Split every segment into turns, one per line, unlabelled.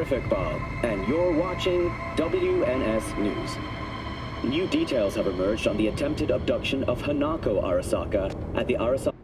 Terrific, Bob, and you're watching WNS News. New details have emerged on the attempted abduction of Hanako Arasaka at the Arasaka...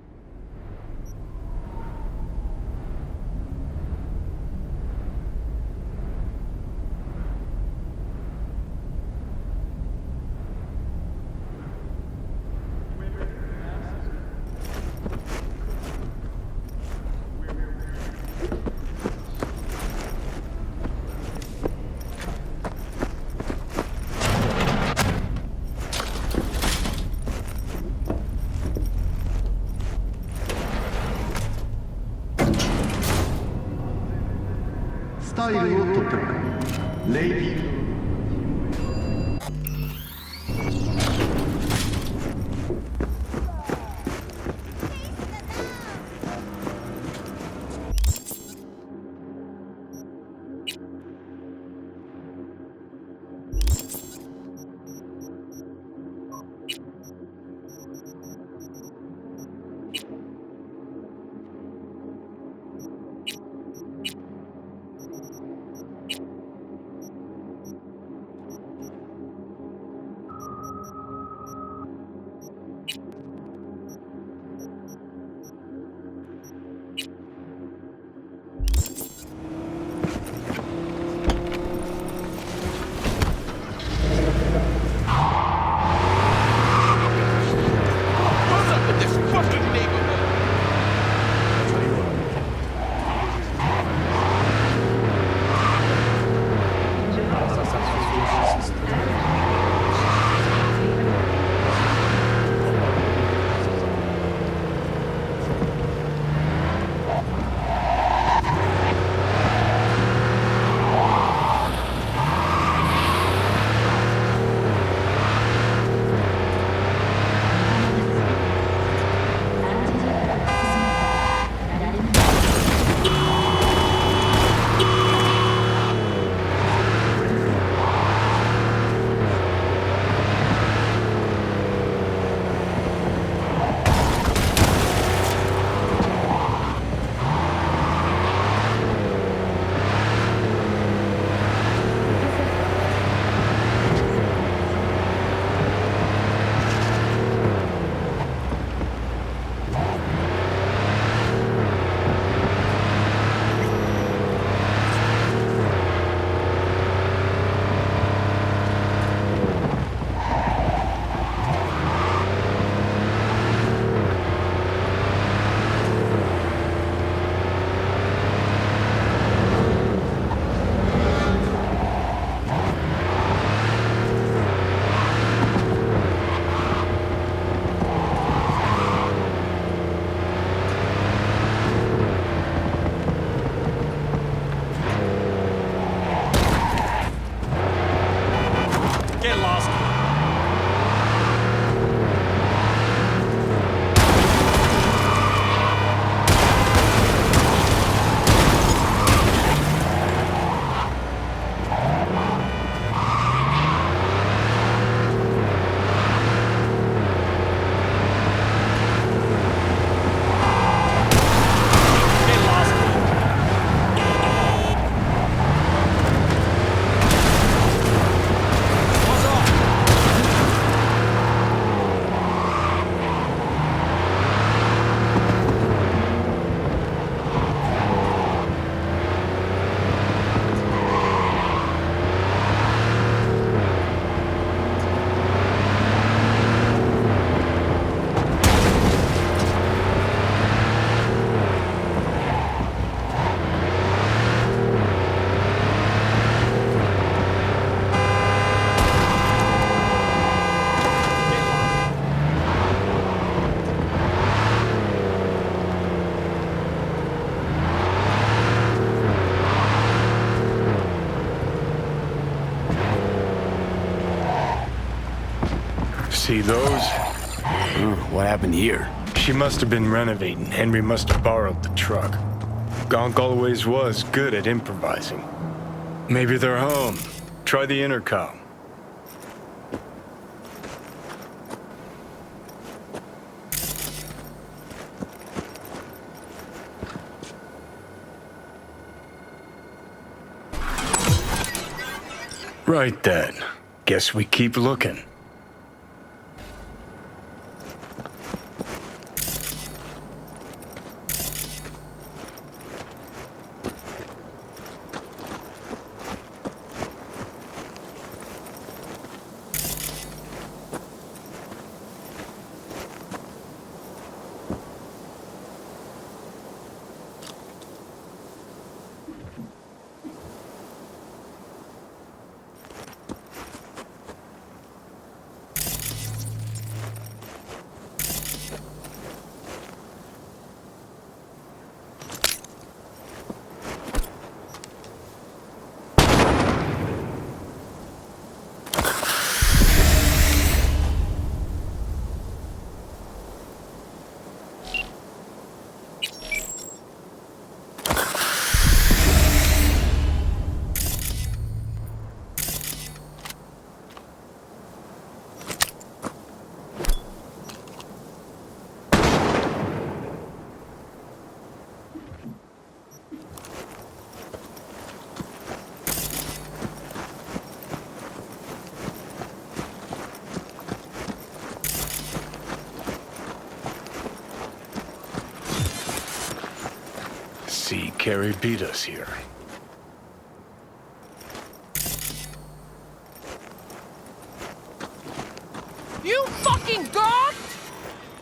See those?
What happened here?
She must have been renovating. Henry must have borrowed the truck. Gonk always was good at improvising. Maybe they're home. Try the intercom. Right then. Guess we keep looking. See, Carrie beat us here.
You fucking gawked?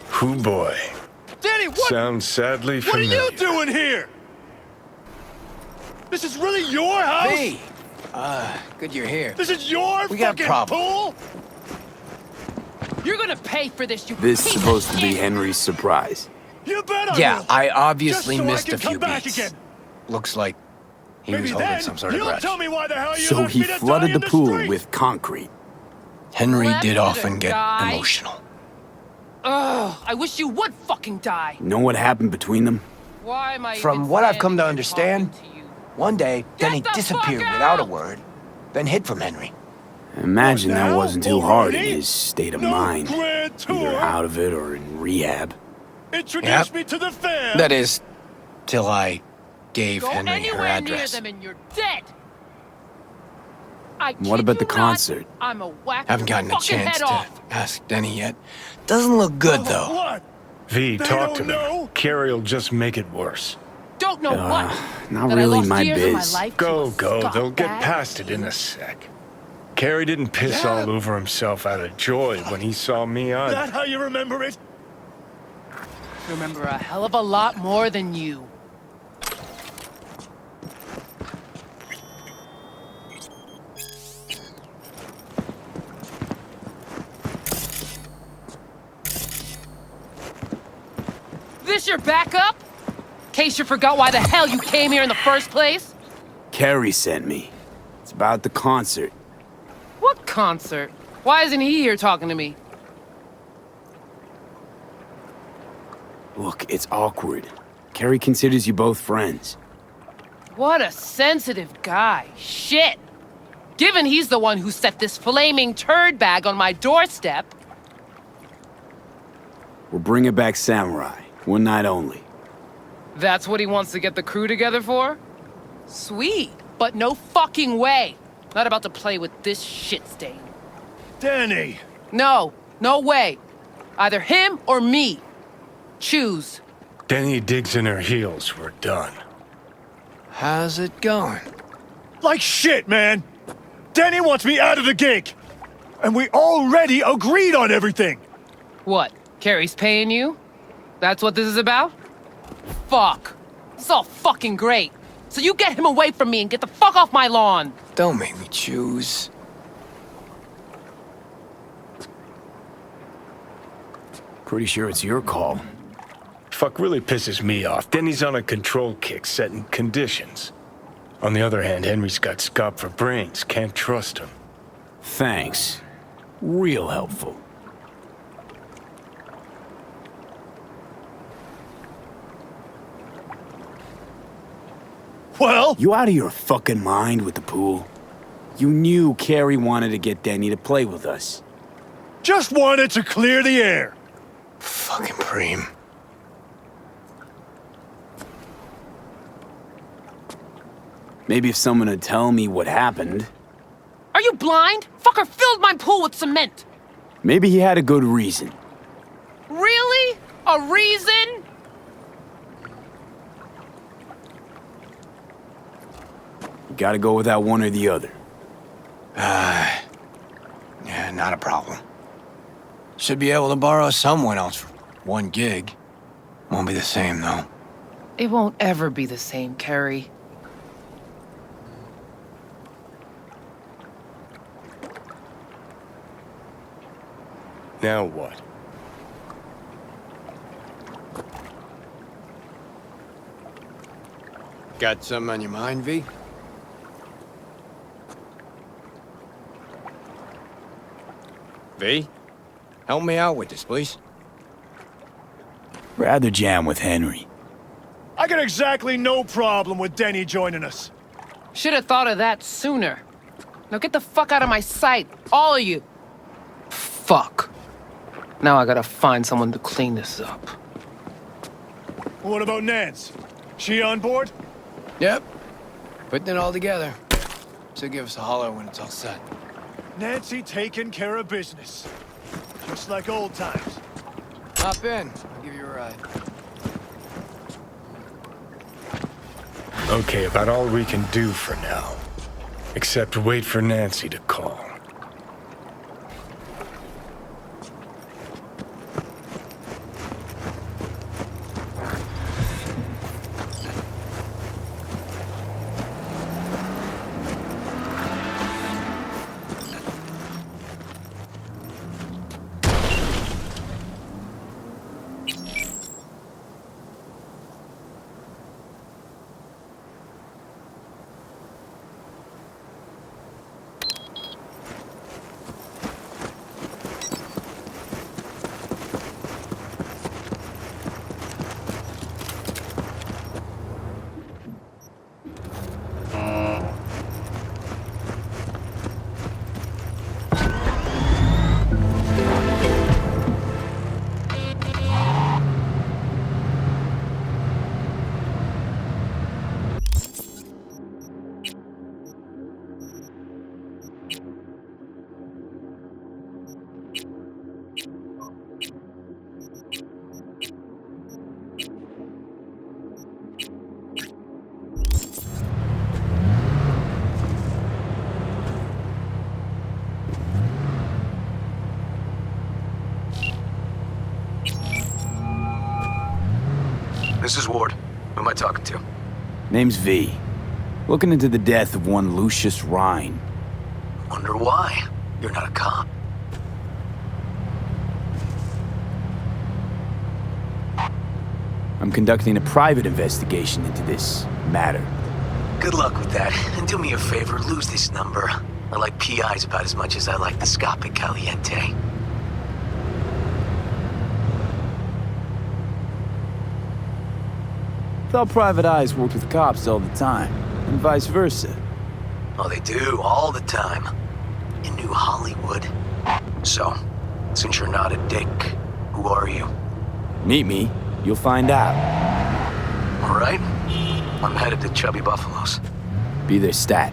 Hoo boy.
Danny, what?
Sounds sadly
What
familiar.
are you doing here? This is really your house?
Hey! Good you're here.
This is your
We got a
fucking
problem.
pool?
You're gonna pay for this, you
This is
piece of
supposed to be
shit.
Henry's surprise.
You bet I
Yeah,
will.
I obviously
Just so
missed
I
a
can
few
come back
beats.
again.
Looks like he
Maybe
was holding
then
some sort of
you'll
grudge.
tell me why the hell you
So
left
he
me to
flooded
die
the
in
pool
street.
with concrete. Henry
Left
did
me to
often get
die?
emotional.
Ugh, I wish you would fucking die.
Know what happened between them?
Why am I
From
even
what I've come to
standing here
understand,
talking to you?
one day,
Get
Denny
the
disappeared
fuck
without a
out!
word, then hid from Henry.
Imagine
What
that
now?
wasn't too hard in
Already?
his state of
No
mind.
grand
Either
tour.
out of it or in rehab.
Introduce
Yep.
me to the fam.
That is, till I gave
Go
Henry her
anywhere near
address.
them and you're dead. I
What
kid
about
you
the
not,
concert?
I'm a whack
Haven't
your
gotten a
fucking
chance
head
to
off.
ask Denny yet. Doesn't look good, though.
What?
V,
They
talk
don't
to them.
know?
Carrie'll just make it worse.
Don't know what.
Not
That I
really
lost
my
years of
biz.
life to
Go,
a
go. They'll get
scumbag.
past it in a sec. Carrie didn't piss
Yeah.
all over himself out of joy when he saw me on.
That how you remember it?
Remember a hell of a lot more than you. This your backup? In case you forgot why the hell you came here in the first place?
Carrie sent me. It's about the concert.
What concert? Why isn't he here talking to me?
Look, it's awkward. Carrie considers you both friends.
What a sensitive guy. Shit. Given he's the one who set this flaming turd bag on my doorstep.
We're bringing back Samurai. One night only.
That's what he wants to get the crew together for? Sweet, but no fucking way. Not about to play with this shit stain.
Danny.
No, no way. Either him or me. Choose.
Denny digs in her heels. We're done.
How's it going?
Like shit, man. Danny wants me out of the gig. And we already agreed on everything.
What? Carrie's paying you? That's what this is about? Fuck. This is all fucking great. So you get him away from me and get the fuck off my lawn.
Don't make me choose.
Pretty sure it's your call.
Fuck really pisses me off. Denny's on a control kick, setting conditions. On the other hand, Henry's got scop for brains. Can't trust him.
Thanks. Real helpful.
Well,
You out of your fucking mind with the pool? You knew Carrie wanted to get Denny to play with us.
just wanted to clear the air.
Fucking Preem.
Maybe if someone would tell me what happened.
Are you blind? Fucker filled my pool with cement.
Maybe he had a good reason.
Really? A reason?
You gotta go without one or the other.
Yeah, not a problem. Should be able to borrow someone else for one gig. Won't be the same, though.
It won't ever be the same, Carrie.
Now what?
Got something on your mind, V? V? Help me out with this, please.
Rather jam with Henry.
I got exactly no problem with Denny joining us.
Should have thought of that sooner. Now get the fuck out of my sight, all of you. Fuck. Now I gotta find someone to clean this up.
What about Nance? She on board?
Yep. Putting it all together. So give us a holler when it's all set.
Nancy taking care of business. Just like old times.
Hop in. I'll give you a ride.
Okay, about all we can do for now. Except wait for Nancy to call.
This is Ward. Who am I talking to?
Name's V. Looking into the death of one Lucius Rhine.
Wonder why. You're not a cop.
I'm conducting a private investigation into this matter.
Good luck with that. And do me a favor, lose this number. I like PIs about as much as I like the Scopic Caliente.
Thought private eyes worked with cops all the time, and vice versa.
Oh, they do, all the time. In New Hollywood. So, since you're not a dick, who are you?
Meet me, you'll find out.
All right? I'm headed to Chubby Buffaloes.
Be their stat.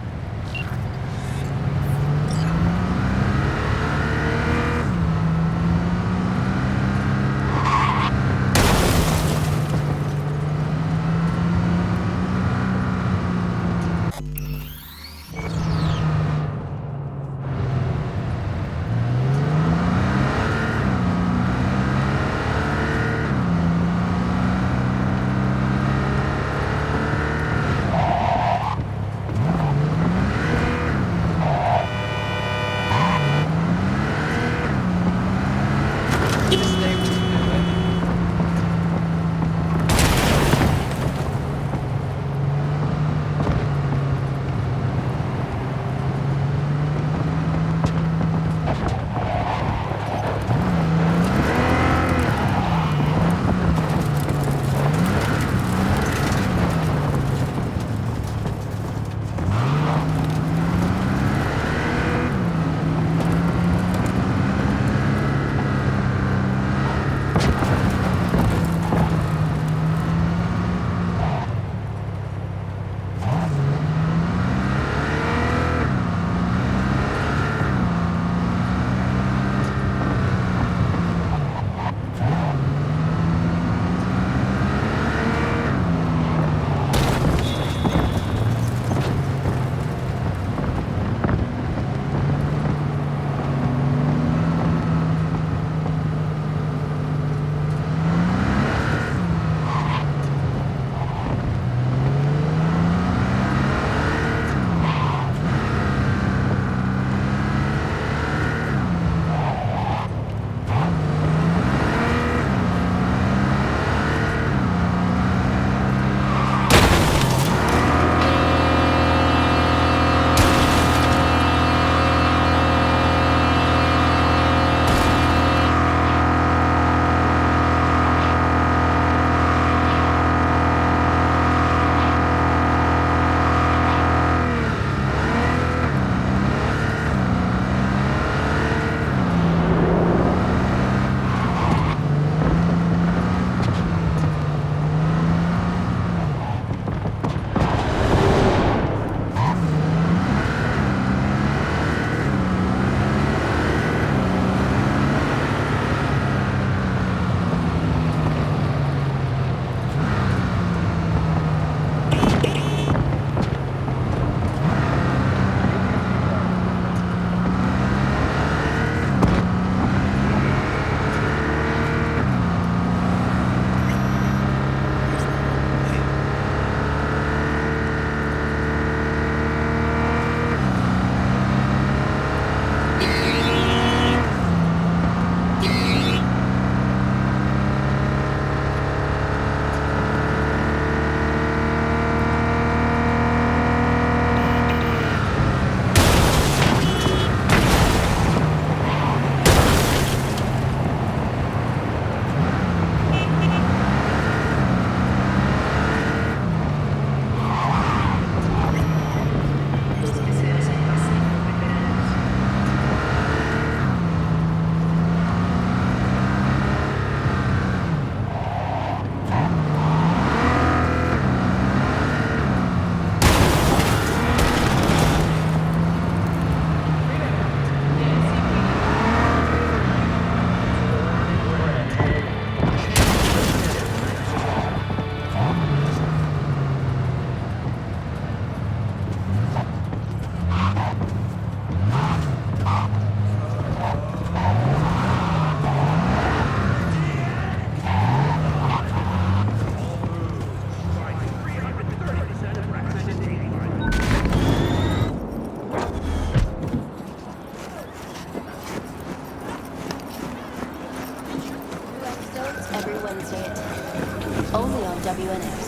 Wednesday at 10. Only on WNS.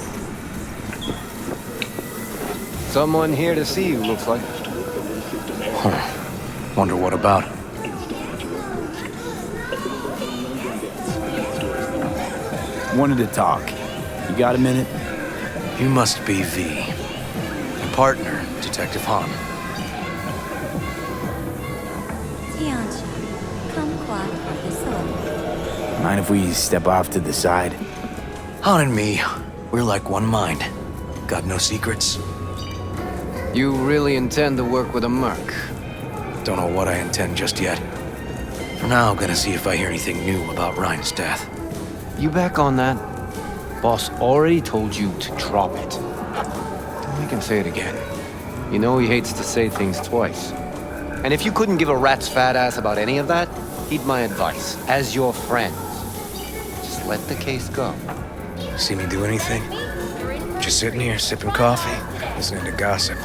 Someone here to see you, looks like.
Wonder what about?
Wanted to talk. You got a minute?
You must be V. Your partner, Detective Han.
Mind if we step off to the side?
Han and me, we're like one mind. Got no secrets.
You really intend to work with a merc?
Don't know what I intend just yet. For now, gonna see if I hear anything new about Ryan's death.
You back on that? Boss already told you to drop it. We can say it again. You know he hates to say things twice. And if you couldn't give a rat's fat ass about any of that, heed my advice. As your friend, just let the case go.
See me do anything? Just sitting here, sipping coffee, listening to gossip.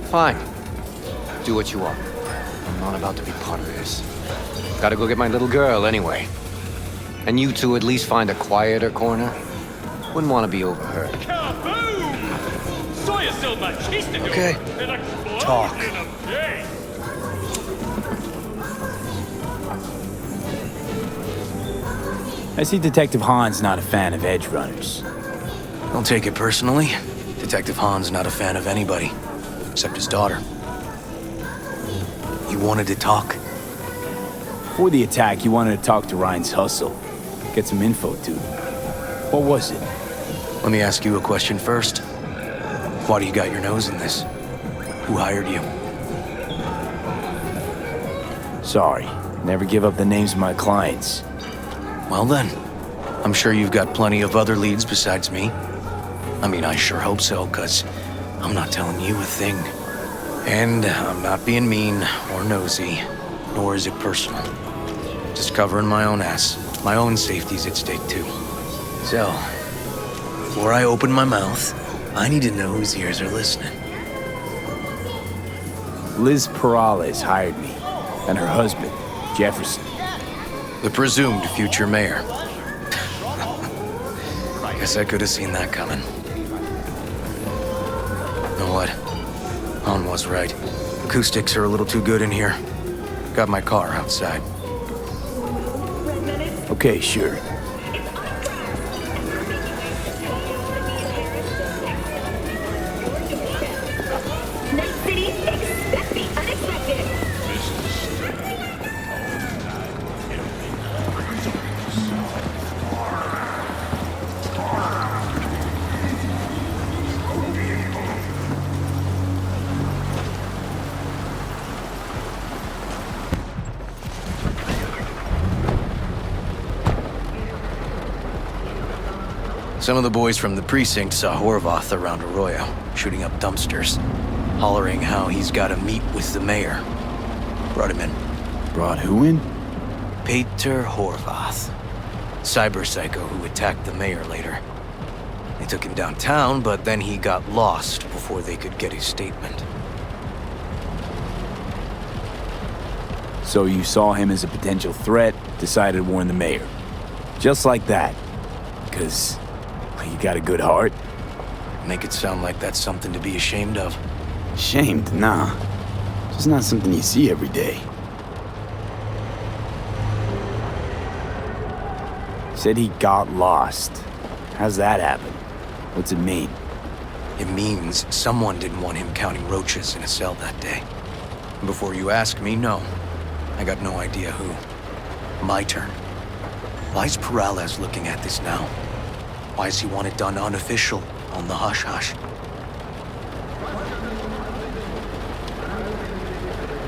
Fine. Do what you want. I'm not about to be part of this. Gotta go get my little girl anyway. And you two at least find a quieter corner. Wouldn't want to be overheard.
Okay. Talk.
I see Detective Han's not a fan of edge runners.
Don't take it personally. Detective Han's not a fan of anybody, except his daughter. You wanted to talk?
Before the attack, you wanted to talk to Ryan's hustle. Get some info, too. What was it?
Let me ask you a question first. Why do you got your nose in this? Who hired you?
Sorry. Never give up the names of my clients.
Well then, I'm sure you've got plenty of other leads besides me. I mean, I sure hope so, 'cause I'm not telling you a thing. And I'm not being mean or nosy, nor is it personal. Just covering my own ass. My own safety's at stake too. So, before I open my mouth, I need to know whose ears are listening.
Liz Perales hired me, and her husband, Jefferson.
The presumed future mayor. Guess I could have seen that coming. Know what? Han was right. Acoustics are a little too good in here. Got my car outside.
Okay, sure.
Next city, expect the unexpected.
Some of the boys from the precinct saw Horvath around Arroyo, shooting up dumpsters, hollering how he's got to meet with the mayor. Brought him in.
Brought who in?
Peter Horvath. Cyber psycho who attacked the mayor later. They took him downtown, but then he got lost before they could get his statement.
So you saw him as a potential threat, decided to warn the mayor. Just like that. Because you got a good heart.
Make it sound like that's something to be ashamed of.
Ashamed? Nah. Just not something you see every day. Said he got lost. How's that happen? What's it mean?
It means someone didn't want him counting roaches in a cell that day. And before you ask me, no. I got no idea who. My turn. Why's Perales looking at this now? Why does he want it done unofficial, on the hush-hush?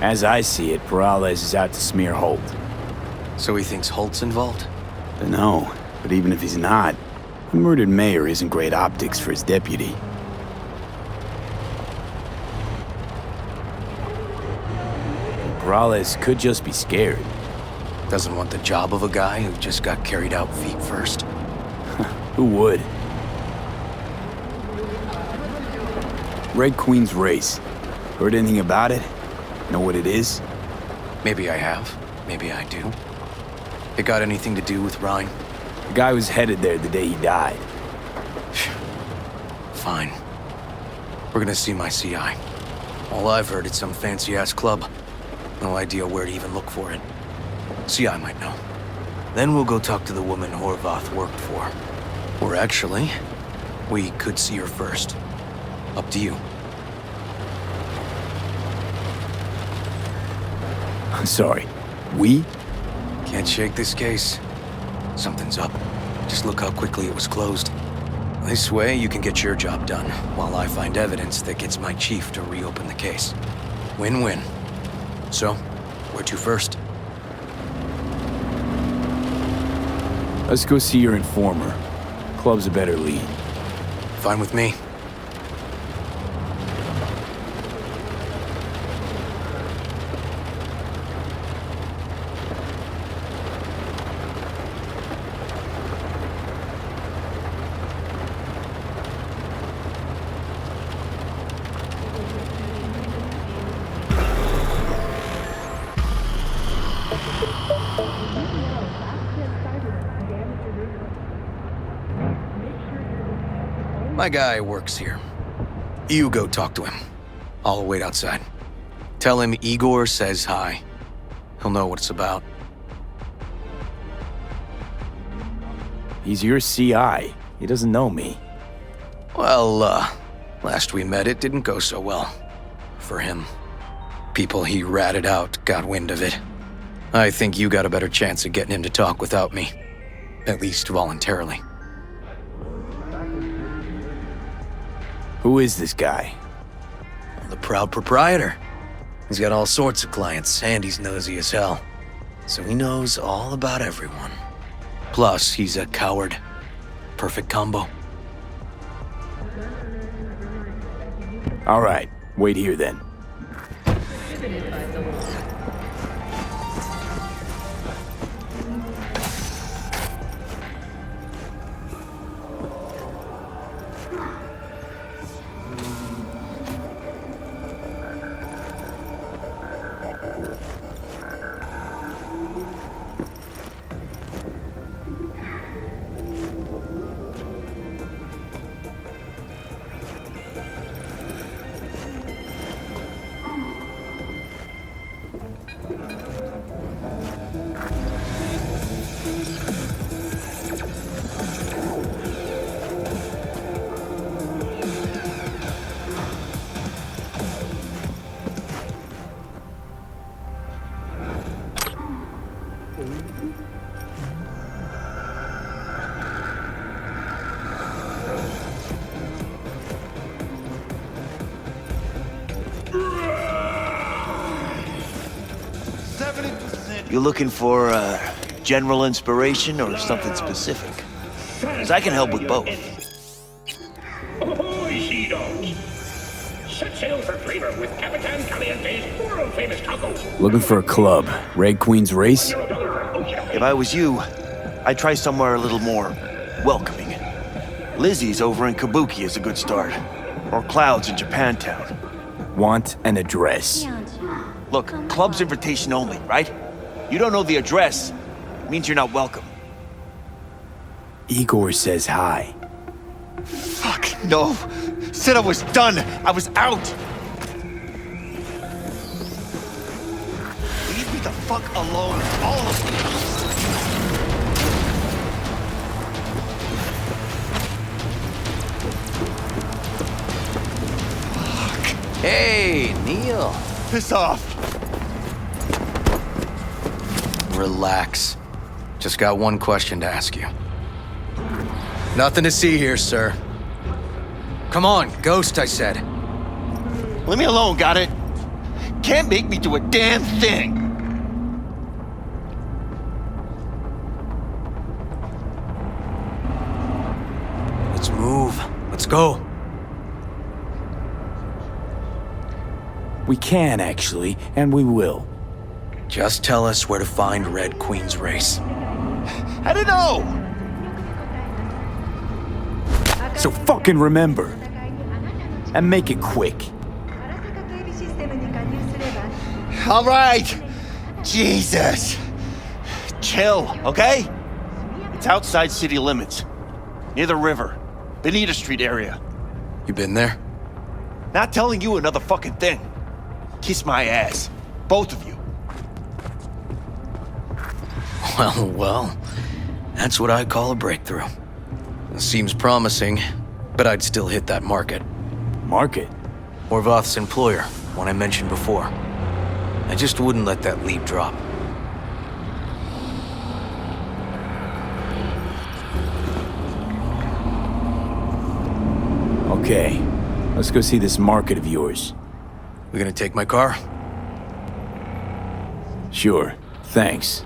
As I see it, Perales is out to smear Holt.
So he thinks Holt's involved?
No, but even if he's not, a murdered mayor isn't great optics for his deputy. Perales could just be scared.
Doesn't want the job of a guy who just got carried out feet first.
Who would? Red Queen's race. Heard anything about it? Know what it is?
Maybe I have. Maybe I do. It got anything to do with Ryan?
The guy was headed there the day he died.
Fine. We're gonna see my CI. All I've heard is some fancy-ass club. No idea where to even look for it. CI might know. Then we'll go talk to the woman Horvath worked for. Or actually, we could see her first. Up to you.
I'm sorry. We?
Can't shake this case. Something's up. Just look how quickly it was closed. This way, you can get your job done, while I find evidence that gets my chief to reopen the case. Win-win. So, where to first?
Let's go see your informer. Club's a better lead.
Fine with me. My guy works here. You go talk to him. I'll wait outside. Tell him Igor says hi. He'll know what it's about.
He's your CI. He doesn't know me.
Well, last we met it didn't go so well. For him. People he ratted out got wind of it. I think you got a better chance of getting him to talk without me. At least voluntarily.
Who is this guy?
The proud proprietor. He's got all sorts of clients, and he's nosy as hell. So he knows all about everyone. Plus, he's a coward. Perfect combo.
All right, wait here then.
You looking for general inspiration or something specific? Because I can help with both.
Ahoy, sea dogs! Set sail for flavor with Capitan Caliente's world-famous tacos.
Looking for a club. Red Queen's Race?
If I was you, I'd try somewhere a little more welcoming. Lizzie's over in Kabuki is a good start. Or Cloud's in Japantown.
Want an address.
Look, club's invitation only, right? You don't know the address. Means you're not welcome.
Igor says hi.
Fuck, no. Said I was done. I was out. Leave me the fuck alone, all of you.
Hey, Neil.
Piss off.
Relax. Just got one question to ask you. Nothing to see here, sir. Come on, Ghost, I said.
Leave me alone, got it? Can't make me do a damn thing.
Let's move. Let's go.
We can, actually, and we will.
Just tell us where to find Red Queen's Race.
I don't know.
So fucking remember. And make it quick.
All right. Jesus. Chill, okay? It's outside city limits. Near the river. Benita Street area.
You been there?
Not telling you another fucking thing. Kiss my ass. Both of you.
Well. That's what I call a breakthrough. Seems promising, but I'd still hit that market.
Market?
Horvath's employer, one I mentioned before. I just wouldn't let that lead drop.
Okay, let's go see this market of yours.
We gonna take my car?
Sure, thanks.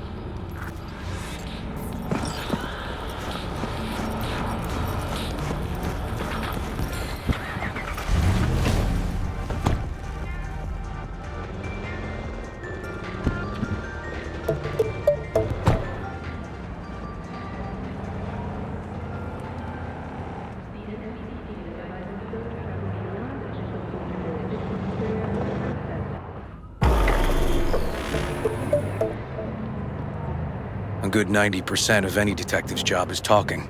A good 90% of any detective's job is talking.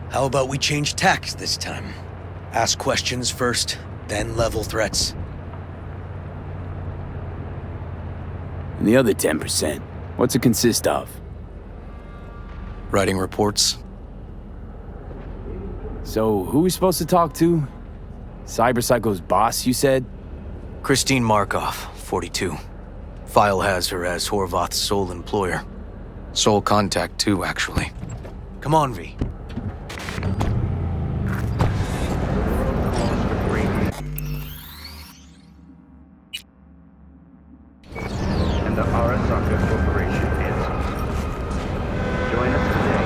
How about we change tacks this time? Ask questions first, then level threats.
And the other 10%, what's it consist of?
Writing reports.
So, who are we supposed to talk to? Cyberpsycho's boss, you said?
Christine Markov, 42. File has her as Horvath's sole employer. Sole contact, too, actually. Come on, V.
And the Arasaka Corporation answers. Join us today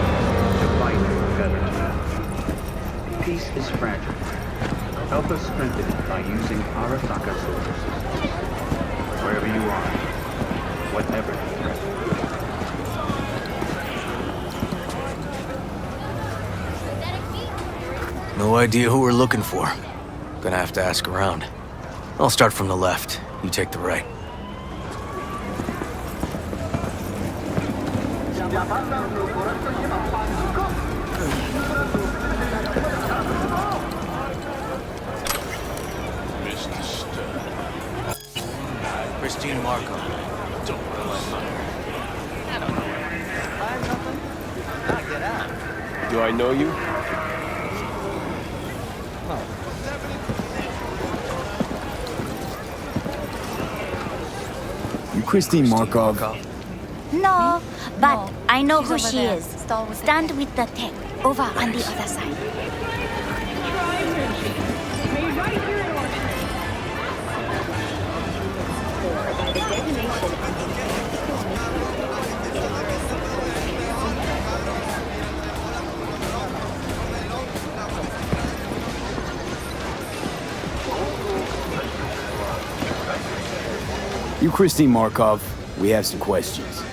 to fight better. Peace is fragile. Help us strengthen it by using Arasaka solar systems. Wherever you are, whatever the threat.
No idea who we're looking for. Gonna have to ask around. I'll start from the left. You take the right. Christine Markov. Don't
I don't know. Find something? Knock it out.
Do I know you?
You Christine Markov?
No, but I know who she is. Stand with the tech, over on the other side.
You Christine Markov, we have some questions.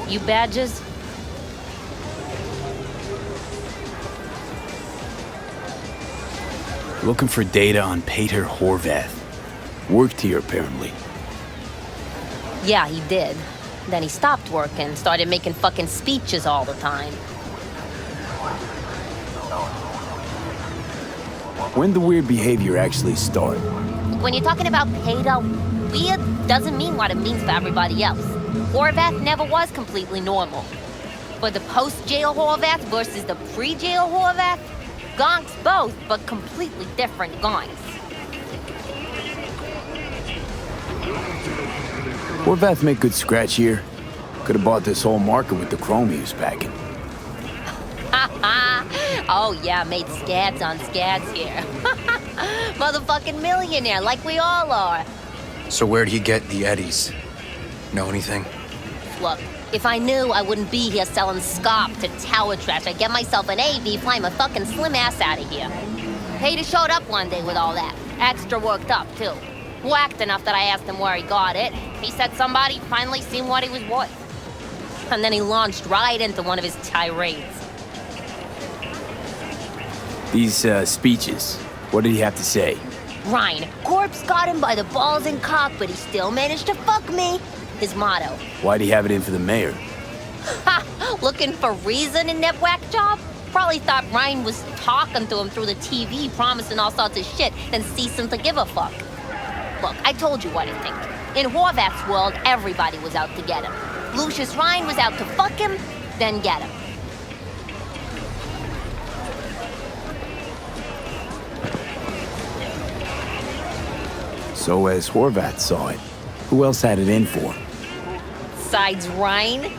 You badges?
Looking for data on Peter Horvath. Worked here, apparently.
Yeah, he did. Then he stopped working, started making fucking speeches all the time.
When the weird behavior actually start?
When you're talking about Peter, weird doesn't mean what it means for everybody else. Horvath never was completely normal. But the post-jail Horvath versus the pre-jail Horvath, gonks both, but completely different gonks.
Horvath make good scratch here. Could have bought this whole market with the chrome he was packing.
Oh yeah, made scads on scads here. Motherfucking millionaire, like we all are.
So where'd he get the eddies? Know anything?
Look, if I knew, I wouldn't be here selling scop to tower trash. I'd get myself an AV, fly my fucking slim ass out of here. Peter showed up one day with all that. Extra worked up, too. Whacked enough that I asked him where he got it. He said somebody finally seen what he was worth. And then he launched right into one of his tirades.
These, speeches, what did he have to say?
Ryan, Corp's got him by the balls and cock, but he still managed to fuck me. His motto.
Why'd he have it in for the mayor?
Ha! Looking for reason in that whack job? Probably thought Ryan was talking to him through the TV, promising all sorts of shit, then ceasing to give a fuck. Look, I told you what I think. In Horvath's world, everybody was out to get him. Lucius Ryan was out to fuck him, then get him.
So as Horvath saw it, who else had it in for?
Besides Ryan?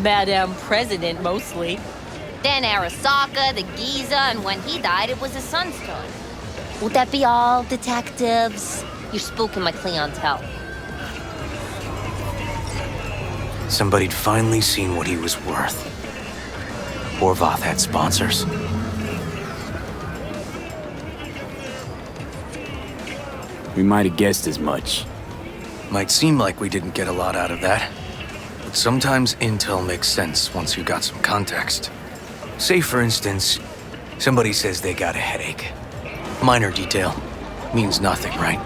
Madame President, mostly. Then Arasaka, the Giza, and when he died, it was his son's turn. Would that be all, detectives? You're spooking my clientele.
Somebody'd finally seen what he was worth. Horvath had sponsors.
We might have guessed as much.
Might seem like we didn't get a lot out of that. But sometimes intel makes sense once you got some context. Say, for instance, somebody says they got a headache. Minor detail. Means nothing, right?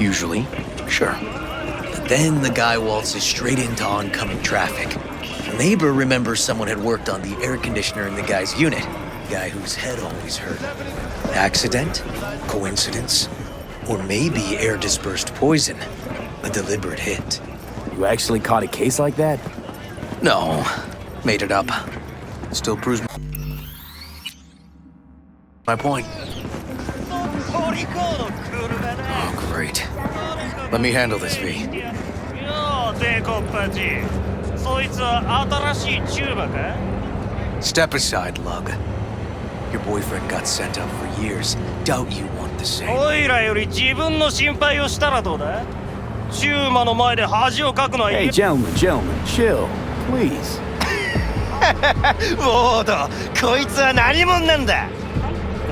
Usually, sure. But then the guy waltzes straight into oncoming traffic. A neighbor remembers someone had worked on the air conditioner in the guy's unit. Guy whose head always hurt. Accident? Coincidence? Or maybe air-dispersed poison. A deliberate hit.
You actually caught a case like that?
No. Made it up. Still proves my point. Oh, great. Let me handle this, V. Step aside, Lug. Your boyfriend got sent up for years. Doubt you want the same.
Hey, gentlemen, chill, please.
ウォード、こいつは何者なんだ。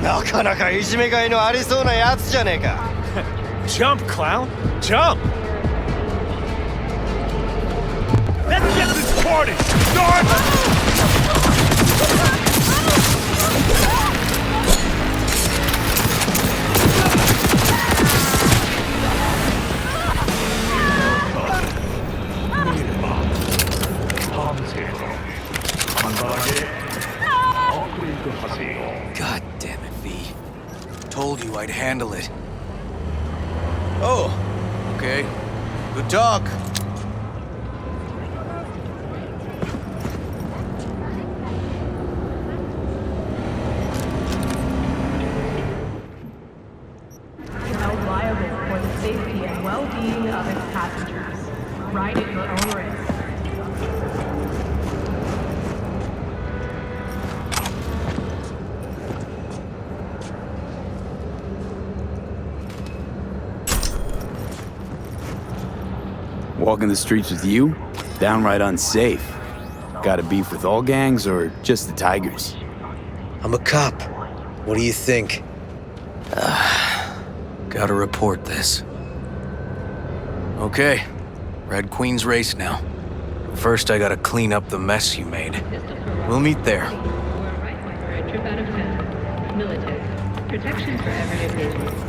なかなかいじめがいのありそうなやつじゃねえか。
Jump, clown! Jump! Let's get this party started!
God damn it, V. Told you I'd handle it. Oh, okay. Good talk.
Held liable for the safety and well-being of its passengers. Ride at your own risk.
Walking the streets with you? Downright unsafe. Got a beef with all gangs or just the Tigers?
I'm a cop. What do you think? Gotta report this. Okay. Red Queen's race now. First, I gotta clean up the mess you made. We'll meet there.
Trip out of town. Military. Protection for everyday business.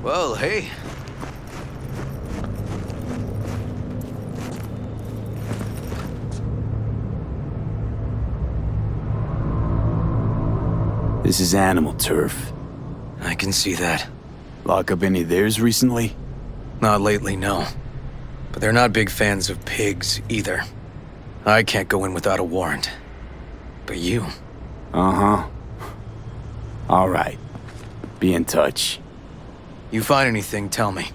Well, hey.
This is animal turf.
I can see that.
Lock up any of theirs recently?
Not lately, no. But they're not big fans of pigs, either. I can't go in without a warrant. But you...
Uh-huh. All right. Be in touch.
You find anything, tell me.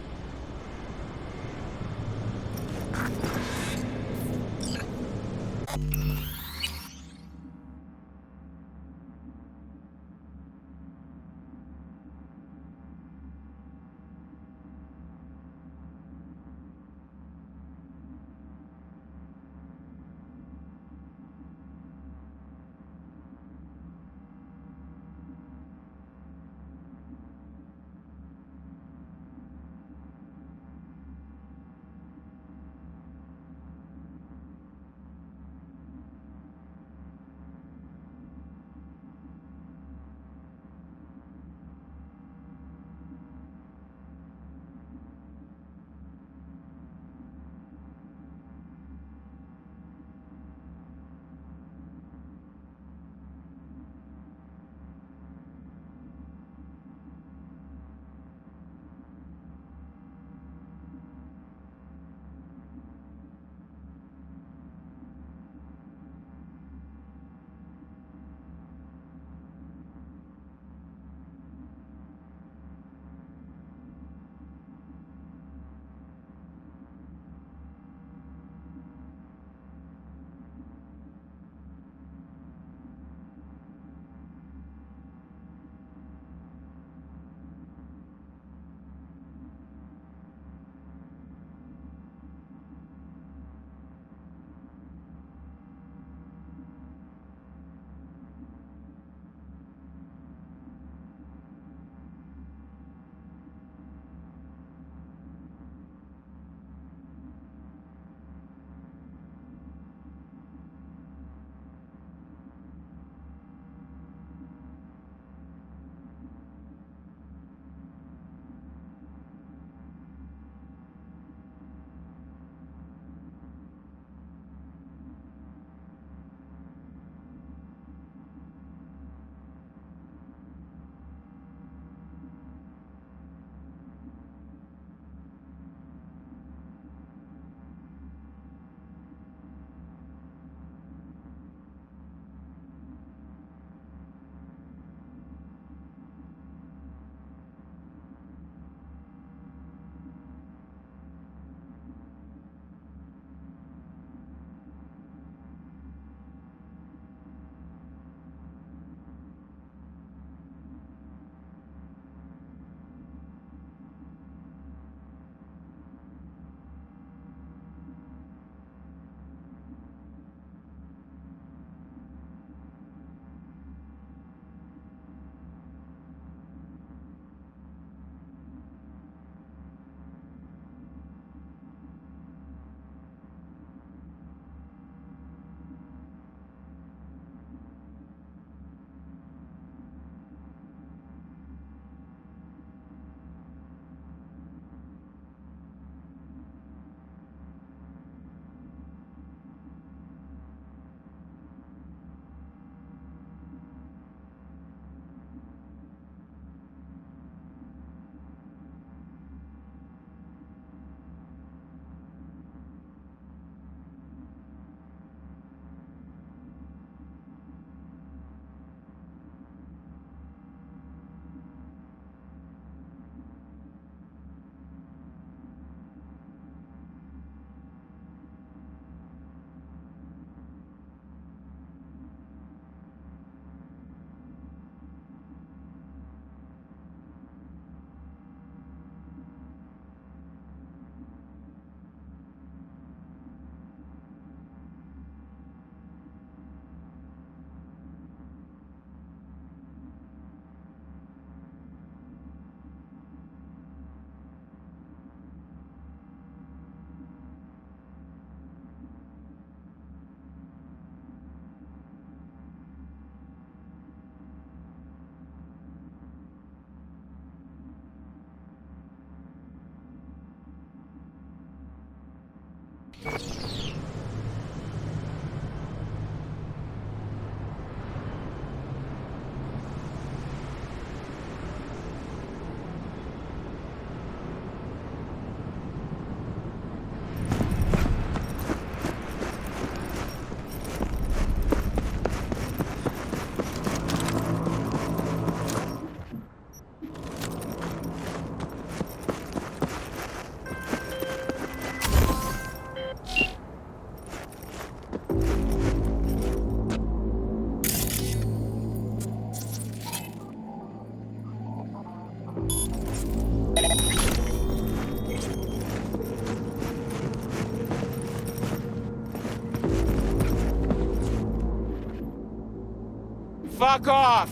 Fuck off!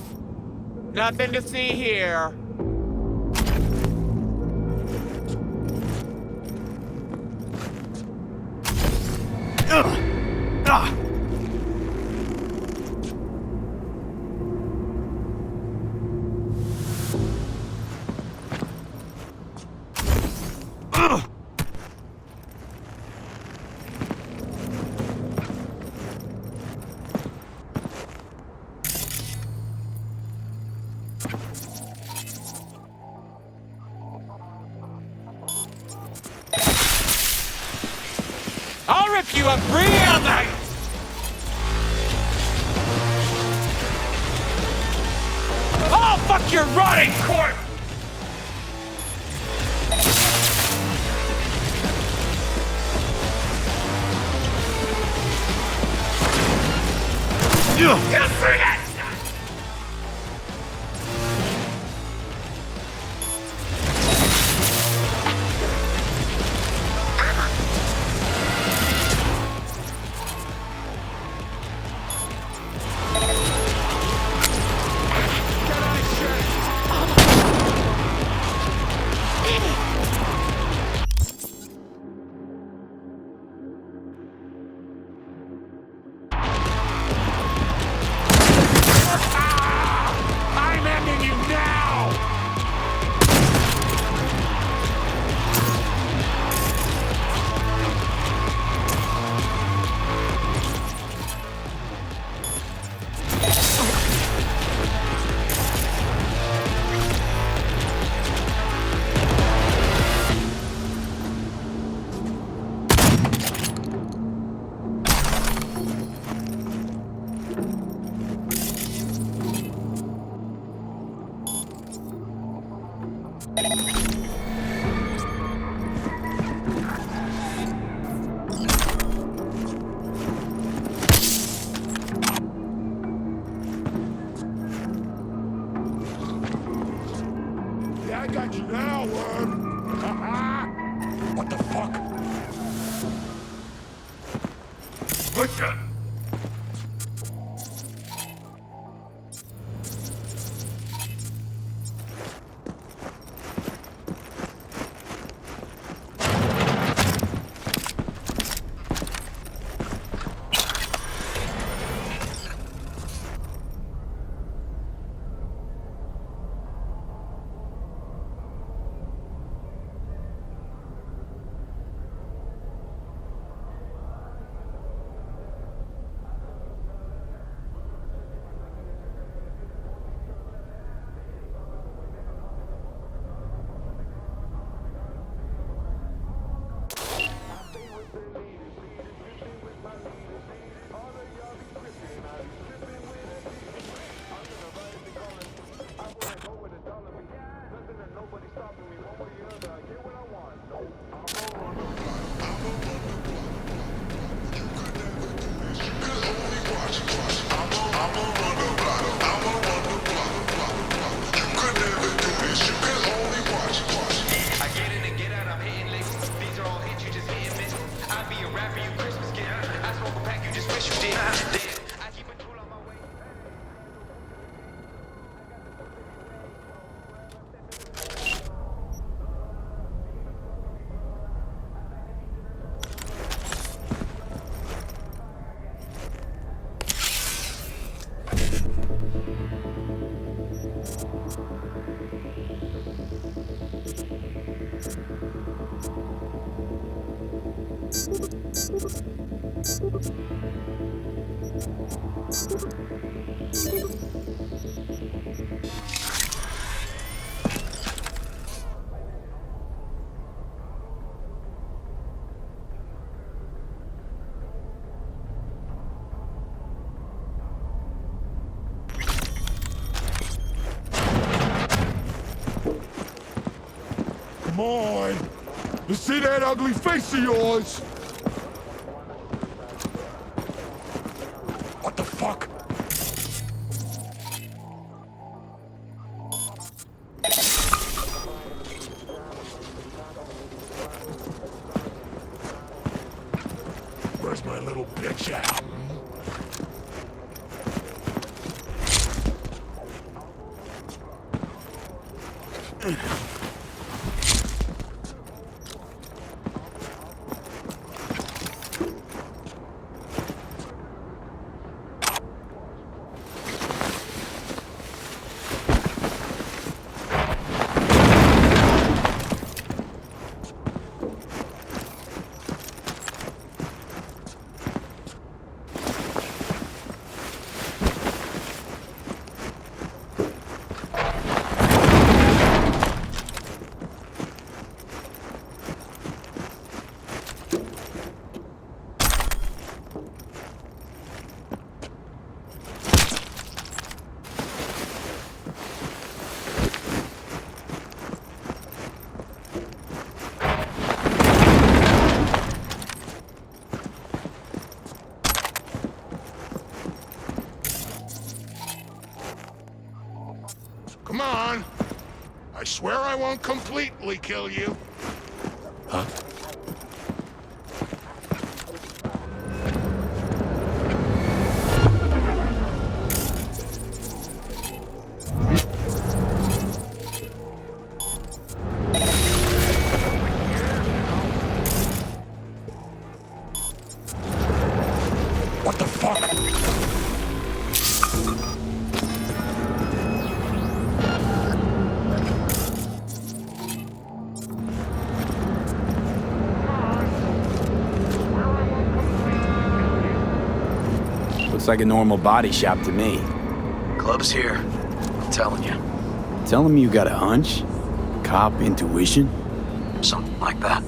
Nothing to see here. I'll rip you a free all night! Oh, fuck your rotting corpse! Just bring it! I'm ending you now! Yeah, I got you now, worm! What the fuck? Butcher! Come on! You see that ugly face of yours? What the fuck? Where's my little bitch at? Come on! I swear I won't completely kill you. Huh? What the fuck?
Looks like a normal body shop to me.
Club's here. I'm telling you.
Telling me you got a hunch? Cop intuition?
Something like that.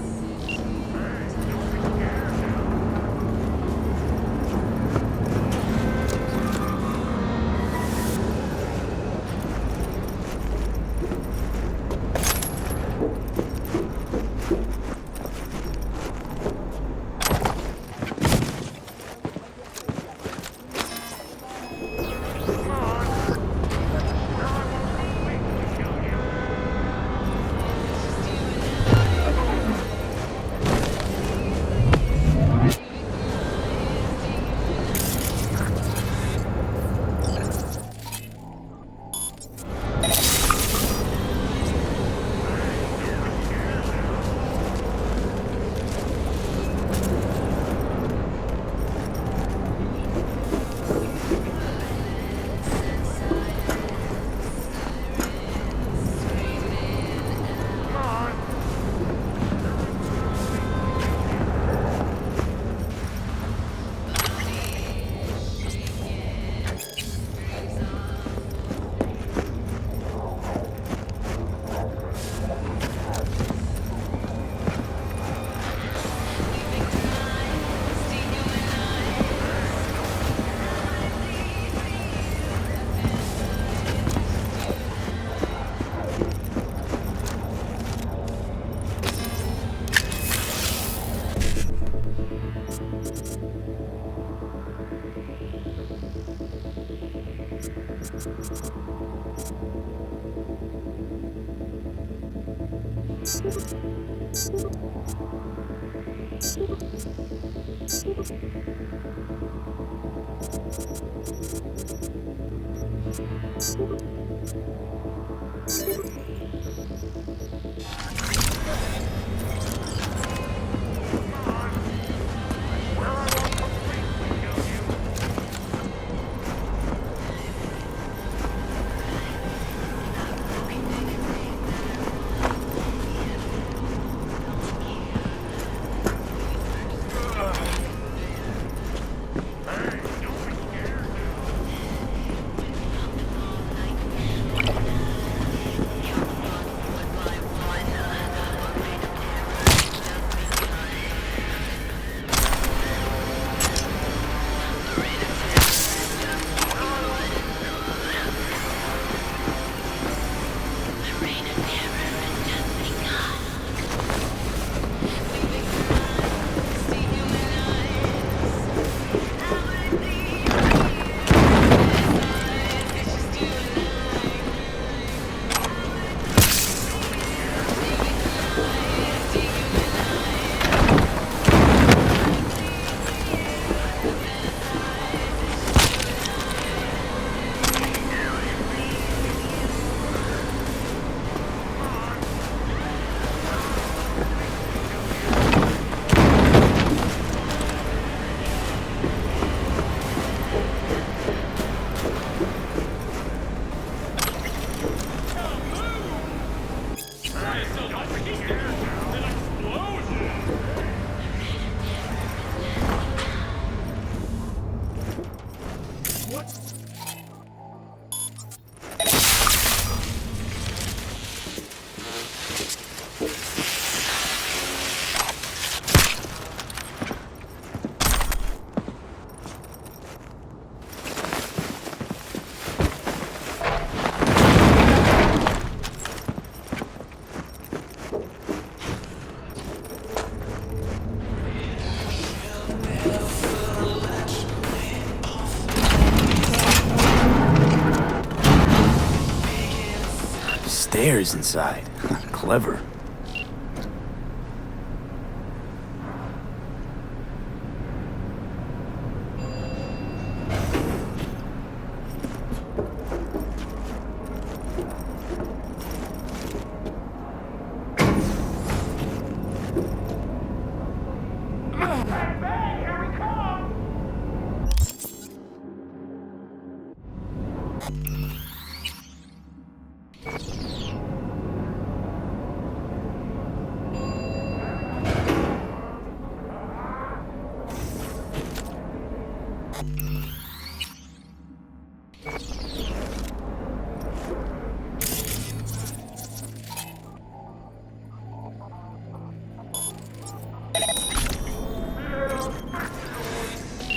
stairs inside. Clever.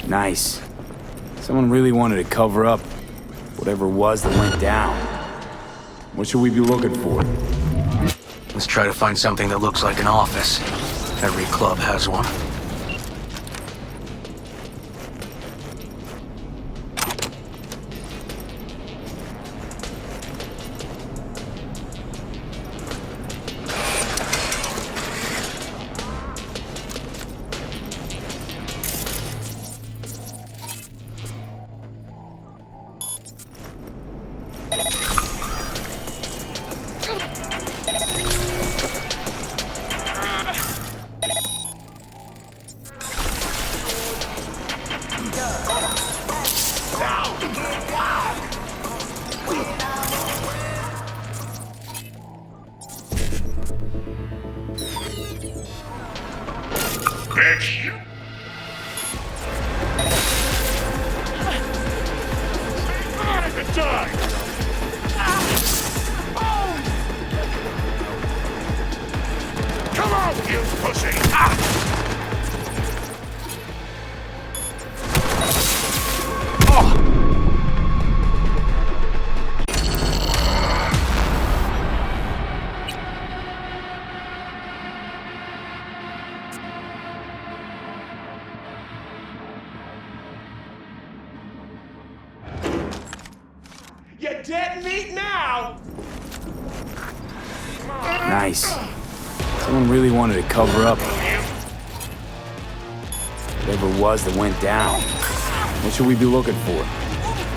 Nice. Someone really wanted to cover up whatever it was that went down. What should we be looking for?
Let's try to find something that looks like an office. Every club has one.
Come on, you pussy!
You're dead meat now!
Nice. Someone really wanted to cover up whatever it was that went down. What should we be looking for?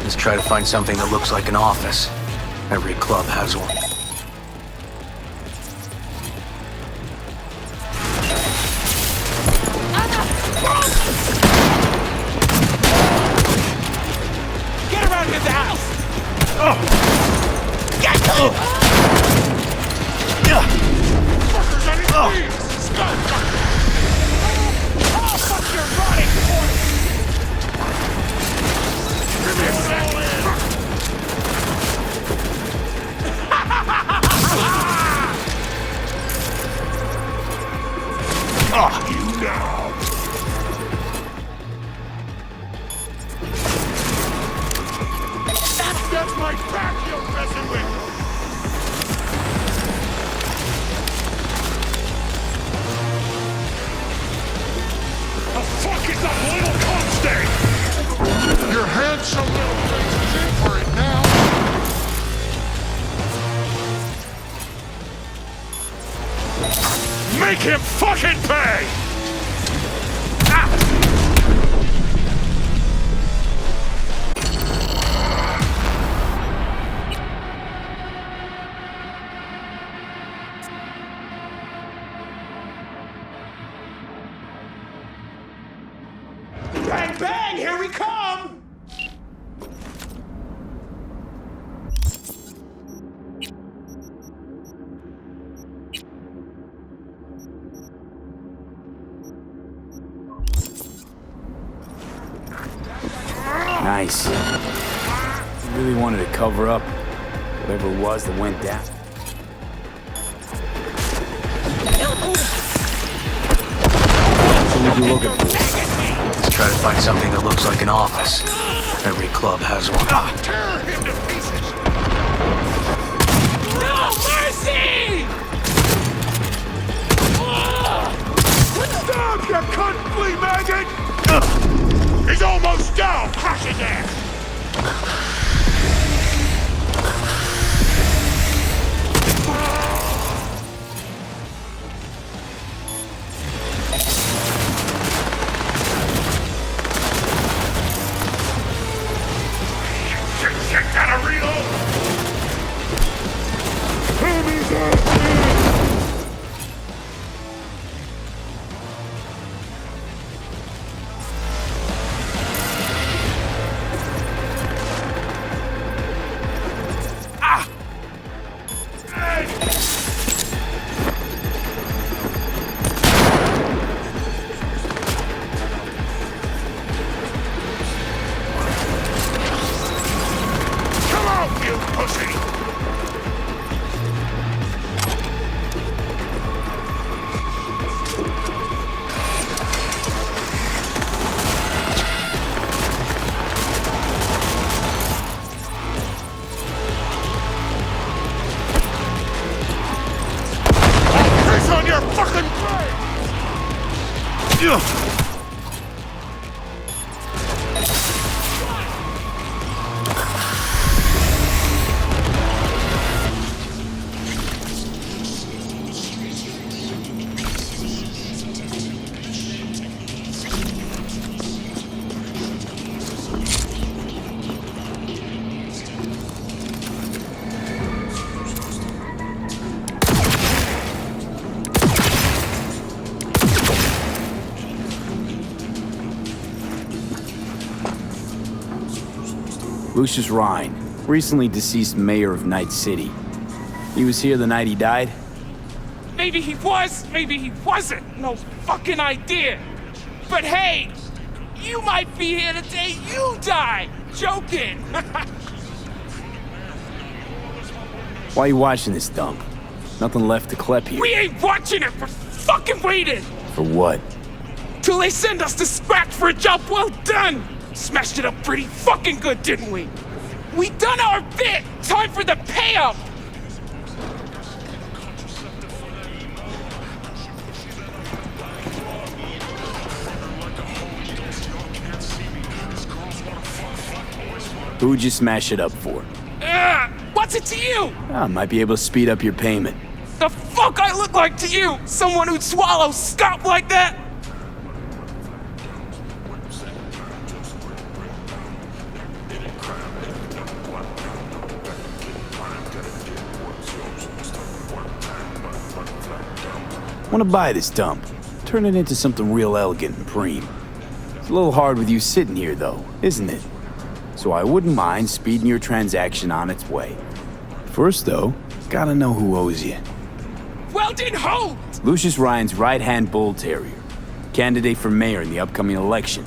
Let's try to find something that looks like an office. Every club has one.
Get around here, the house! Get Fuckers on his knees! Oh, fuck your body! Give me a second! You now! That's my back you're messing with! The fuck is that little constant?
Your handsome little face is in for it now.
Make him fucking pay! Bang, bang, here we come!
Nice. Really wanted to cover up whatever it was that went down. What should we be looking for?
Let's try to find something that looks like an office. Every club has one.
Tear him to pieces!
No mercy! Stop, you cunt flea maggot! He's almost down! Crush his ass!
Lucius Rhine, recently deceased mayor of Night City. He was here the night he died?
Maybe he was, maybe he wasn't. No fucking idea. But hey, you might be here the day you die. Joking.
Why are you watching this dump? Nothing left to clep here.
We ain't watching it, we're fucking waiting.
For what?
Till they send us the scratch for a job well done. Smashed it up pretty fucking good, didn't we? We done our bit. Time for the payout.
Who'd you smash it up for?
What's it to you?
I might be able to speed up your payment.
The fuck I look like to you? Someone who'd swallow scop like that?
Want to buy this dump. Turn it into something real elegant and preem. It's a little hard with you sitting here, though, isn't it? So I wouldn't mind speeding your transaction on its way. First, though, gotta know who owes you.
Weldon Holt!
Lucius Ryan's right-hand bull terrier. Candidate for mayor in the upcoming election.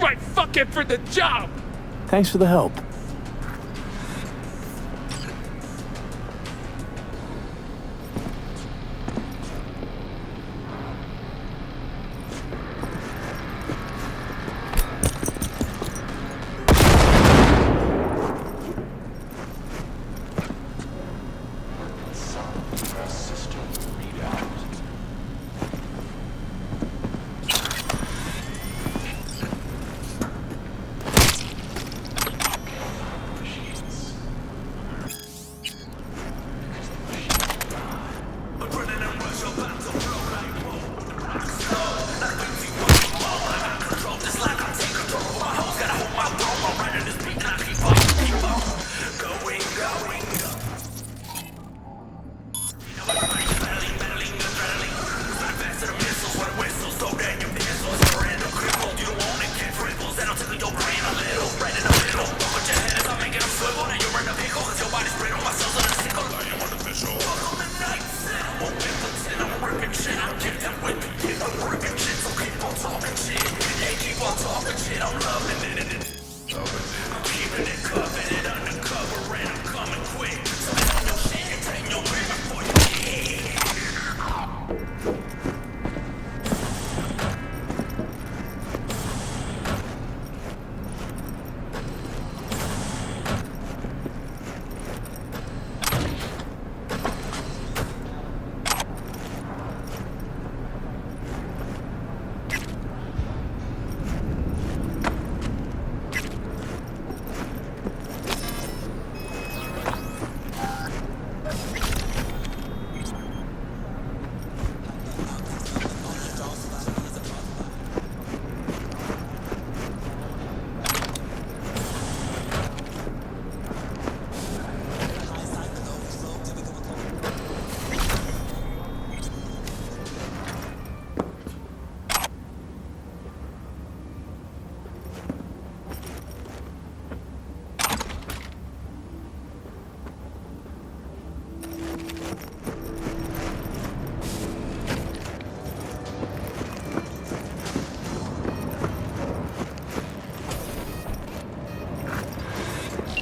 Right fucking for the job!
Thanks for the help.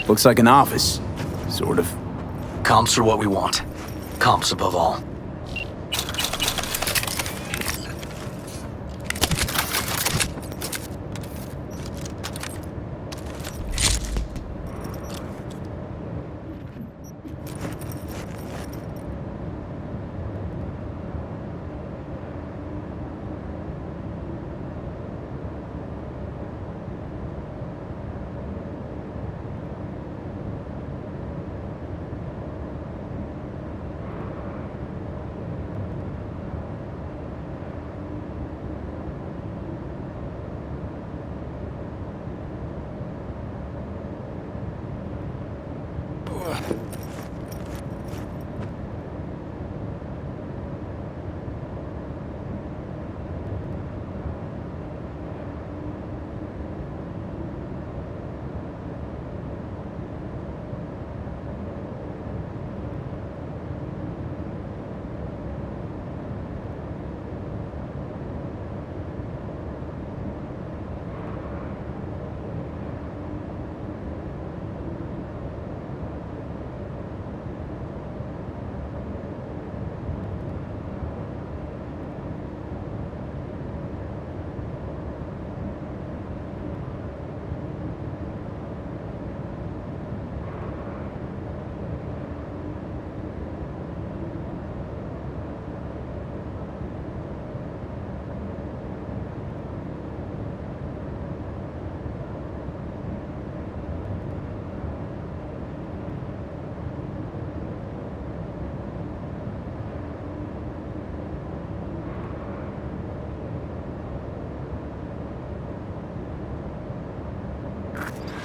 Looks like an office. Sort of.
Comps are what we want. Comps above all.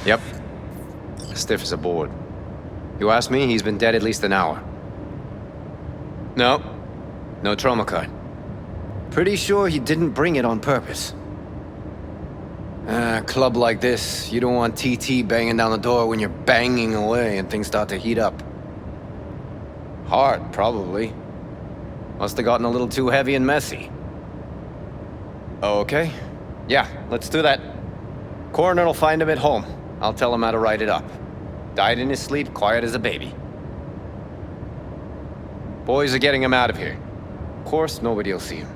Yep. Stiff as a board. You ask me, he's been dead at least an hour. No. No trauma card. Pretty sure he didn't bring it on purpose. A club like this, you don't want TT banging down the door when you're banging away and things start to heat up. Hard, probably. Must have gotten a little too heavy and messy. Okay. Yeah, let's do that. Coroner will find him at home. I'll tell him how to write it up. Died in his sleep, quiet as a baby. Boys are getting him out of here. Of course, nobody will see him.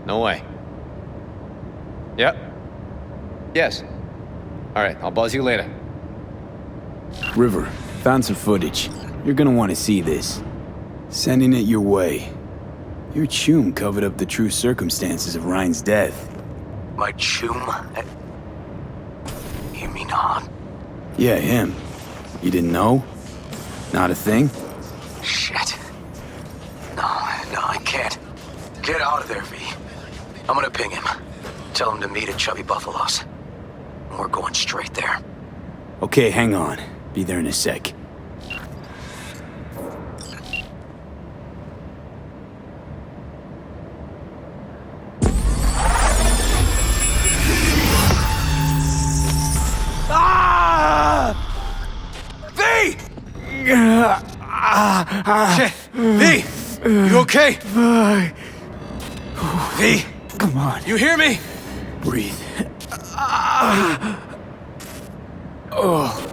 No way. Yep. Yes. Alright, I'll buzz you later.
River, found some footage. You're gonna want to see this. Sending it your way. Your chum covered up the true circumstances of Ryan's death.
My chum? You mean Han?
Yeah, him. You didn't know? Not a thing?
Shit. No, I can't. Get out of there, V. I'm gonna ping him. Tell him to meet at Chubby Buffalo's. We're going straight there.
Okay, hang on. Be there in a sec.
V! Shit! V! You okay? V!
Come on.
You hear me?
Breathe. Oh.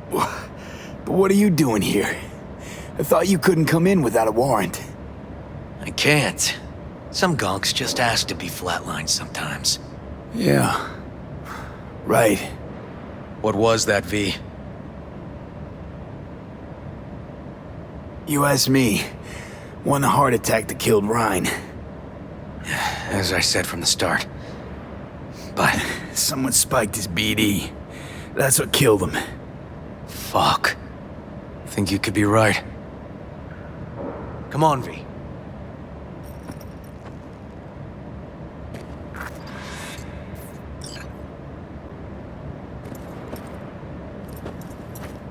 But what are you doing here? I thought you couldn't come in without a warrant.
I can't. Some gonks just ask to be flatlined sometimes.
Yeah. Right.
What was that, V?
You asked me. Won the heart attack that killed Ryan.
As I said from the start. But
someone spiked his BD. That's what killed him.
Fuck. Think you could be right. Come on, V.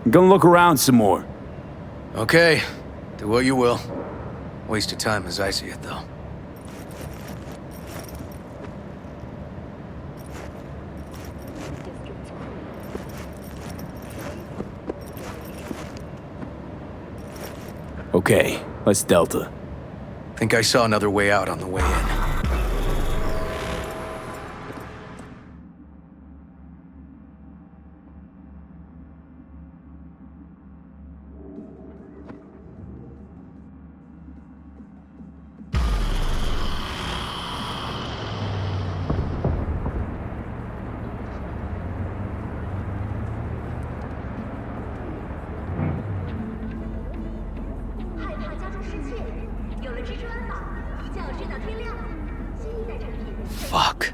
I'm gonna look around some more.
Okay. Do what you will. Waste of time as I see it, though.
Okay, let's Delta.
Think I saw another way out on the way in. Fuck.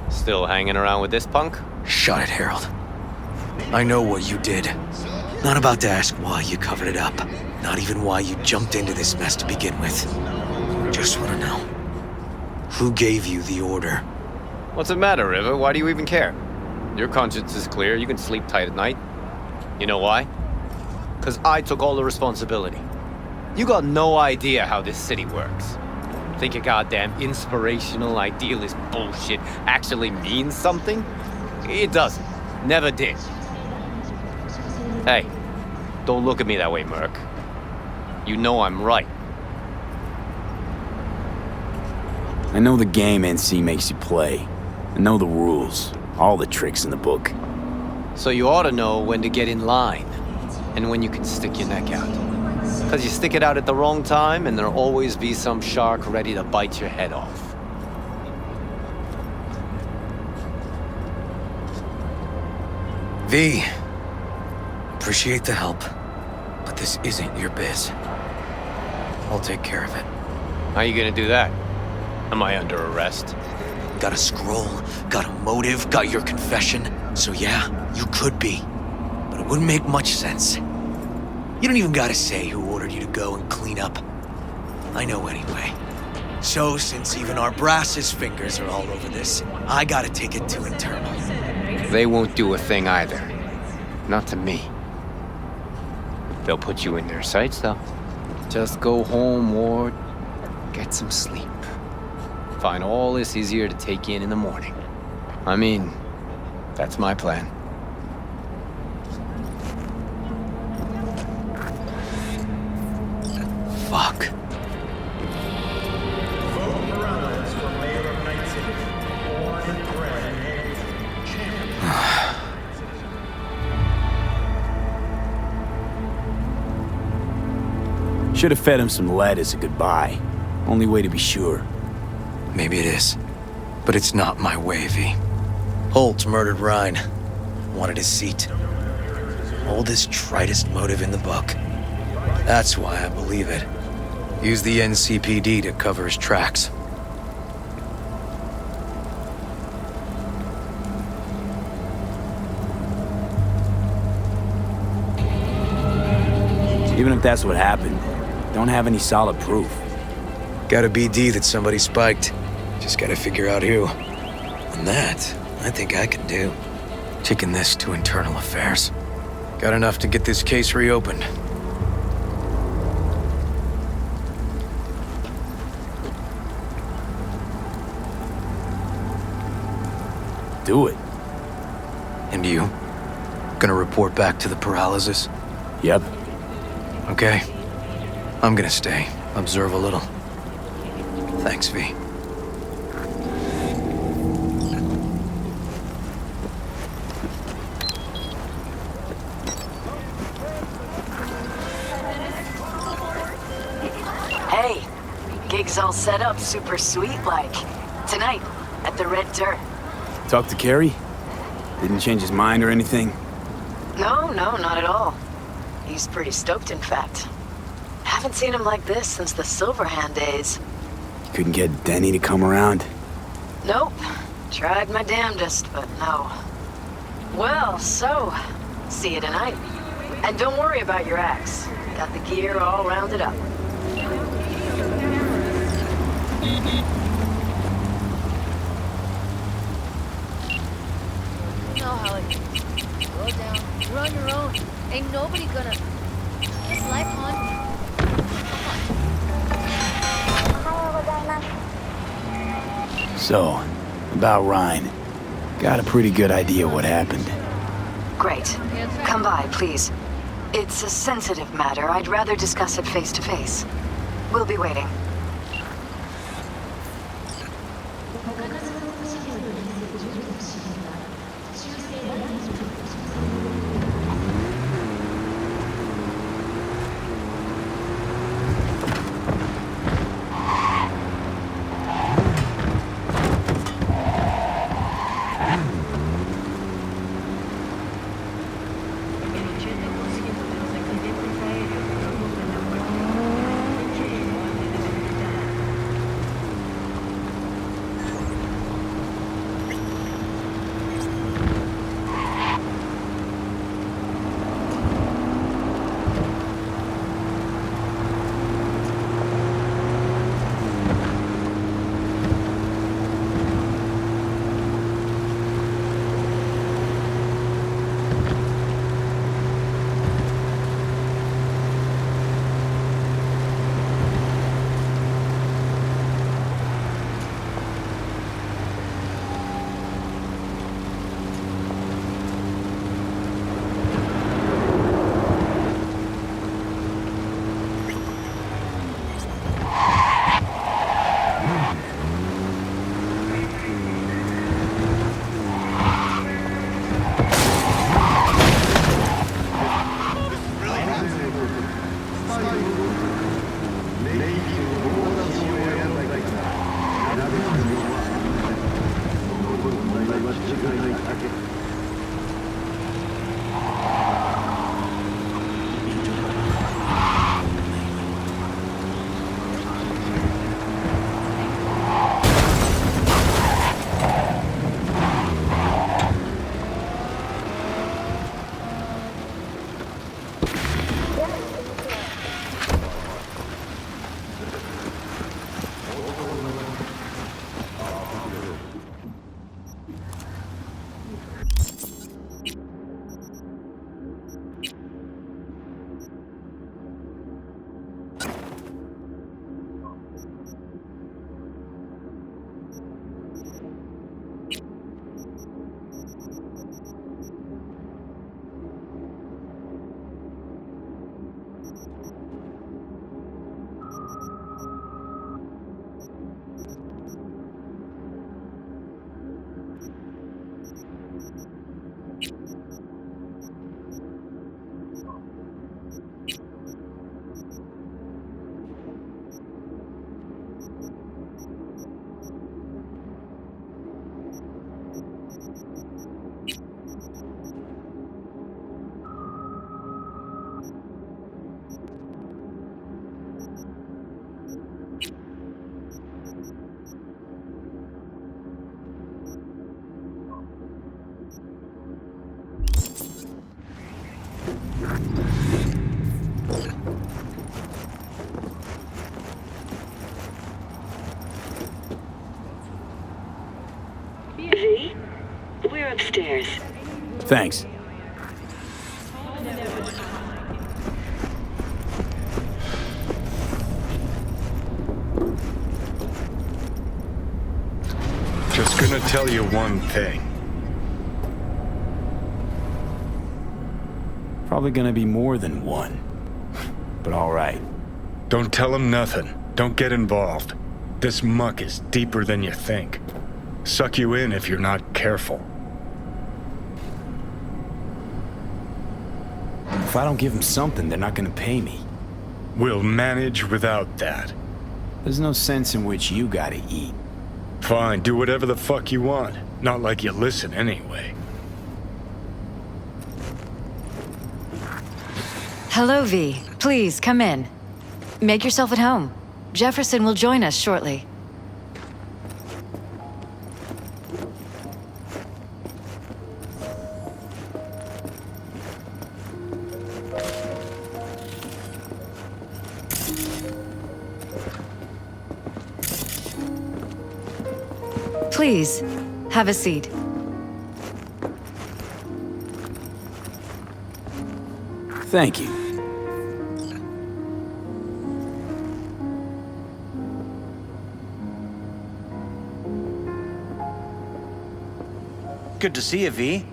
Still hanging around with this punk?
Shut it, Harold. I know what you did. Not about to ask why you covered it up. Not even why you jumped into this mess to begin with. Just want to know. Who gave you the order?
What's the matter, River? Why do you even care? Your conscience is clear. You can sleep tight at night. You know why? Because I took all the responsibility. You got no idea how this city works. Think your goddamn inspirational, idealist bullshit actually means something? It doesn't. Never did. Hey, don't look at me that way, Merc. You know I'm right.
I know the game NC makes you play. I know the rules. All the tricks in the book.
So you ought to know when to get in line, and when you can stick your neck out. Because you stick it out at the wrong time, and there'll always be some shark ready to bite your head off.
V. Appreciate the help, but this isn't your biz. I'll take care of it.
How you gonna do that? Am I under arrest?
got a scroll, got a motive, got your confession. So yeah, you could be. But it wouldn't make much sense. You don't even gotta say who ordered you to go and clean up. I know anyway. So since even our brass's fingers are all over this, I gotta take it to internal.
They won't do a thing either. Not to me. They'll put you in their sights, though. Just go home, Ward. Get some sleep. Find all this easier to take in the morning. I mean, that's my plan.
Fuck.
Should have fed him some lead as a goodbye. Only way to be sure.
Maybe it is. But it's not my way, V. Holt murdered Rhine. Wanted his seat. Oldest, tritest motive in the book. That's why I believe it. Use the NCPD to cover his tracks.
Even if that's what happened, don't have any solid proof.
Got a BD that somebody spiked. Just gotta figure out who. And that, I think I can do. Taking this to internal affairs. Got enough to get this case reopened.
Do it.
And you? Gonna report back to the paralysis?
Yep.
Okay. I'm gonna stay. Observe a little. Thanks, V.
Hey, gig's all set up super sweet like. Tonight, at the Red Dirt.
Talk to Carey? Didn't change his mind or anything?
No, not at all. He's pretty stoked, in fact. Haven't seen him like this since the Silverhand days.
Couldn't get Denny to come around?
Nope. Tried my damnedest, but no. Well, so, see you tonight. And don't worry about your axe. Got the gear all rounded up.
You know how it is. Go down. You're on your own. Ain't nobody gonna... Just life, hon.
So, about Rhine. Got a pretty good idea what happened.
Great. Come by, please. It's a sensitive matter. I'd rather discuss it face to face. We'll be waiting.
V, we're upstairs.
Thanks.
Just gonna tell you one thing.
Probably gonna be more than one. But all right.
Don't tell him nothing. Don't get involved. This muck is deeper than you think. Suck you in if you're not careful.
If I don't give them something, they're not gonna pay me.
We'll manage without that.
There's no sense in which you gotta eat.
Fine, do whatever the fuck you want. Not like you listen anyway.
Hello, V. Please, come in. Make yourself at home. Jefferson will join us shortly. Please, have a seat.
Thank you.
Good to see you, V.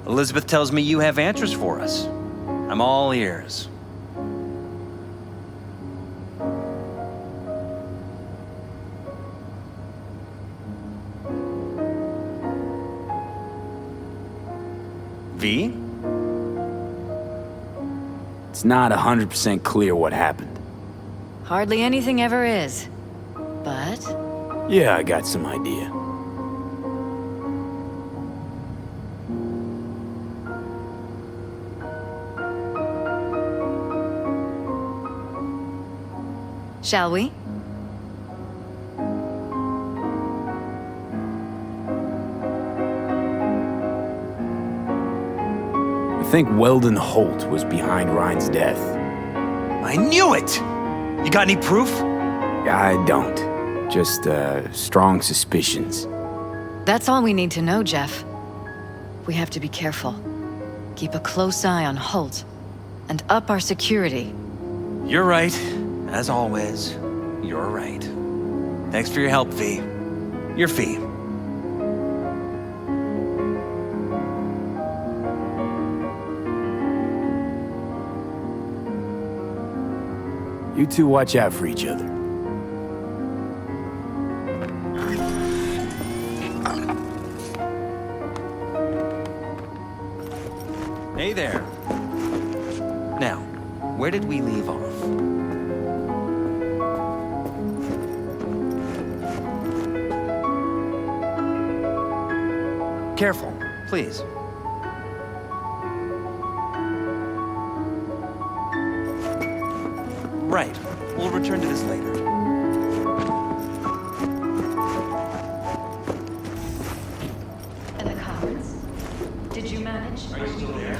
Elizabeth tells me you have answers for us. I'm all ears. V?
It's not 100% clear what happened.
Hardly anything ever is. But...
Yeah, I got some idea.
Shall we?
I think Weldon Holt was behind Ryan's death.
I knew it! You got any proof?
I don't. Just, strong suspicions.
That's all we need to know, Jeff. We have to be careful. Keep a close eye on Holt. And up our security.
You're right. As always, you're right. Thanks for your help, V. Your fee.
You two watch out for each other.
Hey there. Now, where did we leave off? Careful, please. Right. We'll return to this later.
And the comments? Did you manage? Are you still there?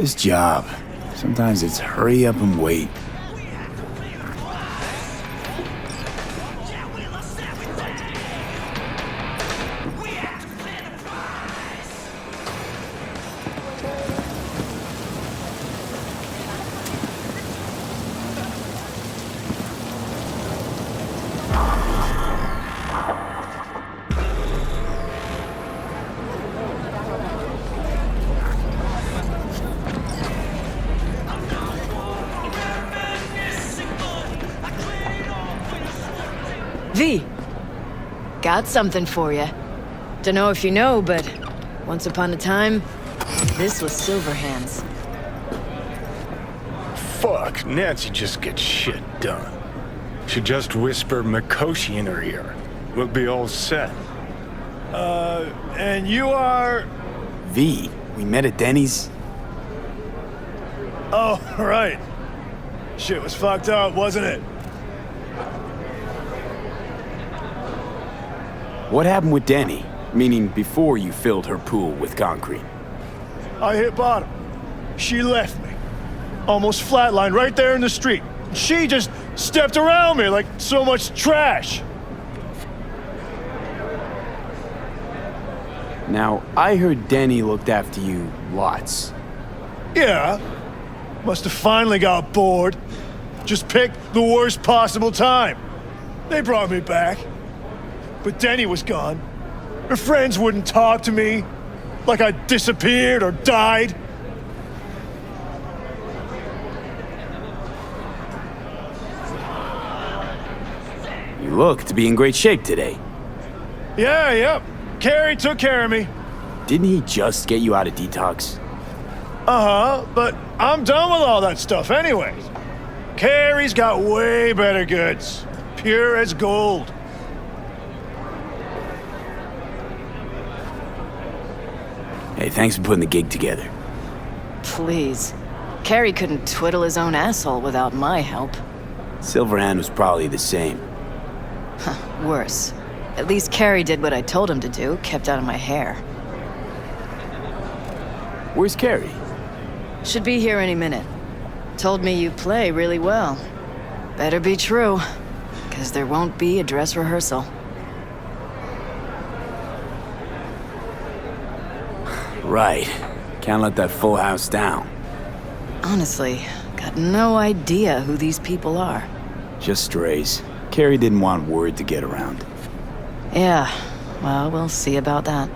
This job. Sometimes it's hurry up and wait.
V, got something for you. Dunno if you know, but once upon a time, this was Silverhand's.
Fuck, Nancy just gets shit done. She just whisper Mikoshi in her ear. We'll be all set.
And you are...
V, we met at Denny's.
Oh, right. Shit was fucked up, wasn't it?
What happened with Denny? Meaning before you filled her pool with concrete.
I hit bottom. She left me. Almost flatlined right there in the street. She just stepped around me like so much trash.
Now, I heard Denny looked after you lots.
Yeah. Must have finally got bored. Just picked the worst possible time. They brought me back. But Denny was gone. Her friends wouldn't talk to me. Like I disappeared or died.
You look to be in great shape today.
Yeah, yep. Carrie took care of me.
Didn't he just get you out of detox?
Uh-huh, but I'm done with all that stuff anyways. Carrie's got way better goods. Pure as gold.
Hey, thanks for putting the gig together.
Please. Carrie couldn't twiddle his own asshole without my help.
Silverhand was probably the same.
Worse. At least Carrie did what I told him to do, kept out of my hair.
Where's Carrie?
Should be here any minute. Told me you play really well. Better be true, because there won't be a dress rehearsal.
Right. Can't let that full house down.
Honestly, got no idea who these people are.
Just strays. Carrie didn't want word to get around.
Yeah, well, we'll see about that.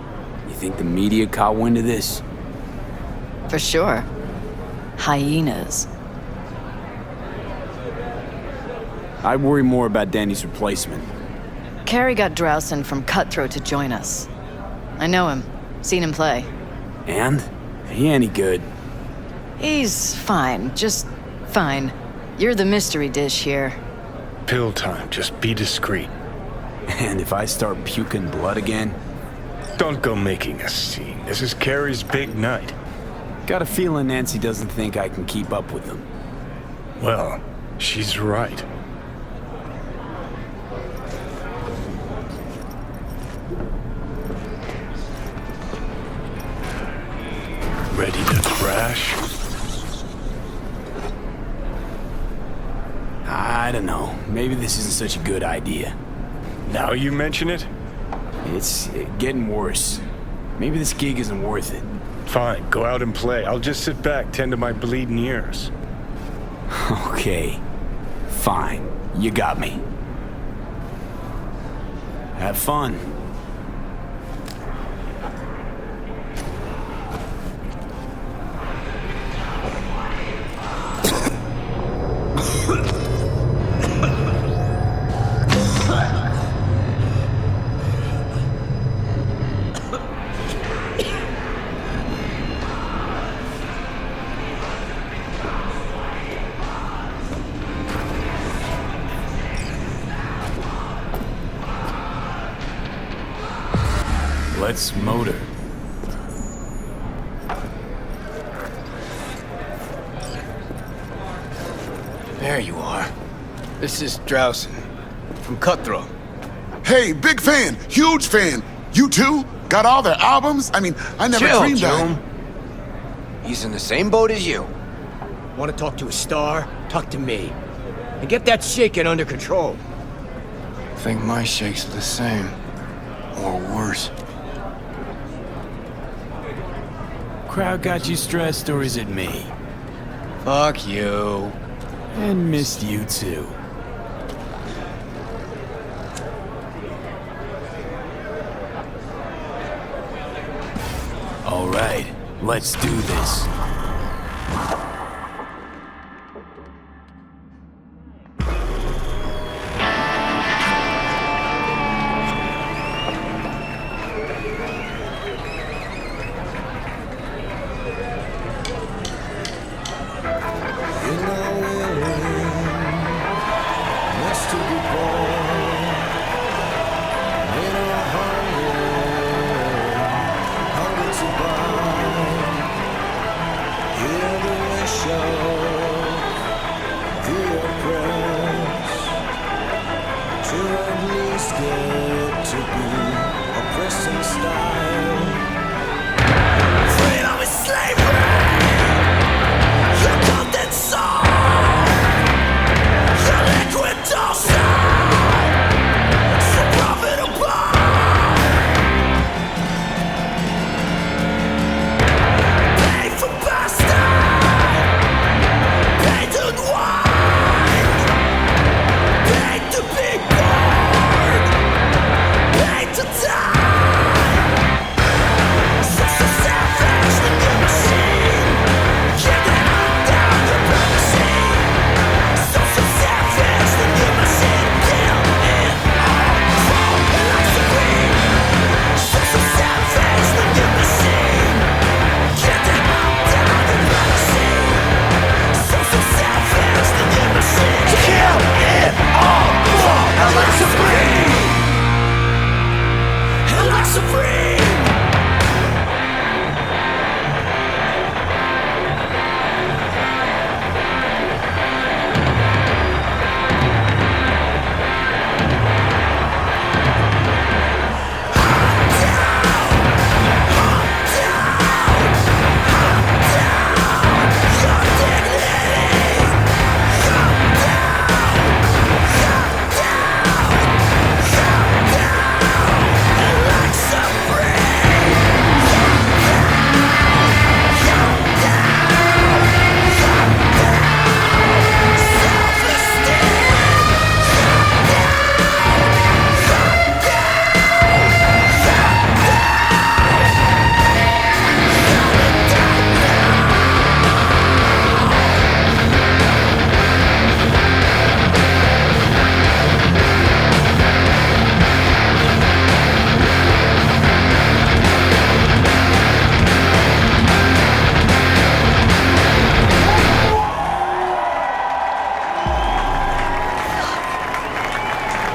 You think the media caught wind of this?
For sure. Hyenas.
I'd worry more about Danny's replacement.
Carrie got Drowson from Cutthroat to join us. I know him. Seen him play.
And? He any good?
He's fine. Just fine. You're the mystery dish here.
Pill time. Just be discreet.
And if I start puking blood again?
Don't go making a scene. This is Carrie's big night.
Got a feeling Nancy doesn't think I can keep up with them.
Well, she's right. Ready to crash?
I don't know. Maybe this isn't such a good idea.
Now you mention it?
It's getting worse. Maybe this gig isn't worth it.
Fine, go out and play. I'll just sit back, tend to my bleeding ears.
Okay. Fine. You got me. Have fun. Let's motor.
There you are. This is Drowson from Cutthroat.
Hey, big fan, huge fan. You too? Got all their albums? I mean, I never
Chill,
dreamed
Joan.
that.
He's in the same boat as you. Want to talk to a star? Talk to me. And get that shaking under control.
Think my shakes are the same. Or worse.
Crowd got you stressed, or is it me?
Fuck you.
And missed you too. All right, let's do this.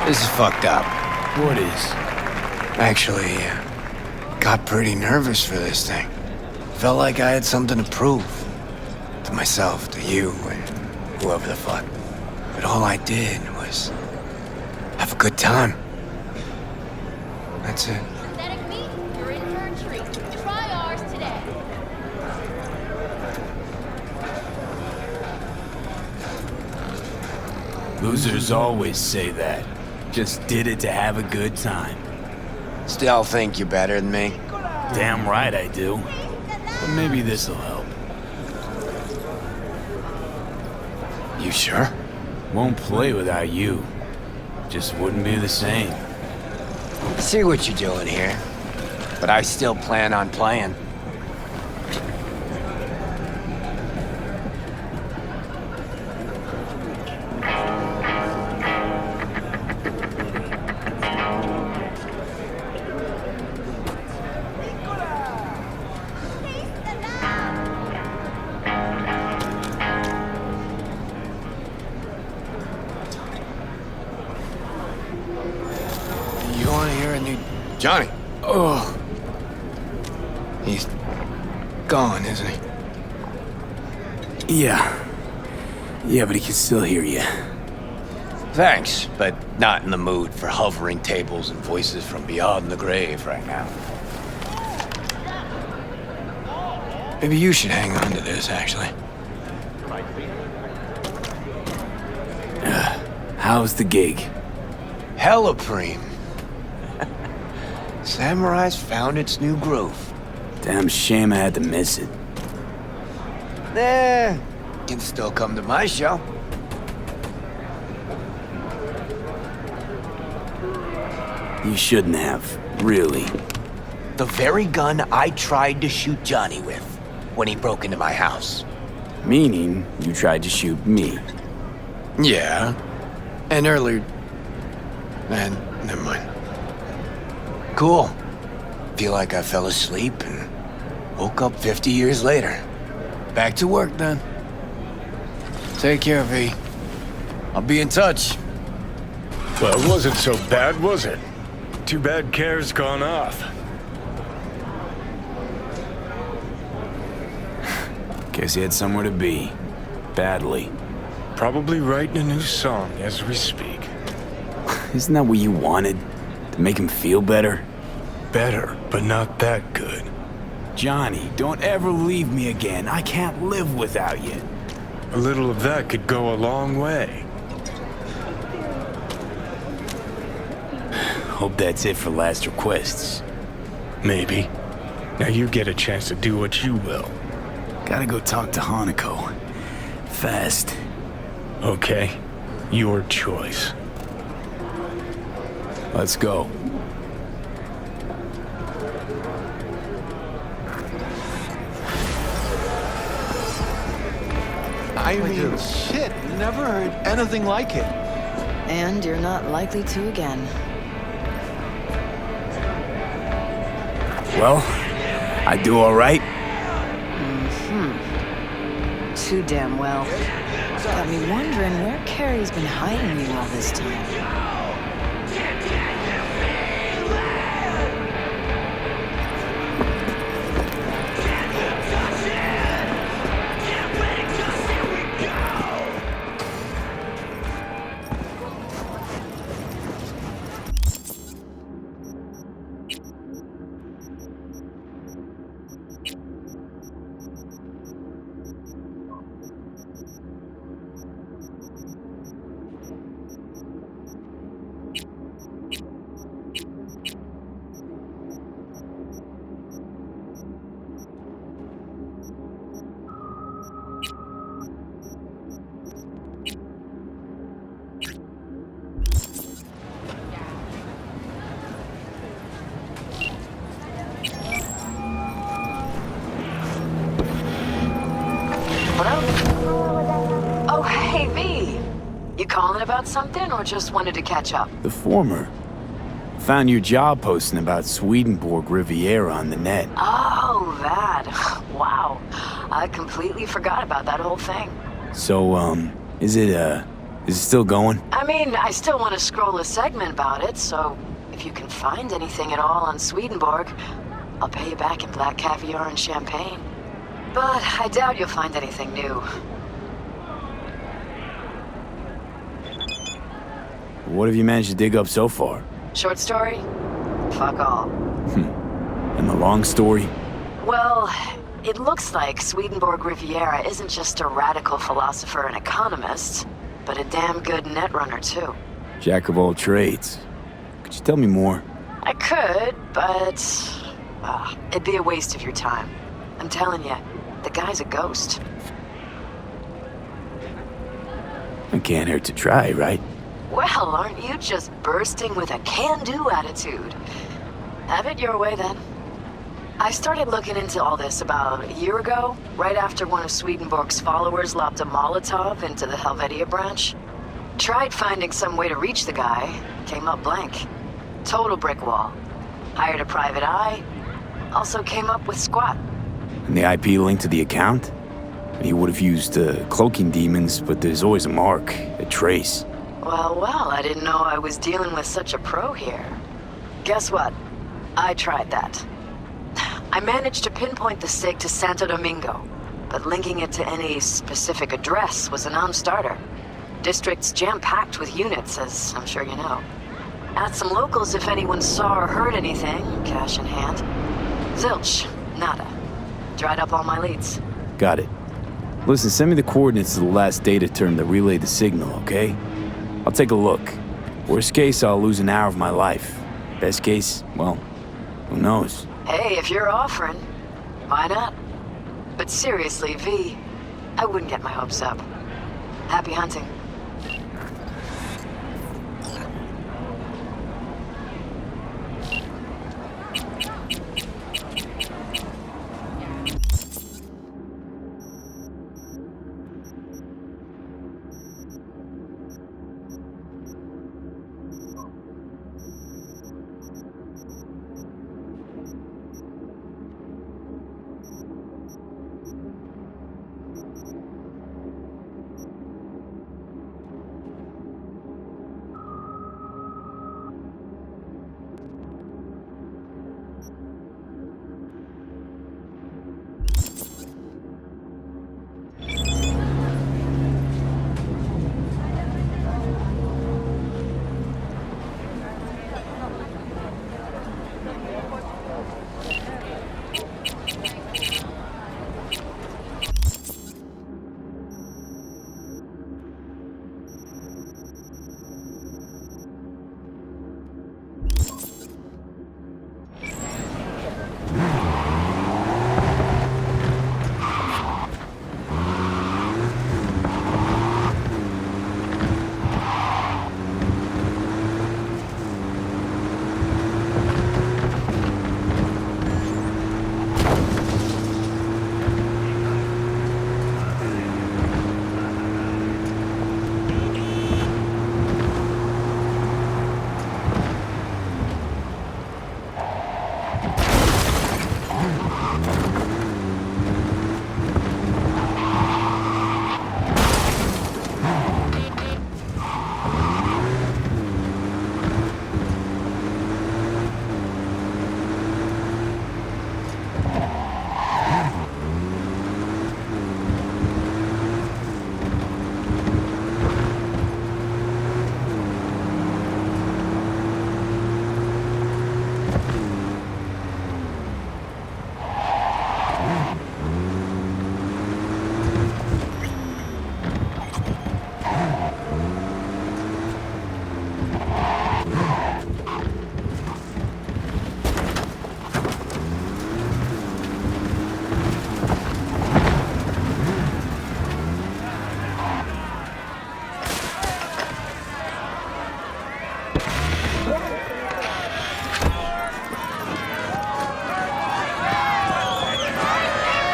This is fucked up.
What is?
Actually, got pretty nervous for this thing. Felt like I had something to prove. To myself, to you, and whoever the fuck. But all I did was have a good time. That's it.
Synthetic meat, you're in for a treat. Try ours today.
Losers always say that. Just did it to have a good time.
Still think you're better than me?
Damn right I do. But maybe this'll help.
You sure?
Won't play without you. Just wouldn't be the same.
See what you're doing here. But I still plan on playing. Johnny.
Oh.
He's gone, isn't he?
Yeah. Yeah, but he can still hear you.
Thanks, but not in the mood for hovering tables and voices from beyond the grave right now.
Maybe you should hang on to this, actually.
How's the gig?
Hella preem. Samurai's found its new groove.
Damn shame I had to miss it.
Can still come to my show.
You shouldn't have, really.
The very gun I tried to shoot Johnny with when he broke into my house.
Meaning, you tried to shoot me.
Yeah. And earlier... Man, never mind. Cool. Feel like I fell asleep and woke up 50 years later. Back to work then. Take care, V. I'll be in touch.
Well, it wasn't so bad, was it? Too bad Care's gone off.
Guess he had somewhere to be. Badly.
Probably writing a new song as we speak.
Isn't that what you wanted? To make him feel better?
Better, but not that good.
Johnny, don't ever leave me again. I can't live without you.
A little of that could go a long way.
Hope that's it for last requests.
Maybe. Now you get a chance to do what you will.
Gotta go talk to Hanako. Fast.
Okay. Your choice.
Let's go.
I mean, shit, never heard anything like it.
And you're not likely to again.
Well, I do all right.
Too damn well. Got me wondering where Carrie's been hiding you all this time.
Oh, hey, V. You calling about something or just wanted to catch up?
The former. Found your job posting about Swedenborg Riviera on the net.
Oh, that. Wow. I completely forgot about that whole thing.
So, is it still going?
I mean, I still want to scroll a segment about it, so if you can find anything at all on Swedenborg, I'll pay you back in black caviar and champagne. But I doubt you'll find anything new.
What have you managed to dig up so far?
Short story? Fuck all.
And the long story?
Well, it looks like Swedenborg Riviera isn't just a radical philosopher and economist, but a damn good netrunner too.
Jack of all trades. Could you tell me more?
I could, but it'd be a waste of your time. I'm telling you, the guy's a ghost.
It can't hurt to try, right?
Well, aren't you just bursting with a can-do attitude? Have it your way, then. I started looking into all this about a year ago, right after one of Swedenborg's followers lobbed a Molotov into the Helvetia branch. Tried finding some way to reach the guy, came up blank. Total brick wall. Hired a private eye, also came up with squat.
And the IP link to the account? He would have used cloaking demons, but there's always a mark, a trace.
Well, I didn't know I was dealing with such a pro here. Guess what? I tried that. I managed to pinpoint the SIG to Santo Domingo, but linking it to any specific address was a non-starter. District's jam-packed with units, as I'm sure you know. Asked some locals if anyone saw or heard anything, cash in hand. Zilch, nada. Dried up all my leads.
Got it. Listen, send me the coordinates of the last data turn that relayed the signal, okay? I'll take a look. Worst case, I'll lose an hour of my life. Best case, well, who knows?
Hey, if you're offering, why not? But seriously, V, I wouldn't get my hopes up. Happy hunting.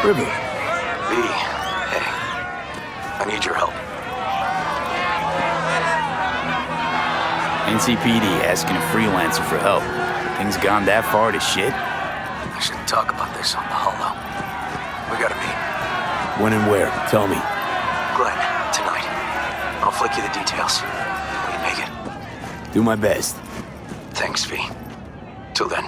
River.
V, hey. I need your help.
NCPD asking a freelancer for help. Things gone that far to shit?
I shouldn't talk about this on the holo. We gotta meet.
When and where? Tell me.
Glenn, tonight. I'll flick you the details. Will you make it?
Do my best.
Thanks, V. Till then.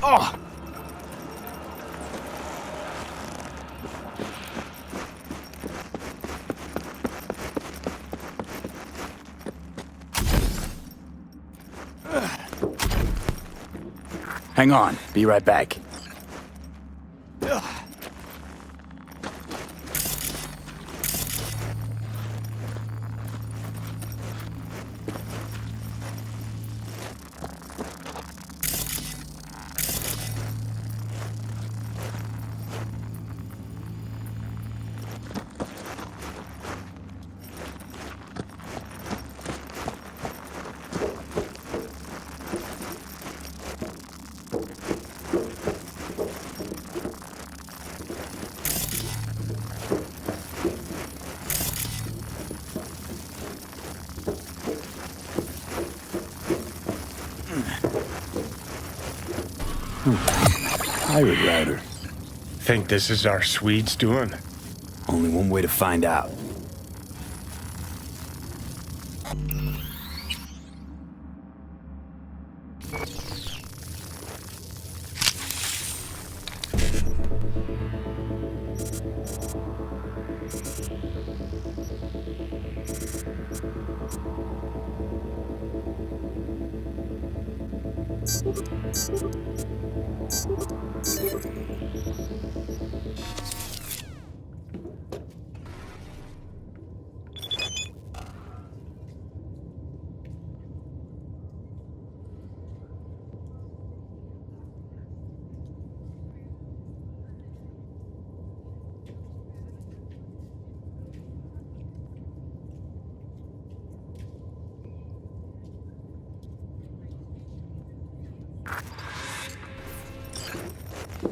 Oh! Hang on. Be right back. Pirate router.
Think this is our Swedes doing?
Only one way to find out.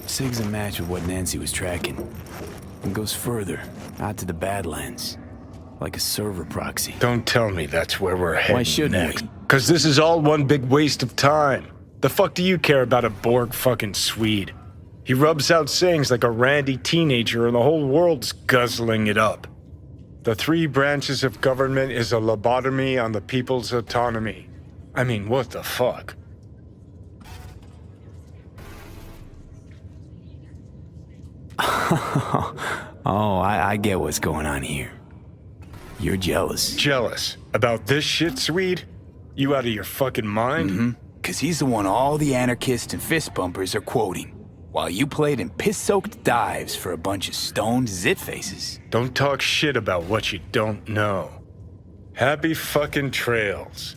Sig's a match with what Nancy was tracking. And goes further, out to the Badlands. Like a server proxy.
Don't tell me that's where we're heading.
Why shouldn't
next?
we?
Because this is all one big waste of time. The fuck do you care about a Borg fucking Swede? He rubs out sayings like a randy teenager and the whole world's guzzling it up. The 3 branches of government is a lobotomy on the people's autonomy. I mean, what the fuck?
Oh, I get what's going on here. You're jealous.
Jealous? About this shit, Swede? You out of your fucking mind?
Mm-hmm. Cause he's the one all the anarchists and fist bumpers are quoting. While you played in piss-soaked dives for a bunch of stoned zit-faces.
Don't talk shit about what you don't know. Happy fucking trails.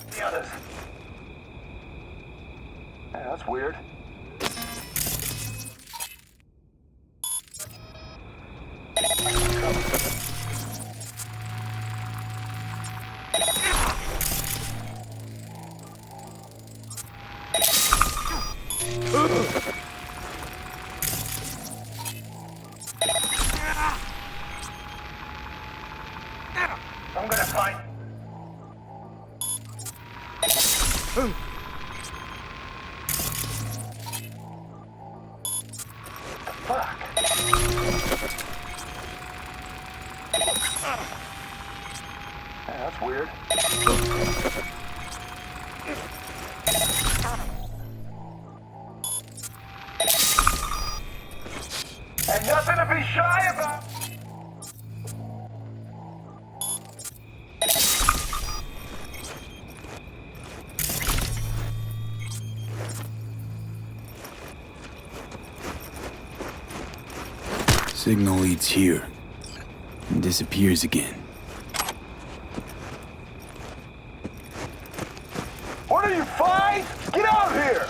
The others. Yeah, that's weird. I'm gonna find. Fuck. Yeah, that's weird. And nothing to be shy about.
Signal leads here and disappears again.
What are you, fine? Get out of here!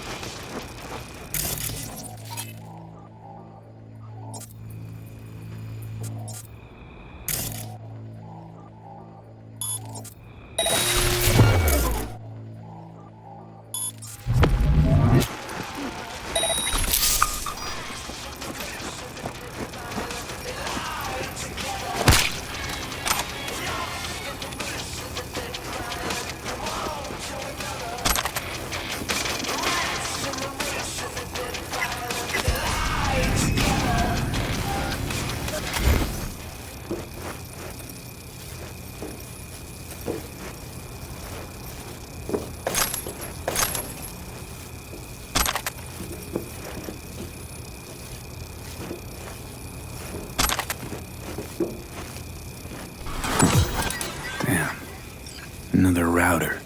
Another router.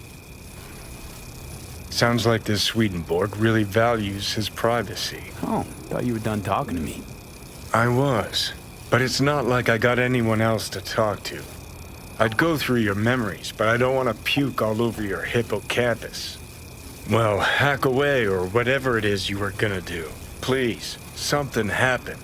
Sounds like this Swedenborg really values his privacy.
Oh, thought you were done talking to me.
I was, but it's not like I got anyone else to talk to. I'd go through your memories, but I don't want to puke all over your hippocampus. Well, hack away or whatever it is you were gonna do. Please, something happen.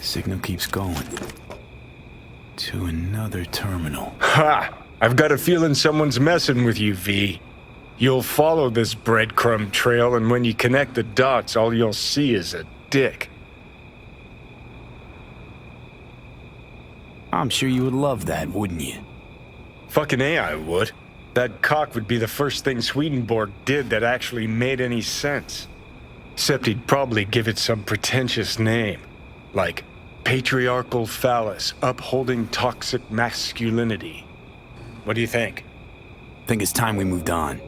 Signal keeps going. To another terminal.
Ha! I've got a feeling someone's messing with you, V. You'll follow this breadcrumb trail, and when you connect the dots, all you'll see is a dick.
I'm sure you would love that, wouldn't you?
Fucking A, I would. That cock would be the first thing Swedenborg did that actually made any sense. Except he'd probably give it some pretentious name. Like patriarchal phallus upholding toxic masculinity. What do you think?
Think it's time we moved on.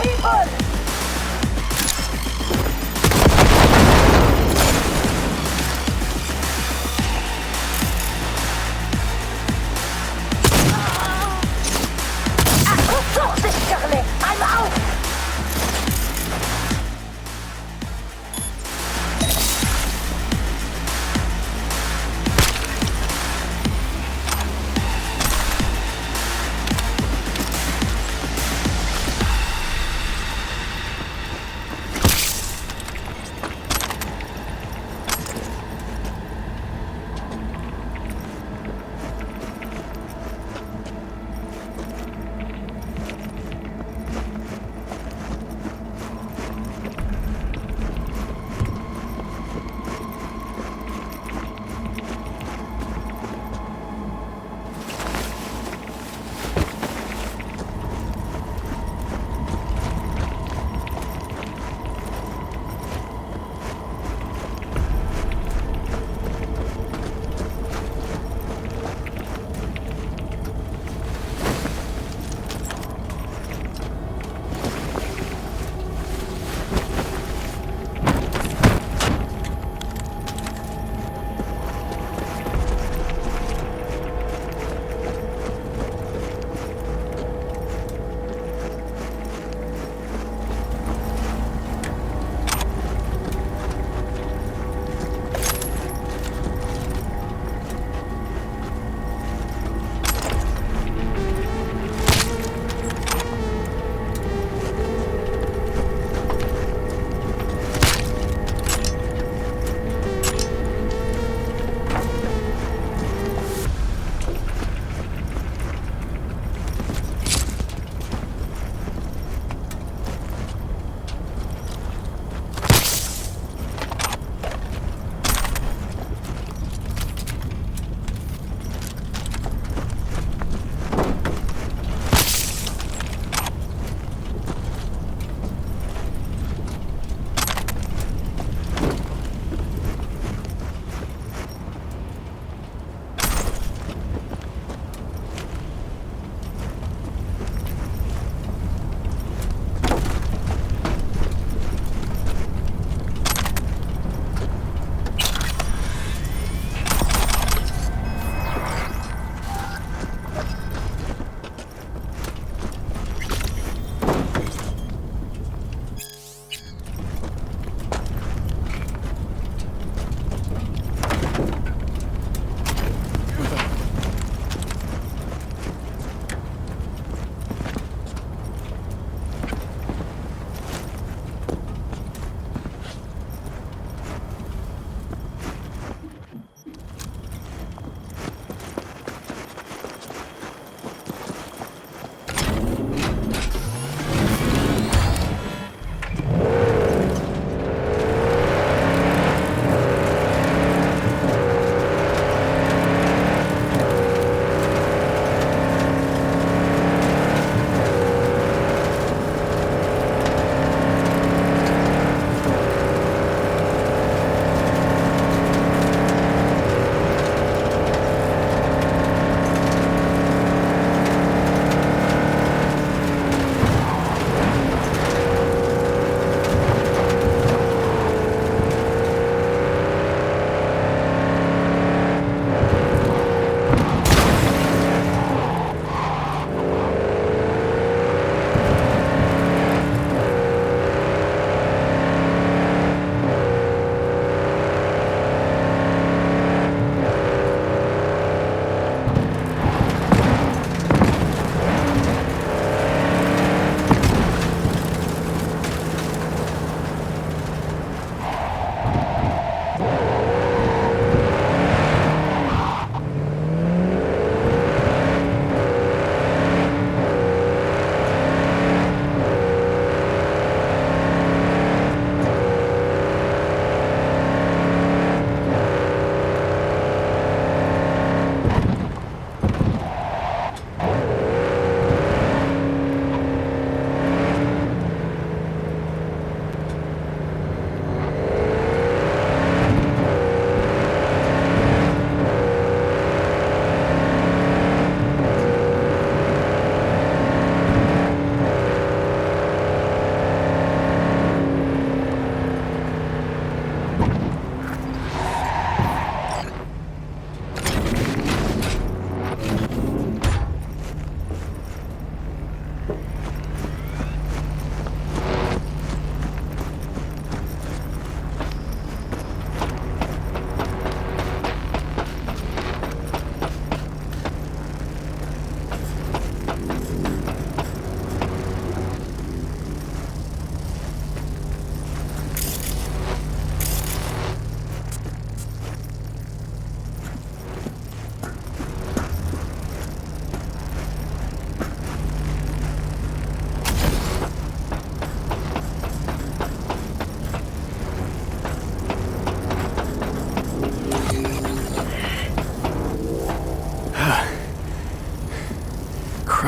I'm out!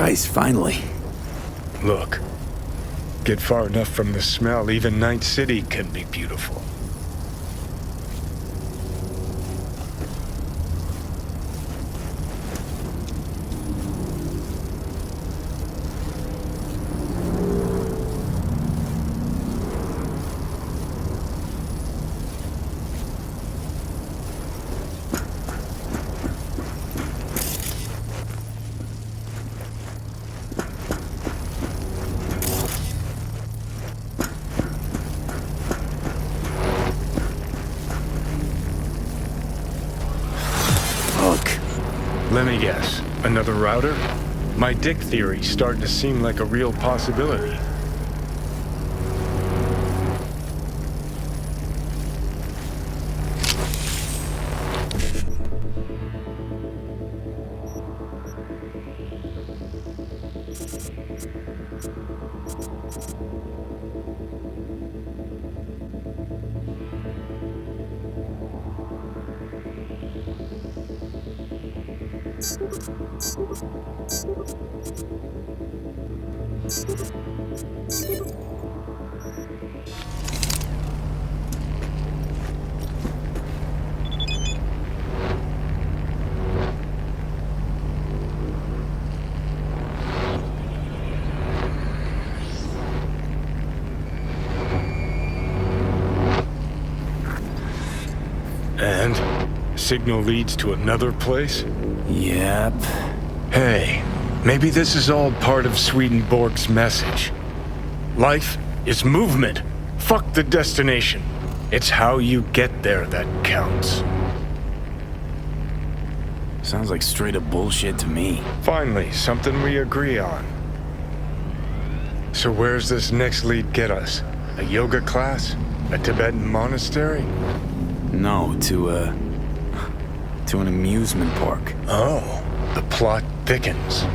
Nice, finally.
Look, get far enough from the smell, even Night City can be beautiful. Let me guess. Another router? My dick theory's starting to seem like a real possibility. And? Signal leads to another place?
Yep.
Hey, maybe this is all part of Swedenborg's message. Life is movement. Fuck the destination. It's how you get there that counts.
Sounds like straight up bullshit to me.
Finally, something we agree on. So where's this next lead get us? A yoga class? A Tibetan monastery?
No, to an amusement park.
Oh, the plot thickens.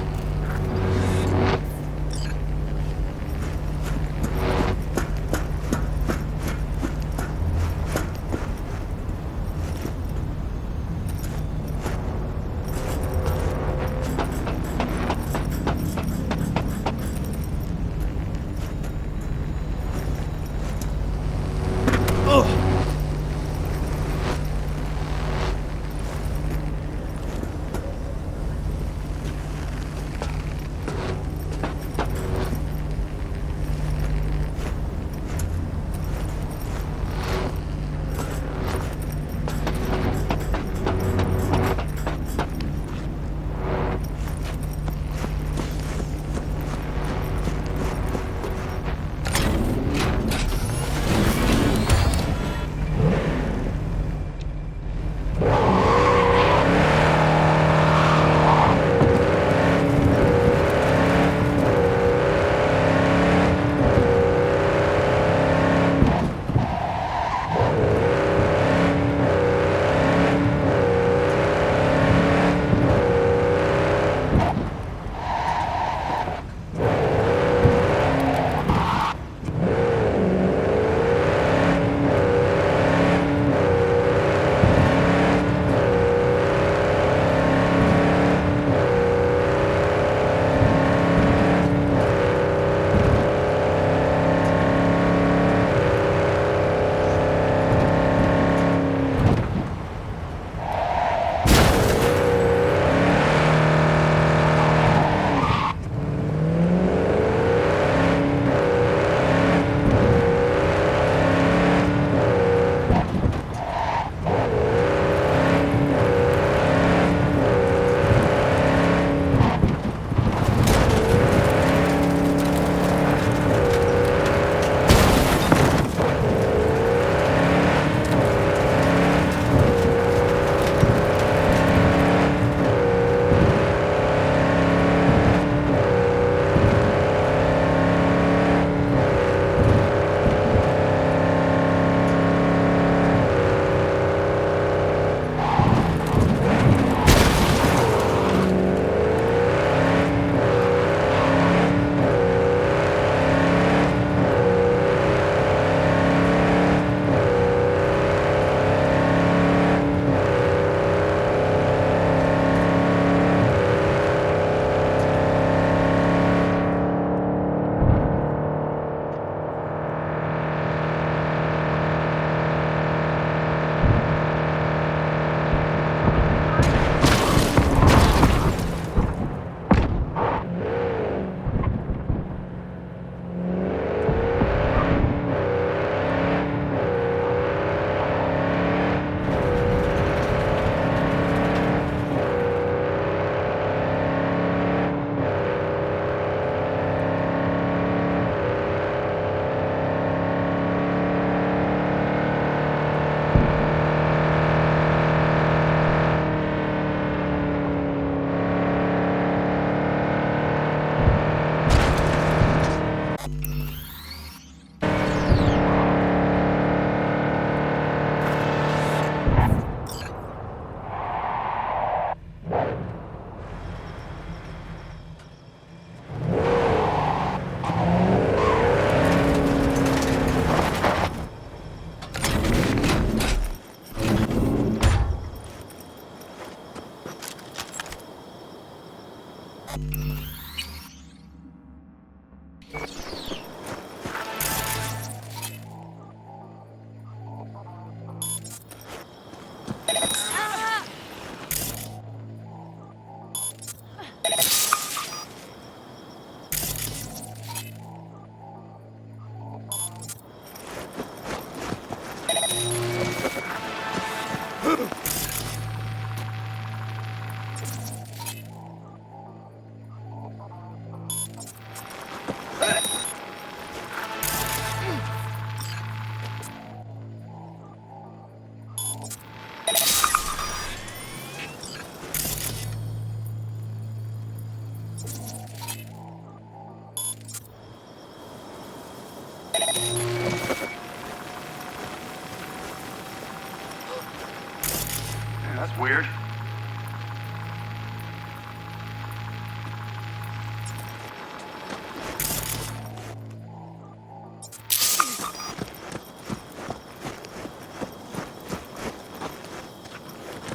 weird?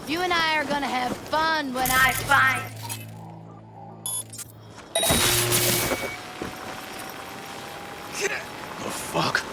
You and I are gonna have fun when I find...
The fuck?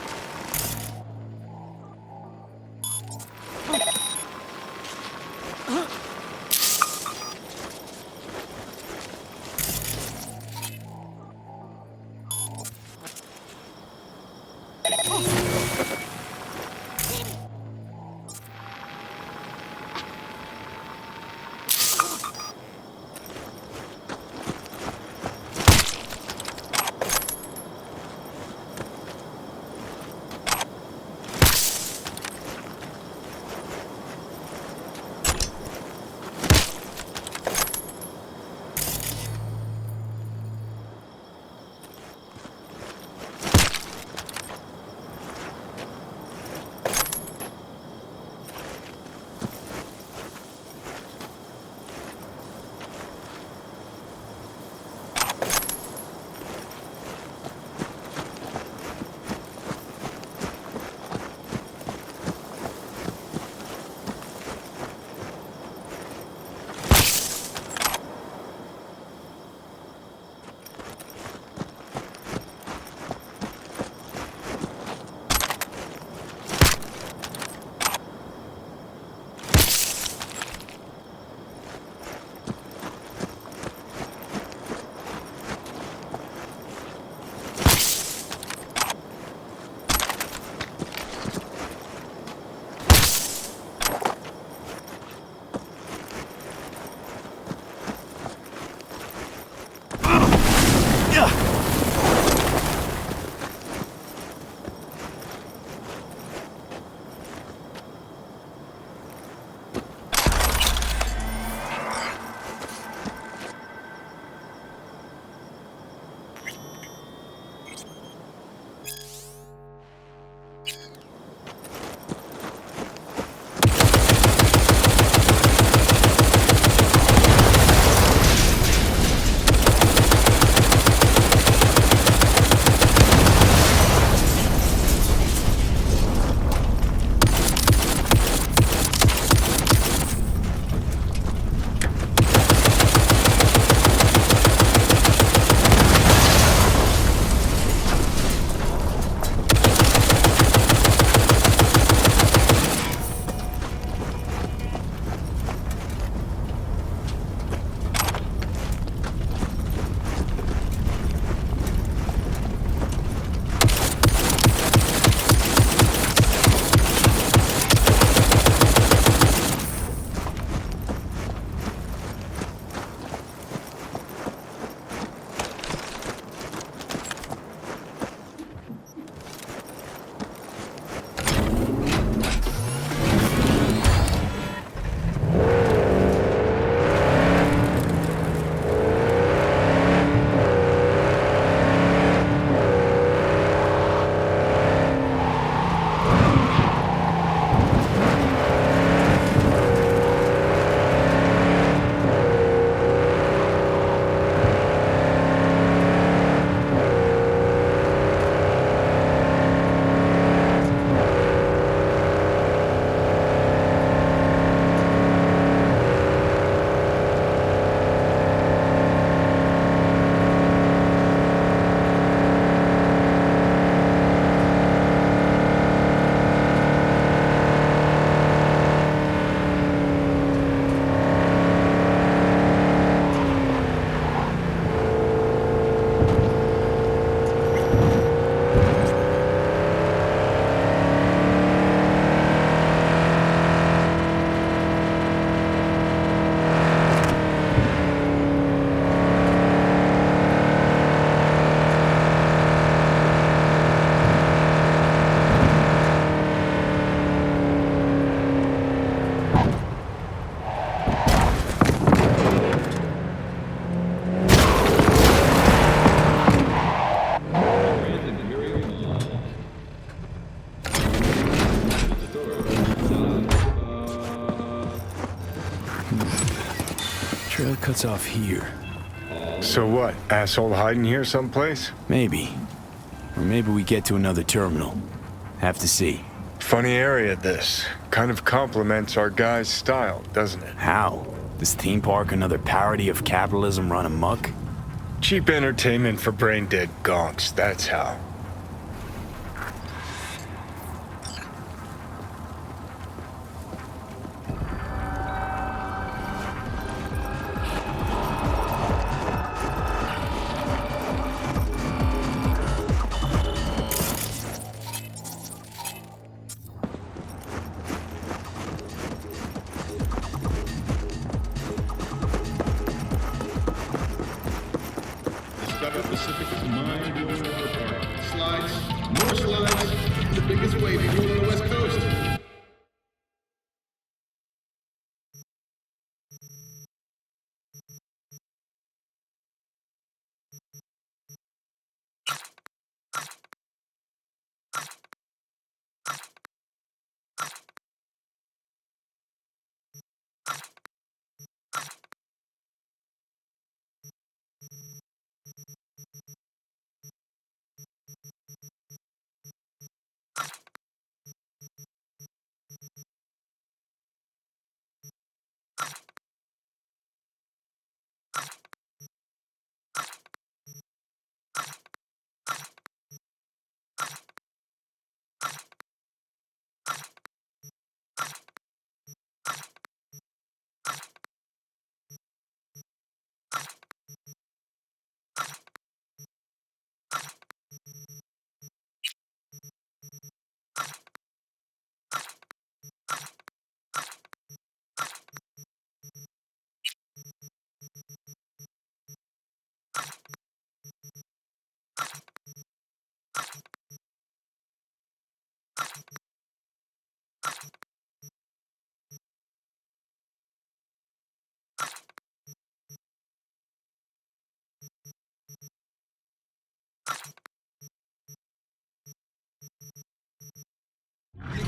What's off here?
So what? Asshole hiding here someplace?
Maybe. Or maybe we get to another terminal. Have to see.
Funny area, this. Kind of complements our guy's style, doesn't it?
How? This theme park another parody of capitalism run amok?
Cheap entertainment for brain-dead gonks, that's how.
Pacific is mind blowing apart. Slides, more slides, the biggest wave pool on the West Coast.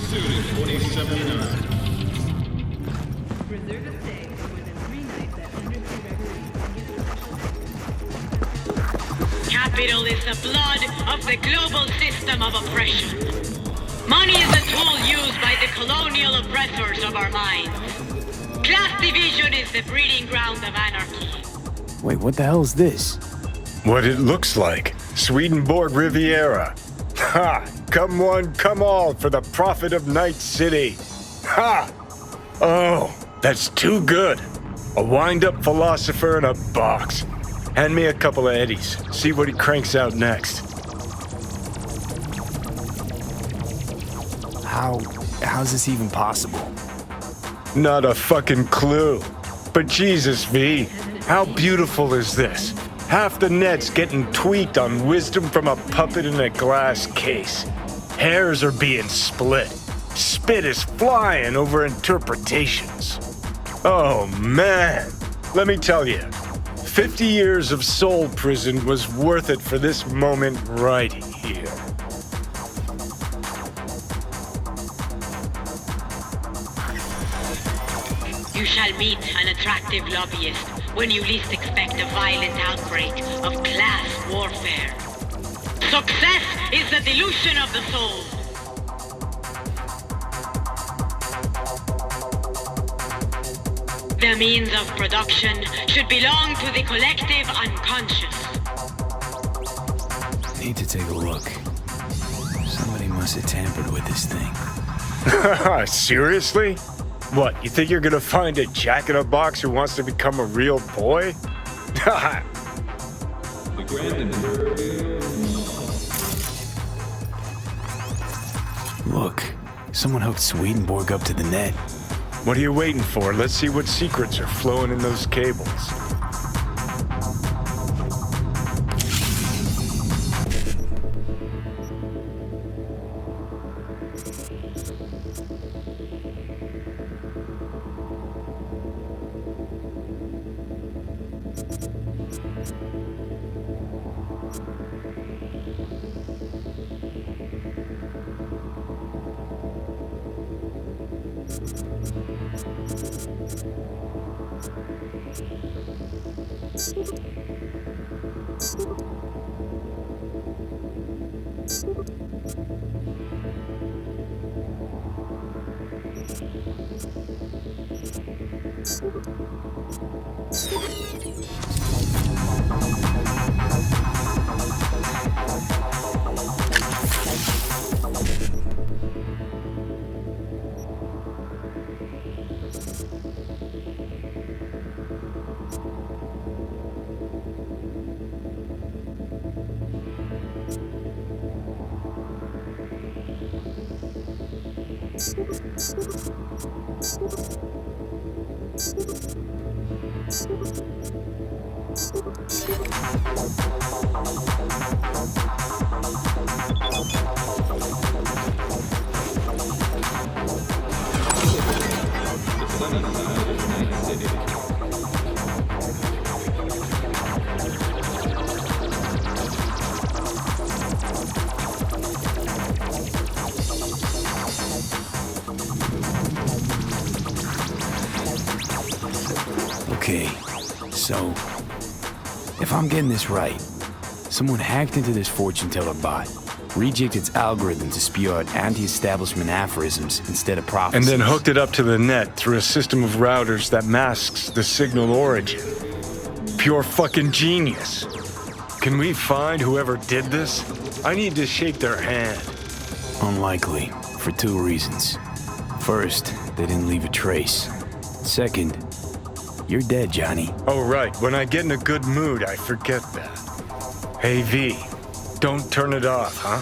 Soon, 2079.
Reserve a stay for more than 3 nights at Undersea Reverie and get special.
Capital is the blood of the global system of oppression. Money is a tool used by the colonial oppressors of our minds. Class division is the breeding ground of anarchy.
Wait, what the hell is this?
What it looks like. Swedenborg Riviera. Ha! Come one, come all for the profit of Night City. Ha! Oh, that's too good. A wind-up philosopher in a box. Hand me a couple of eddies. See what he cranks out next.
How's this even possible?
Not a fucking clue. But Jesus, V, how beautiful is this? Half the net's getting tweaked on wisdom from a puppet in a glass case. Hairs are being split. Spit is flying over interpretations. Oh, man. Let me tell you, 50 years of soul prison was worth it for this moment right here.
You shall meet an attractive lobbyist when you least expect a violent outbreak of class warfare. Success is the dilution of the soul. The means of production should belong to the collective unconscious.
Need to take a look. Somebody must have tampered with this thing.
Seriously? What, you think you're gonna find a jack-in-a-box who wants to become a real boy?
Look, someone hooked Swedenborg up to the net.
What are you waiting for? Let's see what secrets are flowing in those cables.
Okay, so if I'm getting this right, someone hacked into this fortune teller bot, rejigged its algorithm to spew out anti-establishment aphorisms instead of prophecies.
And then hooked it up to the net through a system of routers that masks the signal origin. Pure fucking genius. Can we find whoever did this? I need to shake their hand.
Unlikely, for two reasons. First, they didn't leave a trace. Second, you're dead, Johnny.
Oh, right. When I get in a good mood, I forget that. Hey, V, don't turn it off, huh?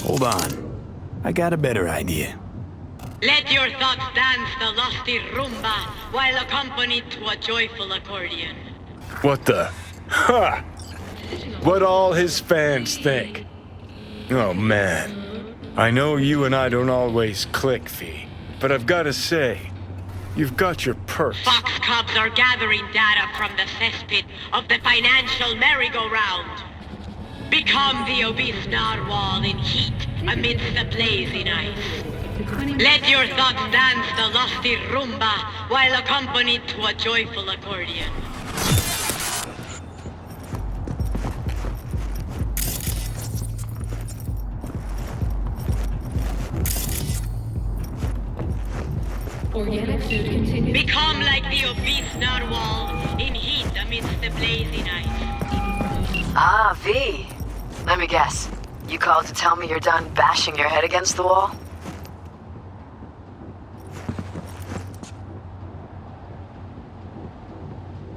Hold on. I got a better idea.
Let your thoughts dance the lusty rumba while accompanied to a joyful accordion.
What the? Ha! What all his fans think. Oh, man. I know you and I don't always click, V, but I've got to say, you've got your perks.
Fox Cubs are gathering data from the cesspit of the financial merry-go-round. Become the obese narwhal in heat amidst the blazing ice. Let your thoughts dance the lusty rumba while accompanied to a joyful accordion. Become like the obese narwhal in heat amidst the blazing ice.
Ah, V. Let me guess. You called to tell me you're done bashing your head against the wall?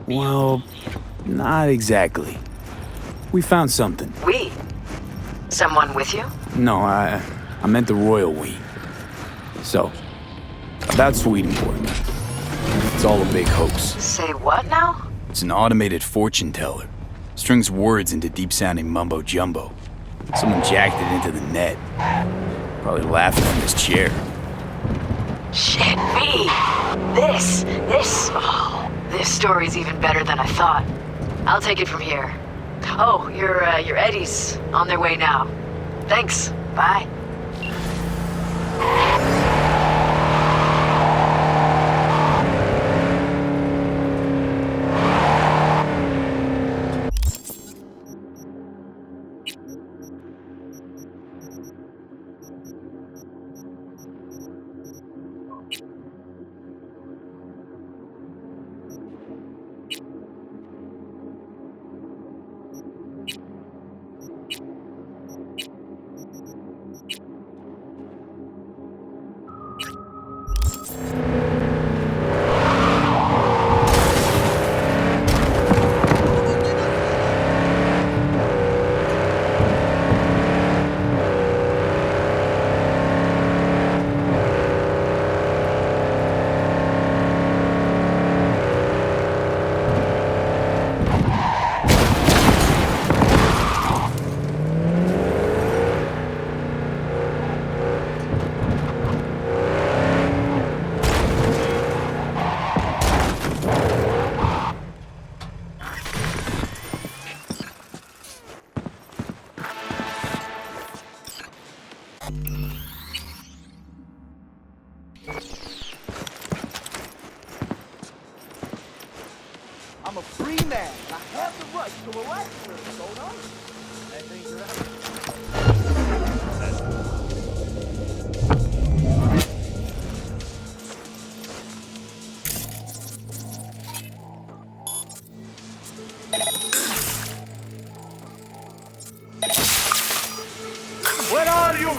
Well, not exactly. We found something.
We? Someone with you?
No, I meant the royal we. So, about Swedenborg. It's all a big hoax.
Say what now?
It's an automated fortune teller. Strings words into deep-sounding mumbo-jumbo. Someone jacked it into the net. Probably laughing from his chair.
Shit, V! This story's even better than I thought. I'll take it from here. Oh, your Eddies on their way now. Thanks. Bye.
I'm a free man. I have the right to relax a little, don't I? That ain't
Where are you?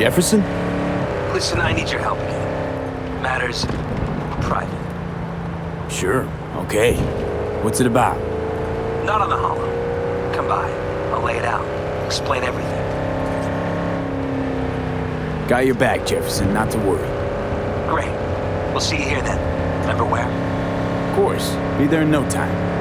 Jefferson?
Listen, I need your help again. Matters private.
Sure, okay. What's it about?
Not on the hollow. Come by. I'll lay it out. Explain everything.
Got your back, Jefferson, not to worry.
Great. We'll see you here then. Remember where?
Of course. Be there in no time.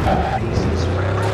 Pieces forever.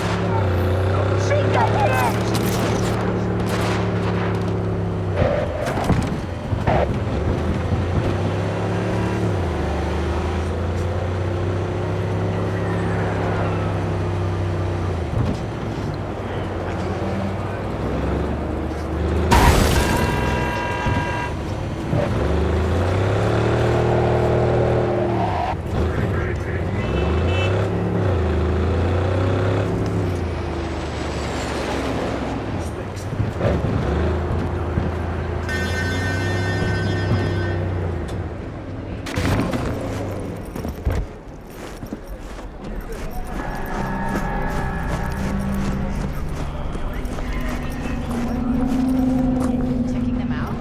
Checking them out?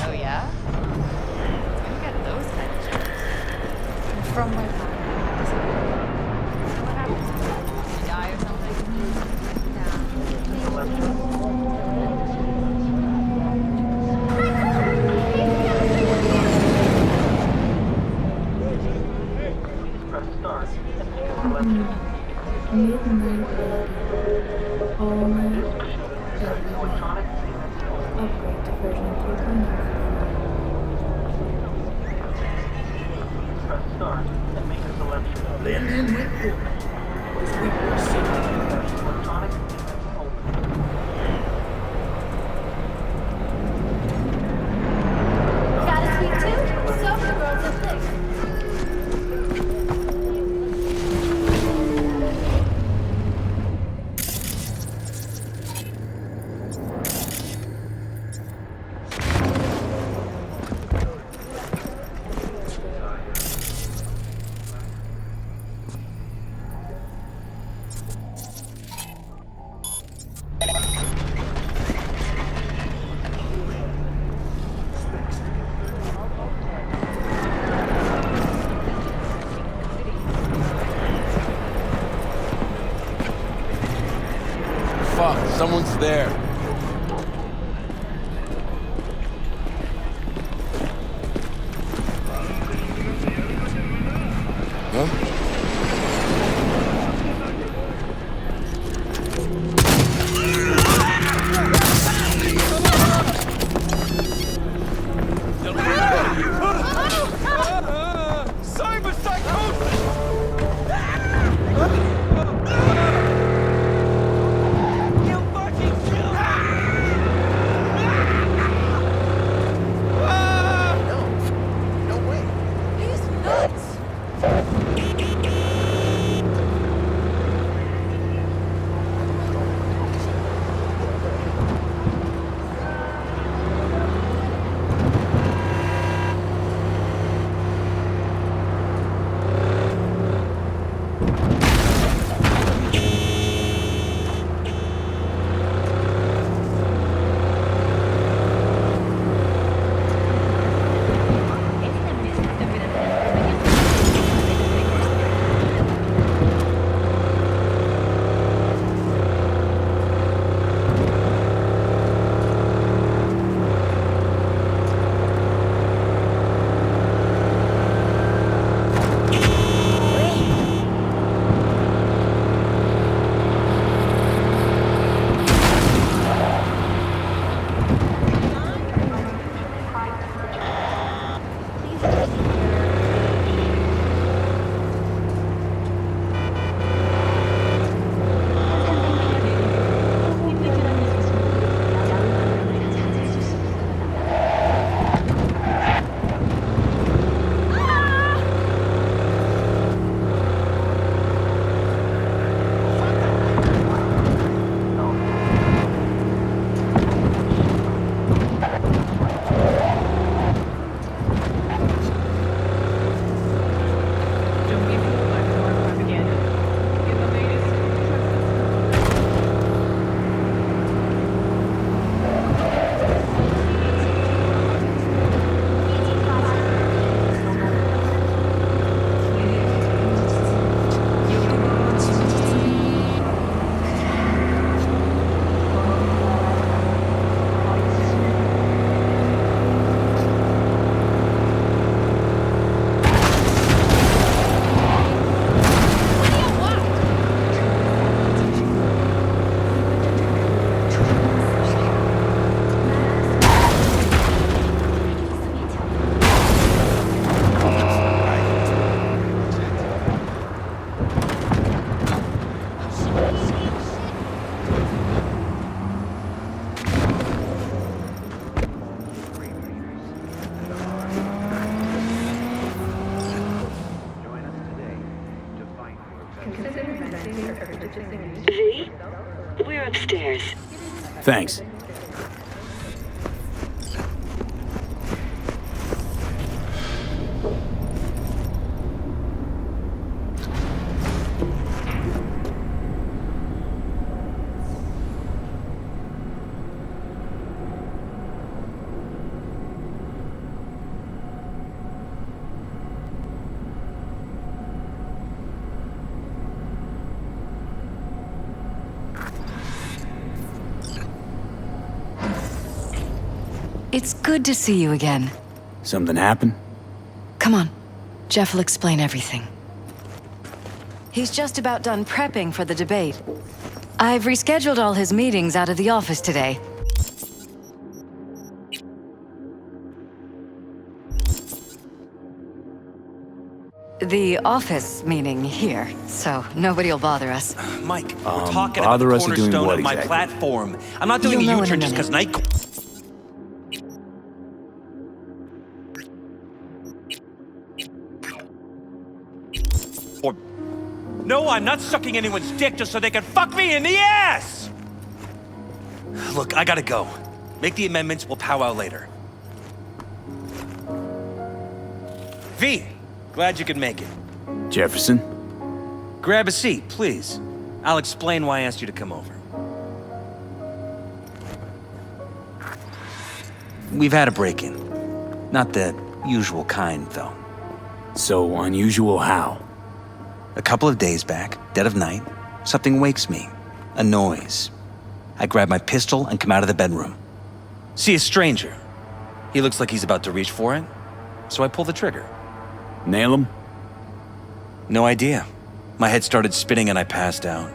Oh yeah? When you get those kind of checks? From my father. What happened? Did you die or something?
Press start and make a selection. Electronic payments only. Press start and make a selection.
Blend in with it.
Electronic payments only.
Got a sweet tooth? So the girls are thick.
Fuck, someone's there. Huh?
He's nuts!
consider venting a religious use.
V? We're upstairs.
Thanks.
It's good to see you again.
Something happened?
Come on. Jeff will explain everything. He's just about done prepping for the debate. I've rescheduled all his meetings out of the office today. The office meaning here, so nobody will bother us.
Mike, we're talking about the
bother us or doing
cornerstone
what
of my
exactly?
platform. I'm not doing
You'll
a
know in a
U-turn just
minute.
because night... Or... No, I'm not sucking anyone's dick just so they can fuck me in the ass! Look, I gotta go. Make the amendments, we'll powwow later. V, glad you could make it.
Jefferson?
Grab a seat, please. I'll explain why I asked you to come over. We've had a break-in. Not the usual kind, though.
So unusual how?
A couple of days back, dead of night, something wakes me. A noise. I grab my pistol and come out of the bedroom. See a stranger. He looks like he's about to reach for it, so I pull the trigger.
Nail him?
No idea. My head started spinning and I passed out.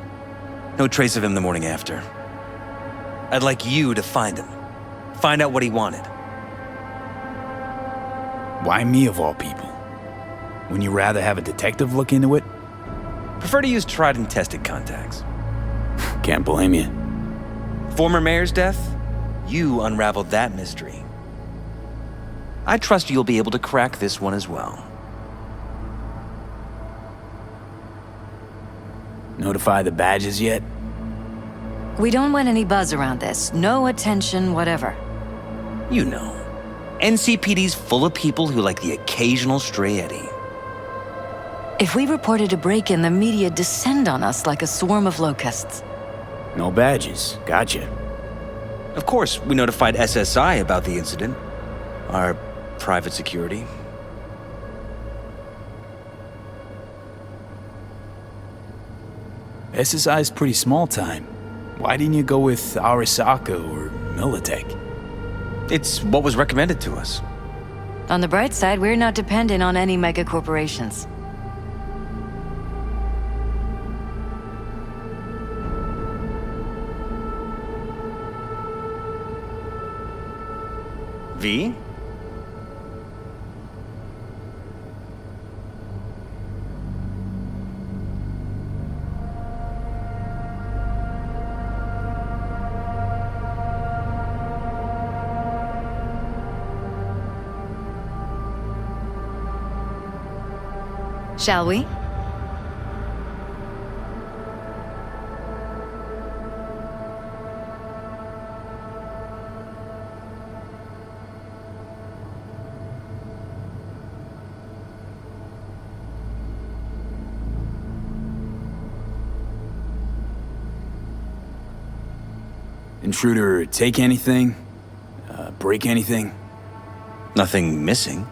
No trace of him the morning after. I'd like you to find him. Find out what he wanted.
Why me of all people? Wouldn't you rather have a detective look into it?
Prefer to use tried and tested contacts.
Can't blame you.
Former mayor's death? You unraveled that mystery. I trust you'll be able to crack this one as well.
Notify the badges yet?
We don't want any buzz around this. No attention, whatever.
You know, NCPD's full of people who like the occasional stray eddy.
If we reported a break-in, the media descend on us like a swarm of locusts.
No badges. Gotcha.
Of course, we notified SSI about the incident. Our private security.
SSI's pretty small time. Why didn't you go with Arasaka or Militech?
It's what was recommended to us.
On the bright side, we're not dependent on any mega corporations.
V?
Shall we?
Intruder take anything? Break anything?
Nothing missing.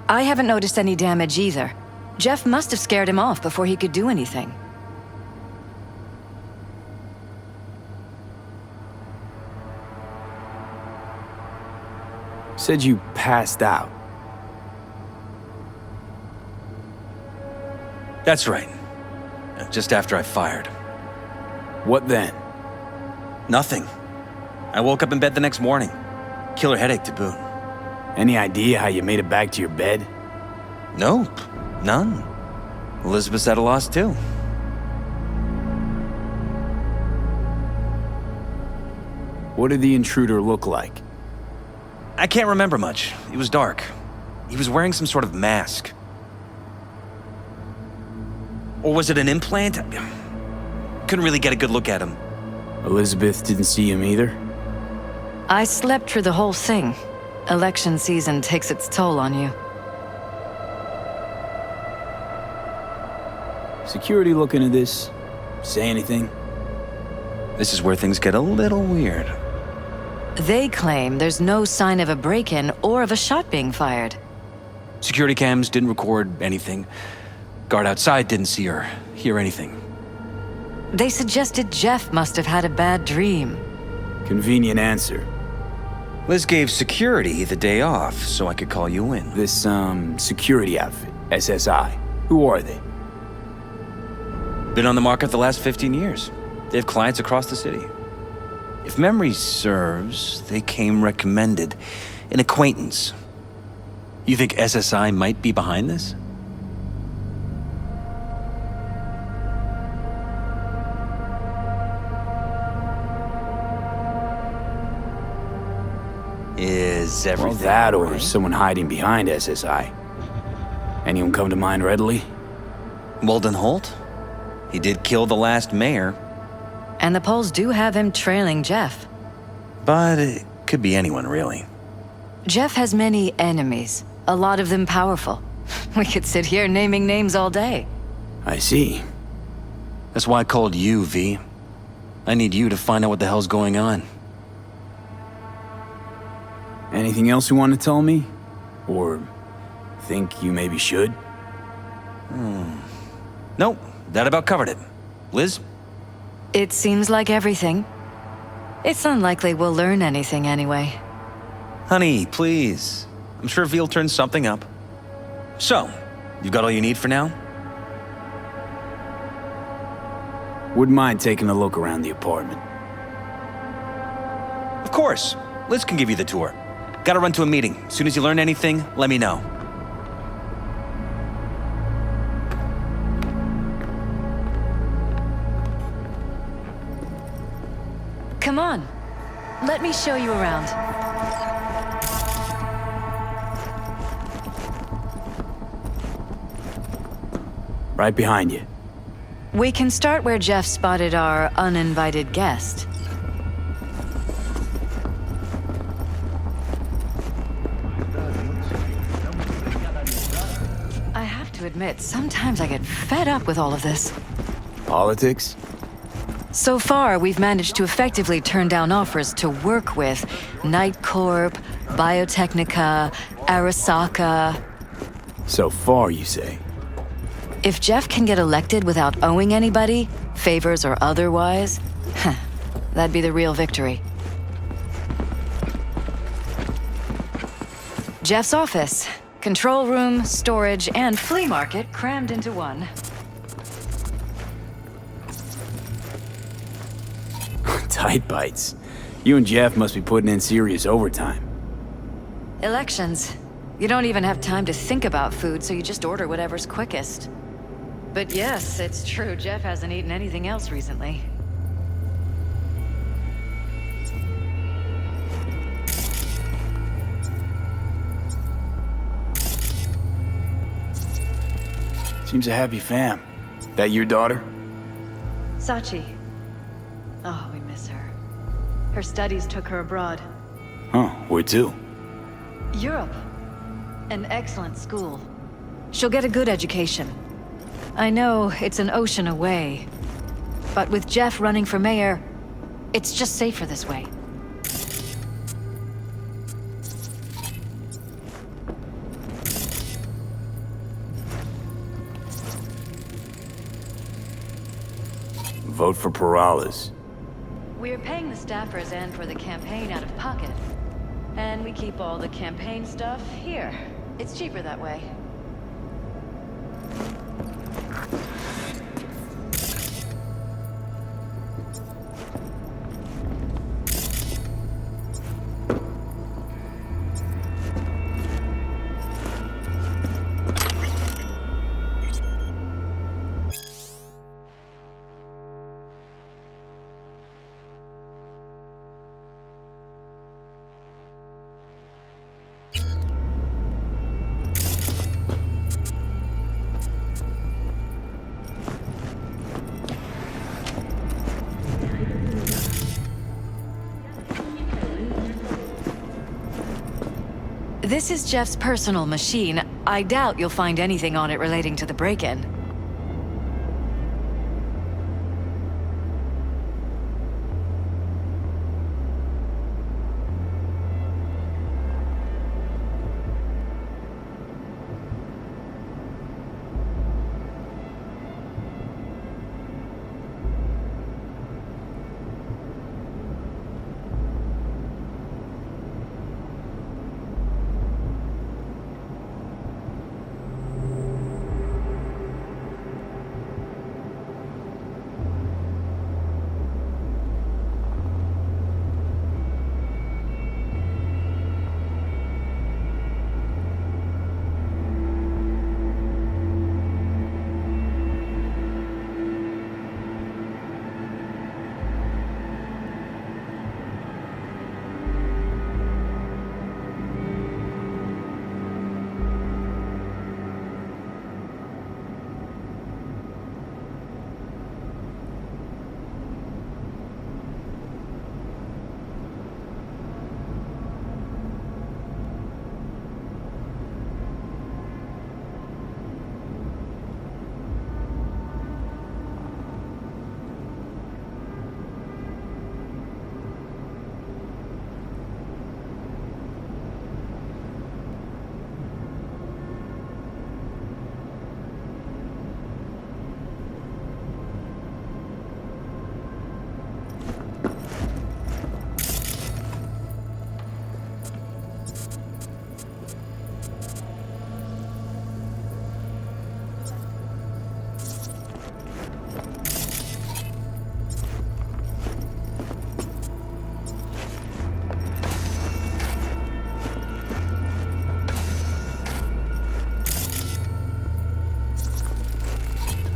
I haven't noticed any damage either. Jeff must have scared him off before he could do anything.
Said you passed out.
That's right. Just after I fired.
What then?
Nothing. I woke up in bed the next morning. Killer headache to boot.
Any idea how you made it back to your bed?
Nope. None. Elizabeth's at a loss too.
What did the intruder look like?
I can't remember much. It was dark. He was wearing some sort of mask. Or was it an implant? Couldn't really get a good look at him.
Elizabeth didn't see him either?
I slept through the whole thing. Election season takes its toll on you.
Security looking at this? Say anything?
This is where things get a little weird.
They claim there's no sign of a break-in or of a shot being fired.
Security cams didn't record anything. Guard outside didn't see or hear anything.
They suggested Jeff must have had a bad dream.
Convenient answer.
Liz gave security the day off so I could call you in.
This, security outfit, SSI. Who are they?
Been on the market the last 15 years. They have clients across the city. If memory serves, they came recommended. An acquaintance. You think SSI might be behind this? Is everything
Well, that or
right?
someone hiding behind SSI. Anyone come to mind readily?
Walden Holt? He did kill the last mayor.
And the polls do have him trailing Jeff.
But it could be anyone, really.
Jeff has many enemies, a lot of them powerful. We could sit here naming names all day.
I see.
That's why I called you, V. I need you to find out what the hell's going on.
Anything else you want to tell me? Or think you maybe should?
Nope, that about covered it. Liz?
It seems like everything. It's unlikely we'll learn anything anyway.
Honey, please. I'm sure V'll turn something up. So, you've got all you need for now?
Wouldn't mind taking a look around the apartment.
Of course. Liz can give you the tour. Gotta run to a meeting. As soon as you learn anything, let me know.
Come on. Let me show you around.
Right behind you.
We can start where Jeff spotted our uninvited guest. I have to admit, sometimes I get fed up with all of this.
Politics?
So far, we've managed to effectively turn down offers to work with Night Corp, Biotechnica, Arasaka.
So far, you say?
If Jeff can get elected without owing anybody, favors or otherwise, that'd be the real victory. Jeff's office. Control room, storage, and flea market crammed into one.
Tight bites. You and Jeff must be putting in serious overtime.
Elections. You don't even have time to think about food, so you just order whatever's quickest. But yes, it's true, Jeff hasn't eaten anything else recently.
Seems a happy fam. That your daughter?
Sachi. Oh, we miss her. Her studies took her abroad.
Huh, where to?
Europe. An excellent school. She'll get a good education. I know it's an ocean away, but with Jeff running for mayor, it's just safer this way.
Vote for Perales.
We're paying the staffers and for the campaign out of pocket. And we keep all the campaign stuff here. It's cheaper that way. This is Jeff's personal machine. I doubt you'll find anything on it relating to the break-in.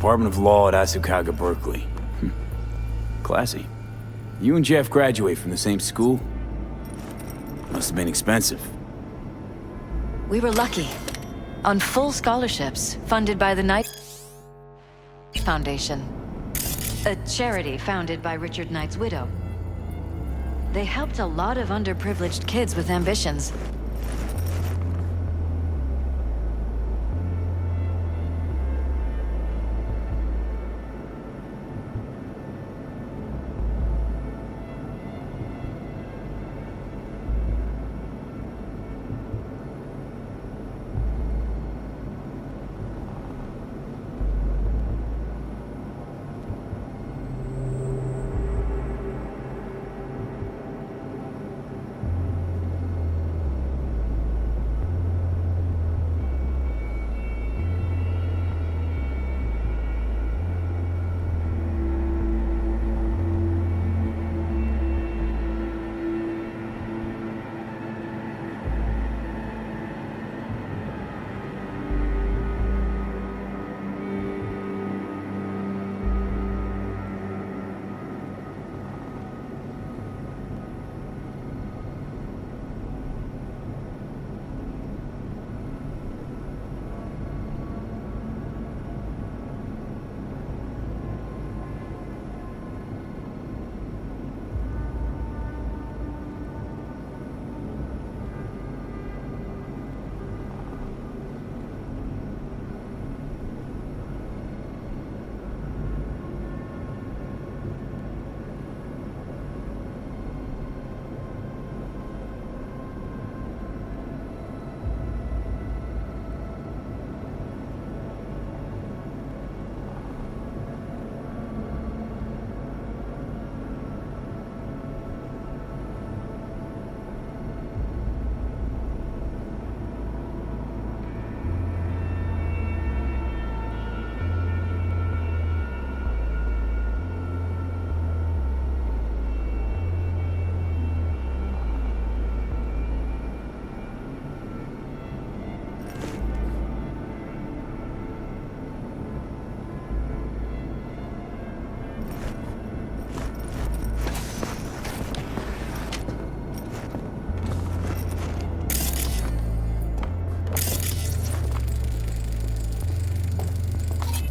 Department of Law at Asukaga, Berkeley. Classy. You and Jeff graduate from the same school? Must have been expensive.
We were lucky. On full scholarships, funded by the Knight Foundation. A charity founded by Richard Knight's widow. They helped a lot of underprivileged kids with ambitions.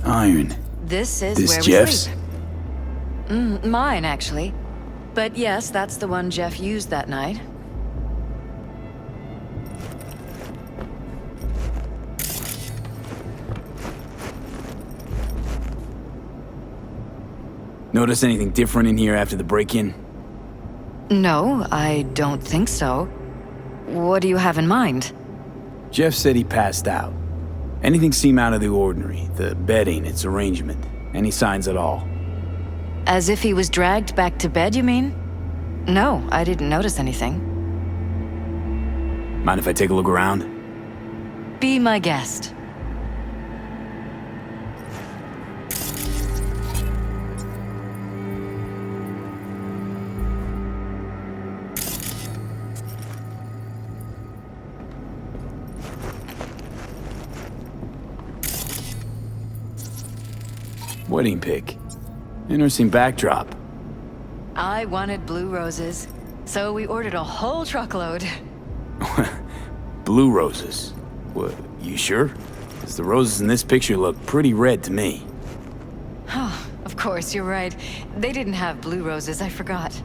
Iron.
This is
This
where
Jeff's?
we sleep. Mine, actually. But yes, that's the one Jeff used that night.
Notice anything different in here after the break-in?
No, I don't think so. What do you have in mind?
Jeff said he passed out. Anything seem out of the ordinary? The bedding, its arrangement? Any signs at all?
As if he was dragged back to bed, you mean? No, I didn't notice anything.
Mind if I take a look around?
Be my guest.
Wedding pic. Interesting backdrop.
I wanted blue roses, so we ordered a whole truckload.
Blue roses. What, you sure? 'Cause the roses in this picture look pretty red to me.
Oh, of course, you're right. They didn't have blue roses, I forgot.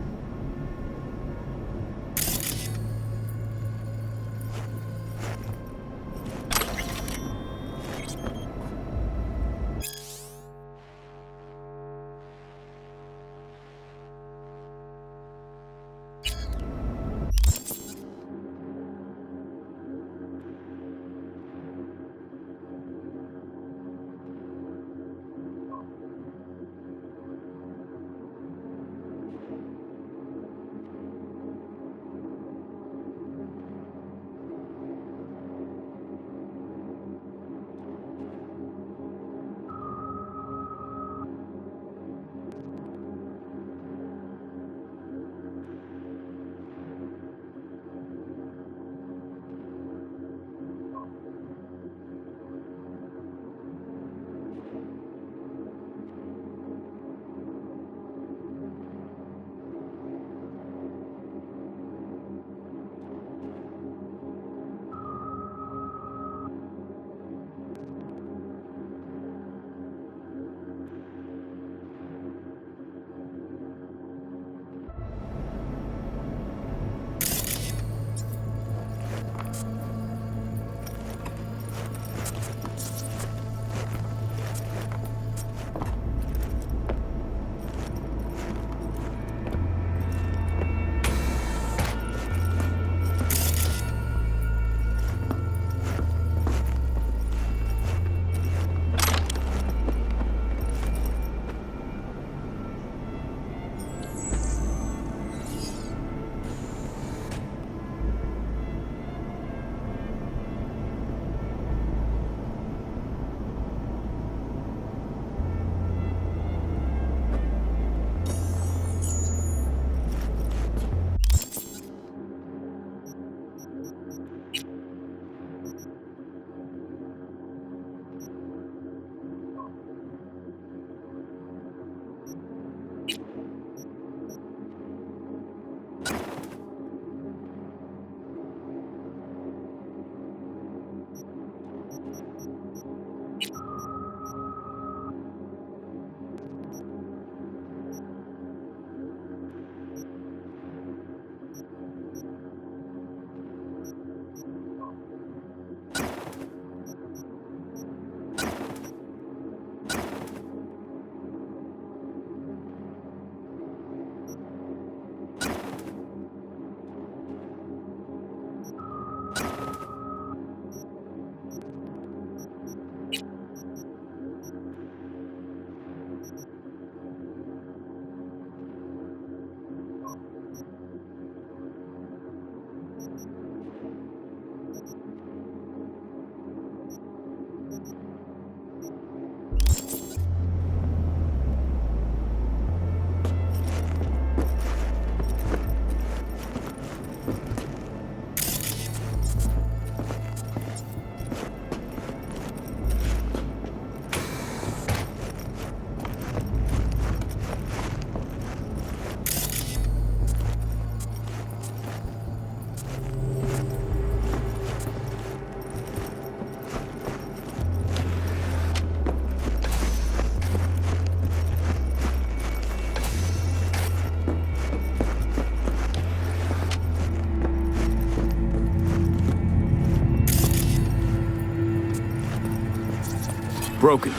Broken.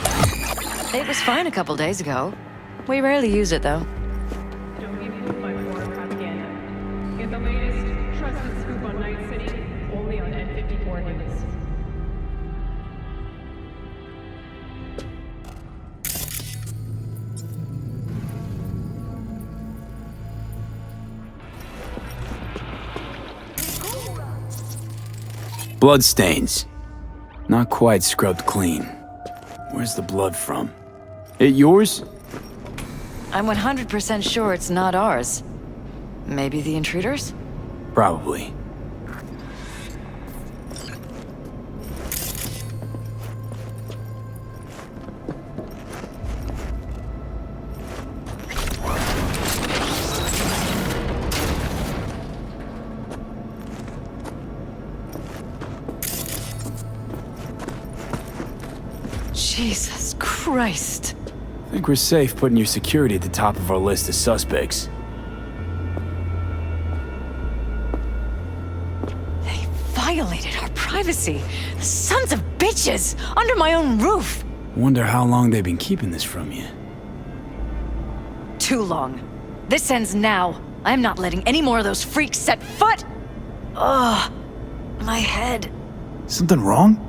It was fine a couple days ago. We rarely use it, though.
Don't be fooled by foreign propaganda. Get the latest, trusted scoop on Night City, only on N54 News.
Bloodstains. Not quite scrubbed clean. Where's the blood from? It yours?
I'm 100% sure it's not ours. Maybe the intruders?
Probably.
Jesus Christ.
I think we're safe putting your security at the top of our list of suspects.
They violated our privacy. The sons of bitches! Under my own roof!
Wonder how long they've been keeping this from you.
Too long. This ends now. I'm not letting any more of those freaks set foot! Ugh. My head.
Something wrong?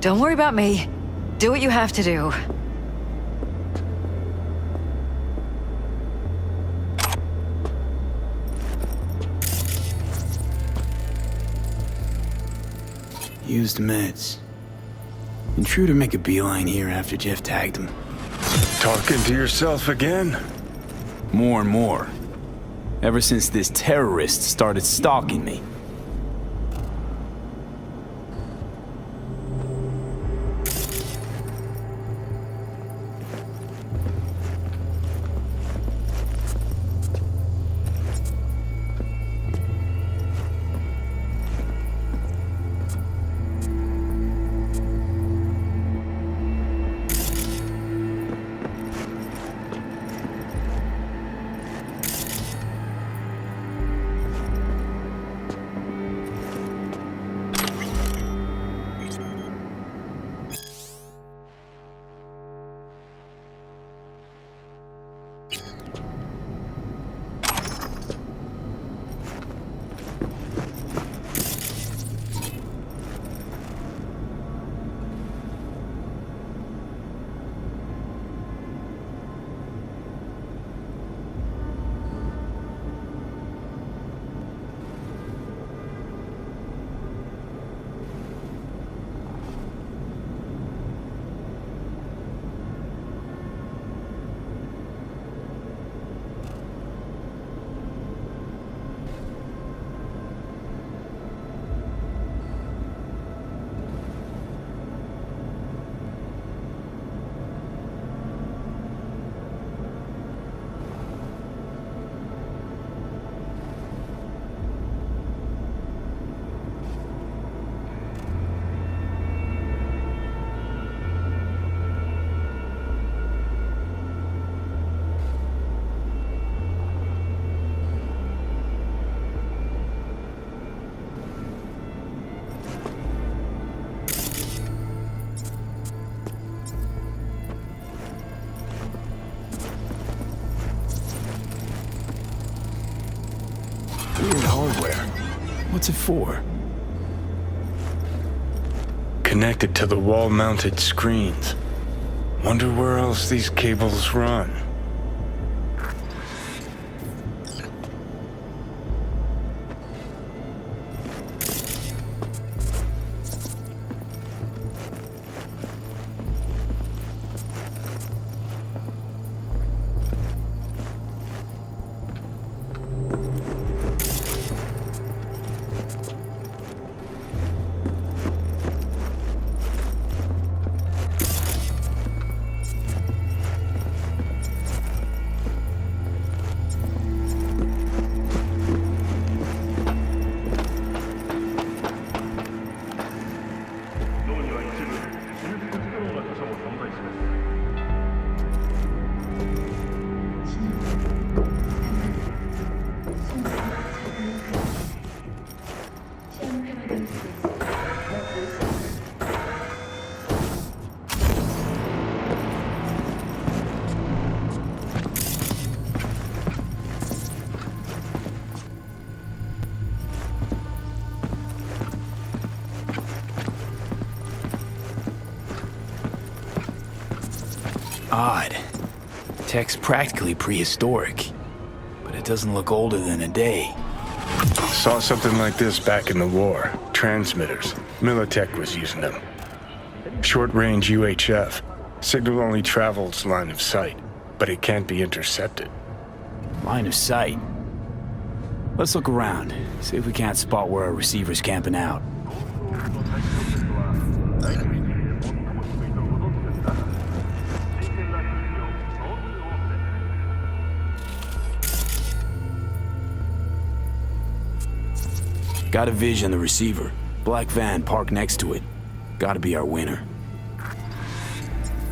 Don't worry about me. Do what you have to do.
Used meds. Intruder make a beeline here after Jeff tagged him.
Talking to yourself again?
More and more. Ever since this terrorist started stalking me.
Weird hardware.
What's it for?
Connected to the wall-mounted screens. Wonder where else these cables run.
Odd. Tech's practically prehistoric, but it doesn't look older than a day.
Saw something like this back in the war. Transmitters. Militech was using them. Short-range UHF. Signal only travels line of sight, but it can't be intercepted.
Line of sight? Let's look around, see if we can't spot where our receiver's camping out. Got a vision of the receiver. Black van parked next to it. Gotta be our winner.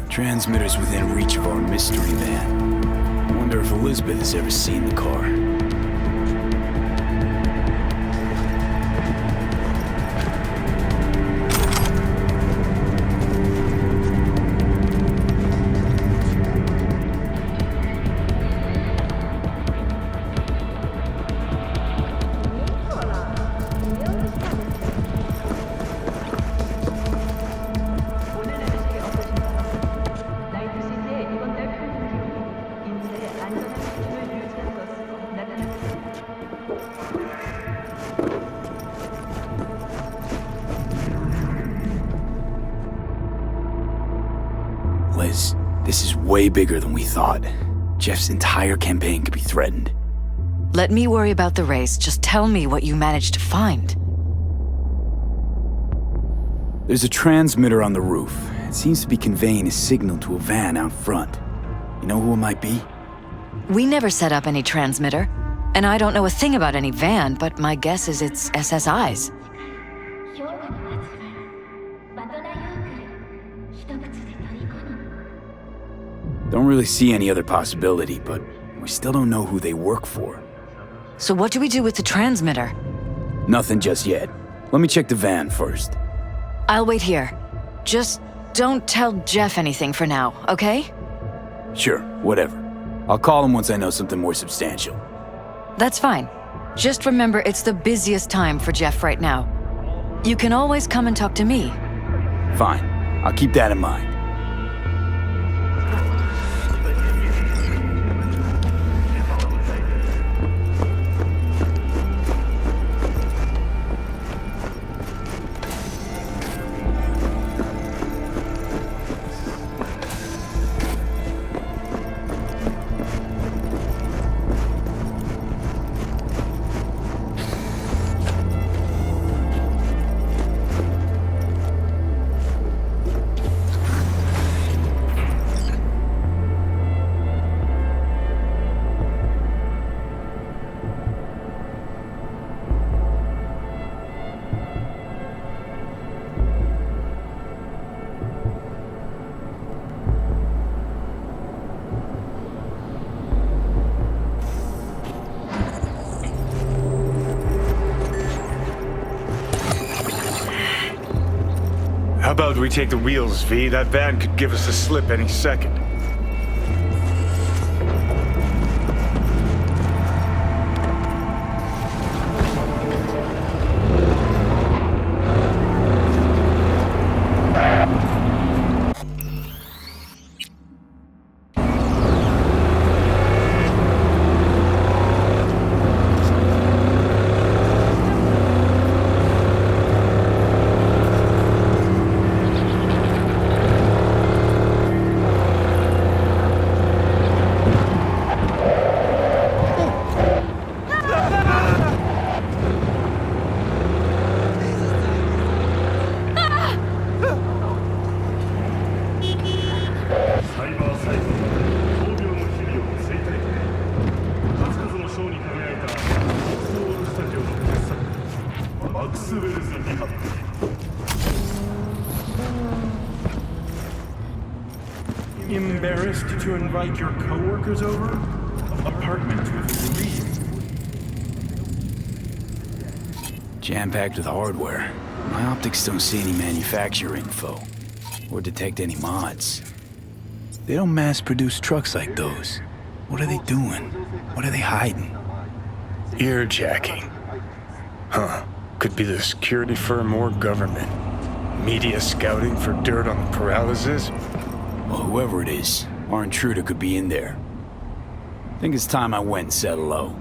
Transmitter's within reach of our mystery van. Wonder if Elizabeth has ever seen the car. Liz, this is way bigger than we thought. Jeff's entire campaign could be threatened.
Let me worry about the race. Just tell me what you managed to find.
There's a transmitter on the roof. It seems to be conveying a signal to a van out front. You know who it might be?
We never set up any transmitter. And I don't know a thing about any van, but my guess is it's SSI's.
Don't really see any other possibility, but we still don't know who they work for.
So what do we do with the transmitter?
Nothing just yet. Let me check the van first.
I'll wait here. Just don't tell Jeff anything for now, okay?
Sure, whatever. I'll call him once I know something more substantial.
That's fine. Just remember it's the busiest time for Jeff right now. You can always come and talk to me.
Fine. I'll keep that in mind.
How about we take the wheels, V? That van could give us a slip any second.
Embarrassed to invite your coworkers over? Apartment with 3.
Jam-packed with hardware. My optics don't see any manufacturer info. Or detect any mods. They don't mass-produce trucks like those. What are they doing? What are they hiding?
Earjacking. Huh. Could be the security firm or government. Media scouting for dirt on the paralysis?
Well, whoever it is, Our intruder could be in there. Think it's time I went and said hello.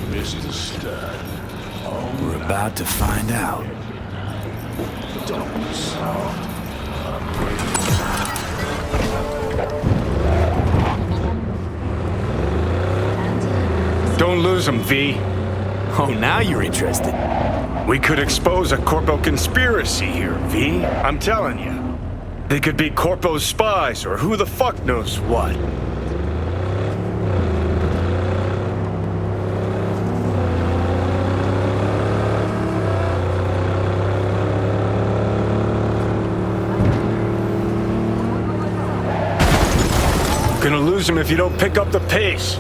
Mr. Stud.
We're about to find out.
Don't sound.
Don't lose him, V.
Oh, now you're interested.
We could expose a Corpo conspiracy here, V. I'm telling you. They could be Corpo's spies, or who the fuck knows what. Gonna lose him if you don't pick up the pace.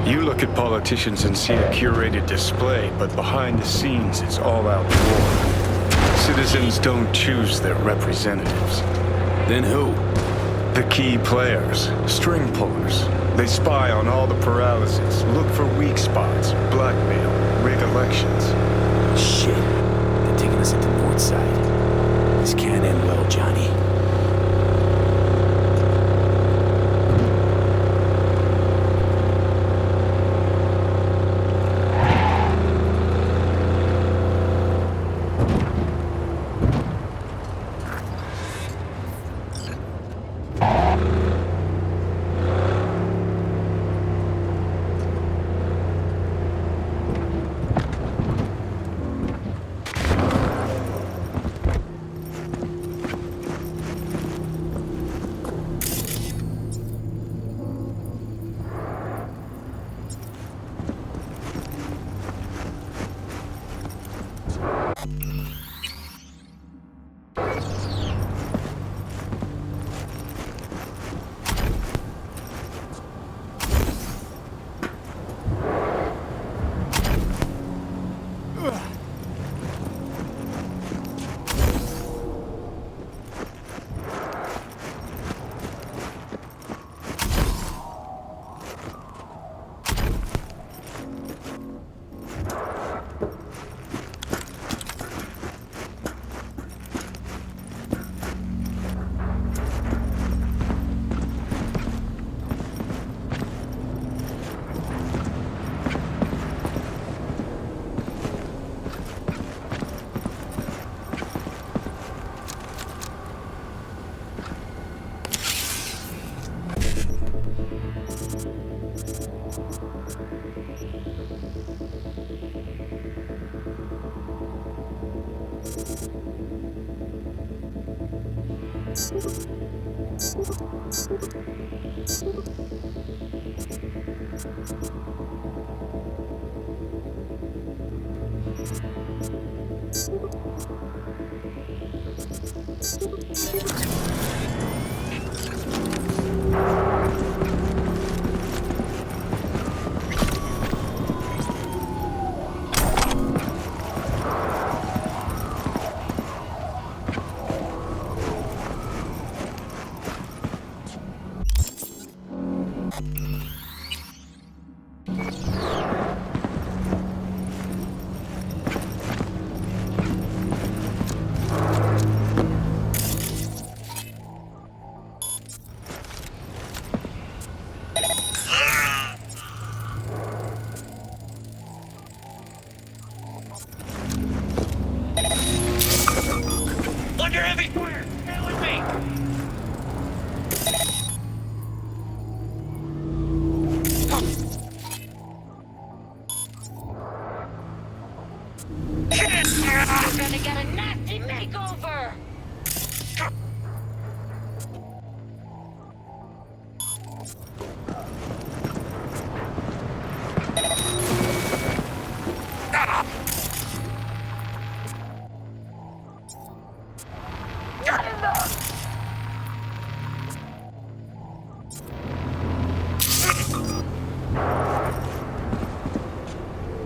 You look at politicians and see a curated display, but behind the scenes it's all-out war. Citizens don't choose their representatives.
Then who?
The key players, string pullers. They spy on all the paralysis, look for weak spots, blackmail, rig elections.
Shit. They're taking us into Northside. This can't end well, Johnny.
under heavy fire! Stay with me!
You're gonna get a nasty makeover!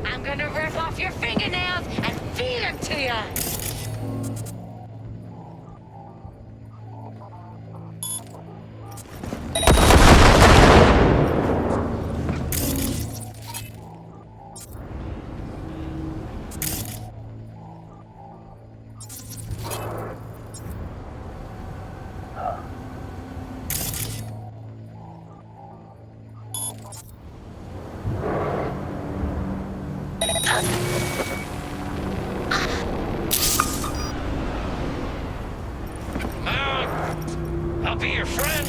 I'm gonna rip off your fingernails and feed them to you!
I'll be your friend.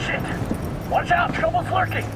Shit! Watch out! Trouble's lurking!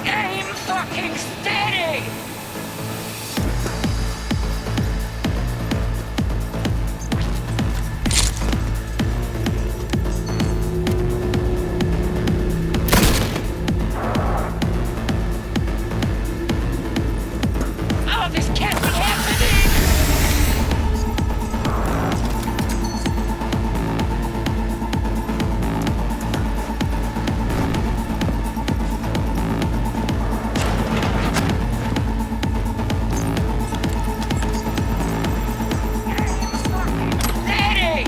Aim fucking steady! Oh, this can't be happening! Steady!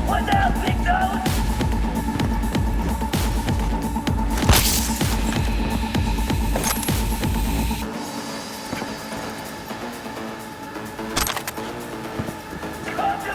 What now, big nose? Come to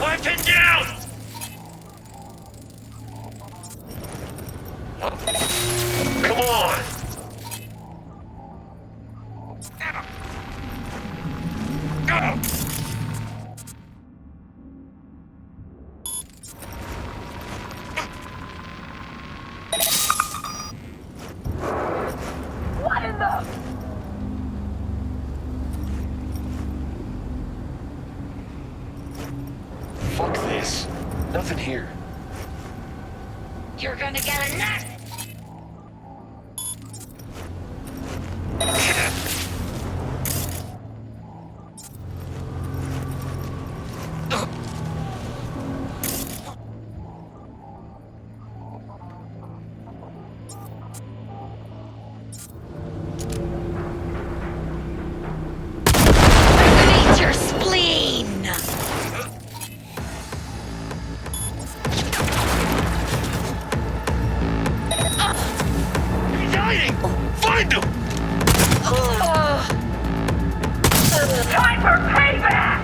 Weapon down! Come on!
What in the...
Fuck this. Nothing here.
You're gonna get a nut! Eat your spleen!
He's hiding! Find him!
Time for payback!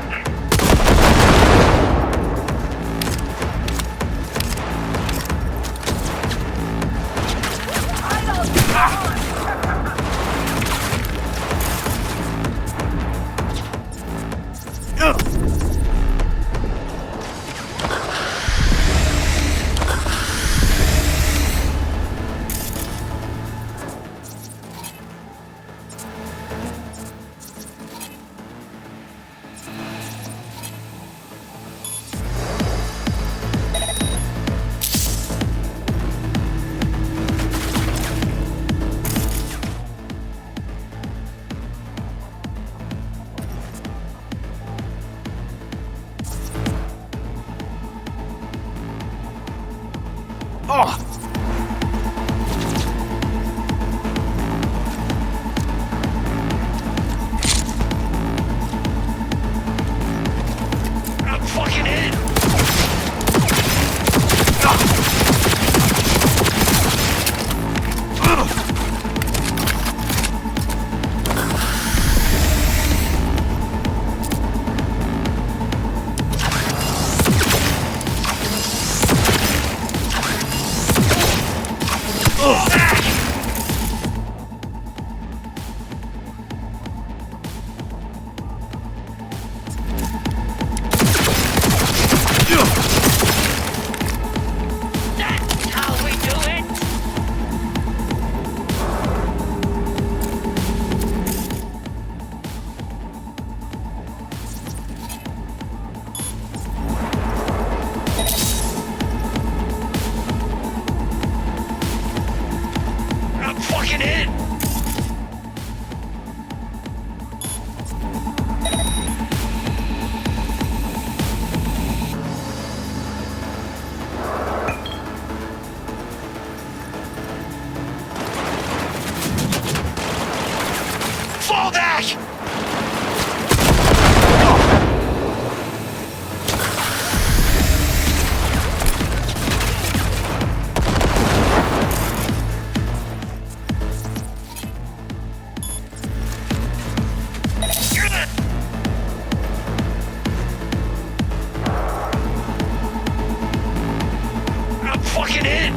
Oh!
I'm fucking in!
That's how we do it!
I'm fucking in! Fall back! I'm fucking in!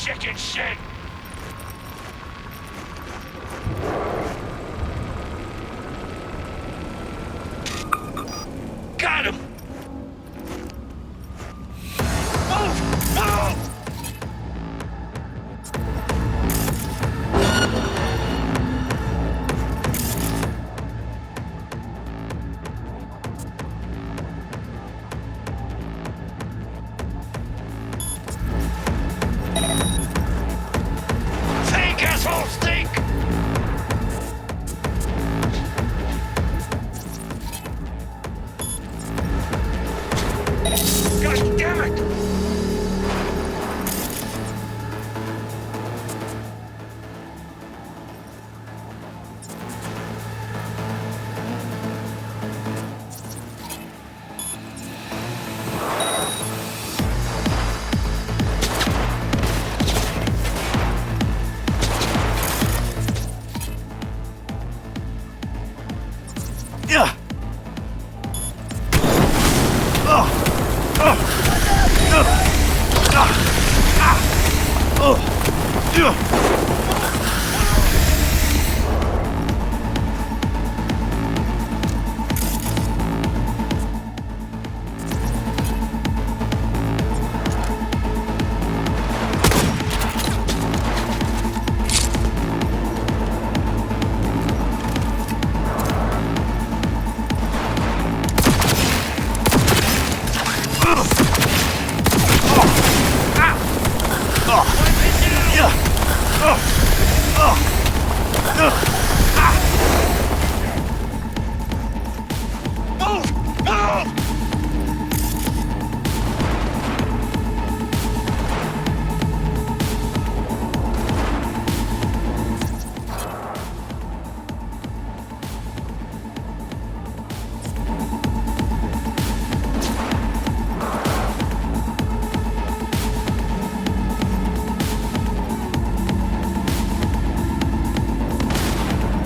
Chicken shit! Got him! Move! Move!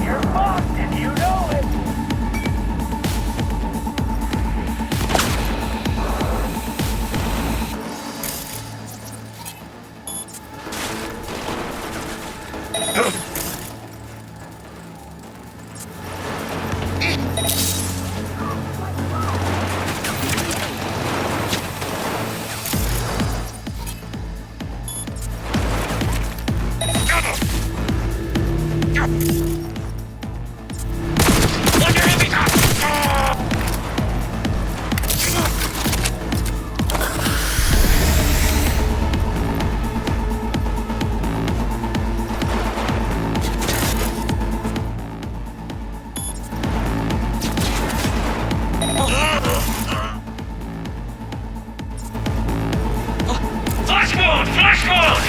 You're fucked if you know it.
Flash mode! Flash mode!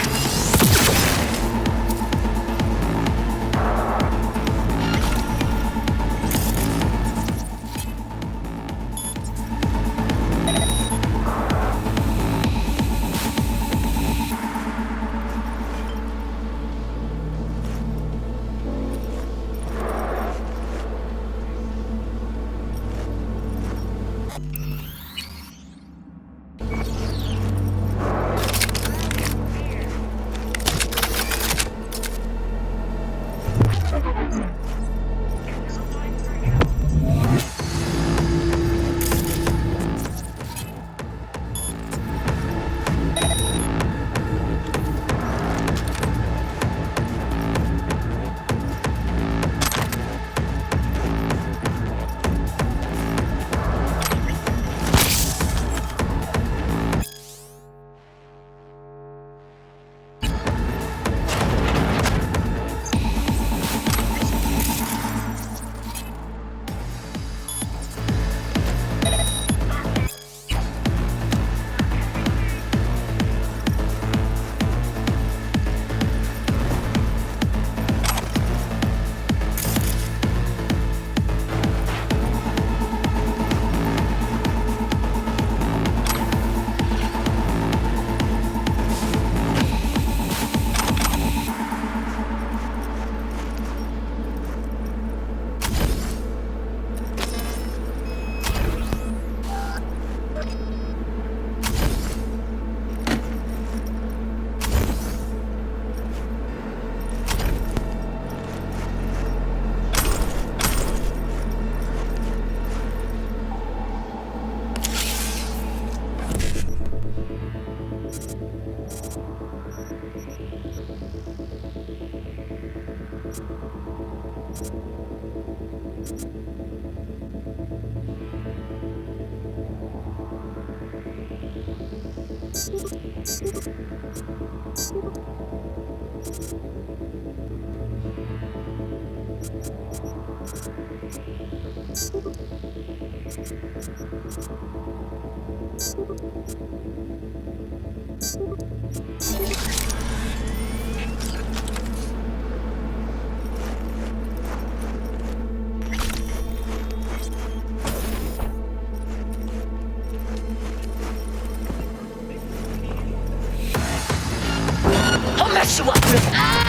I'll mess you up! Ah!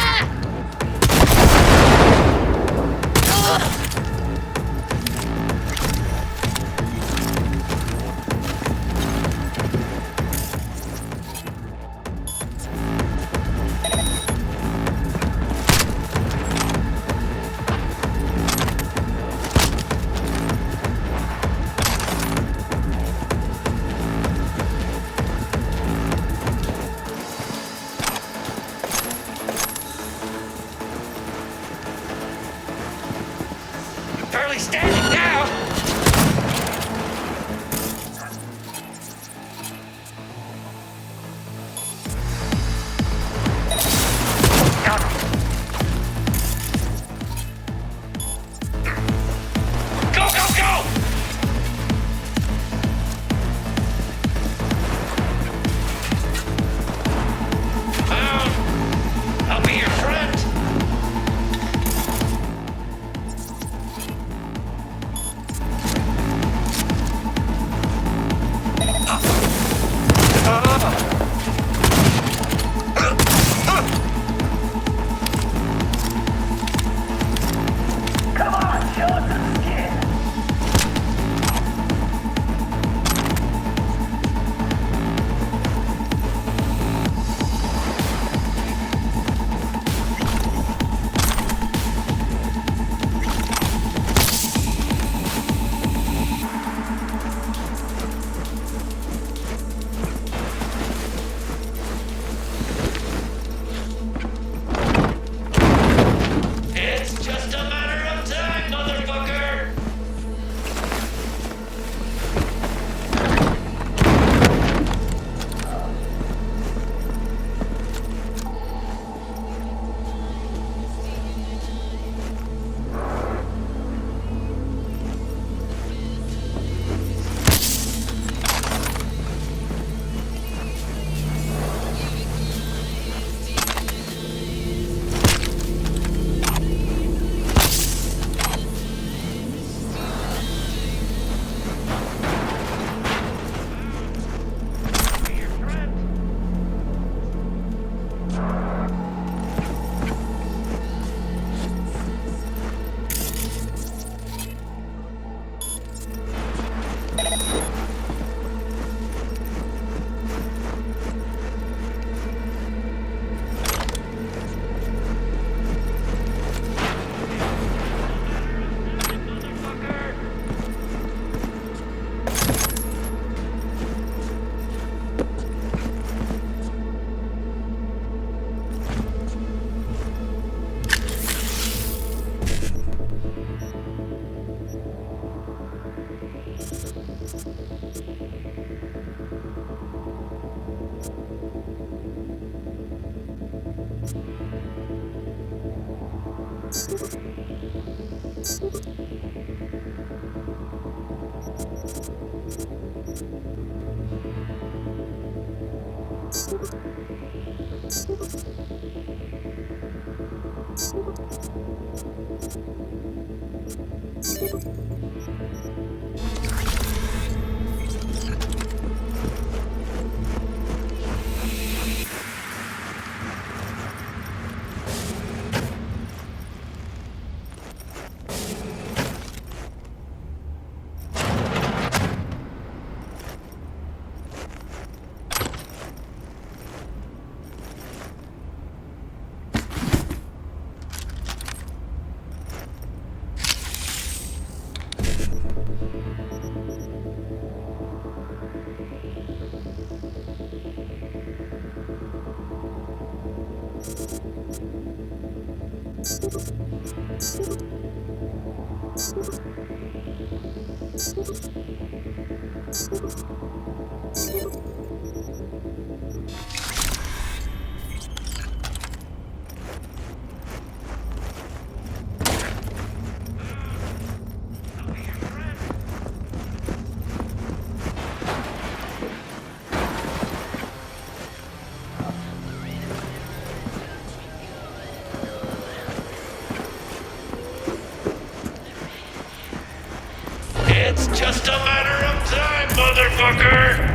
It's just a matter of time, motherfucker!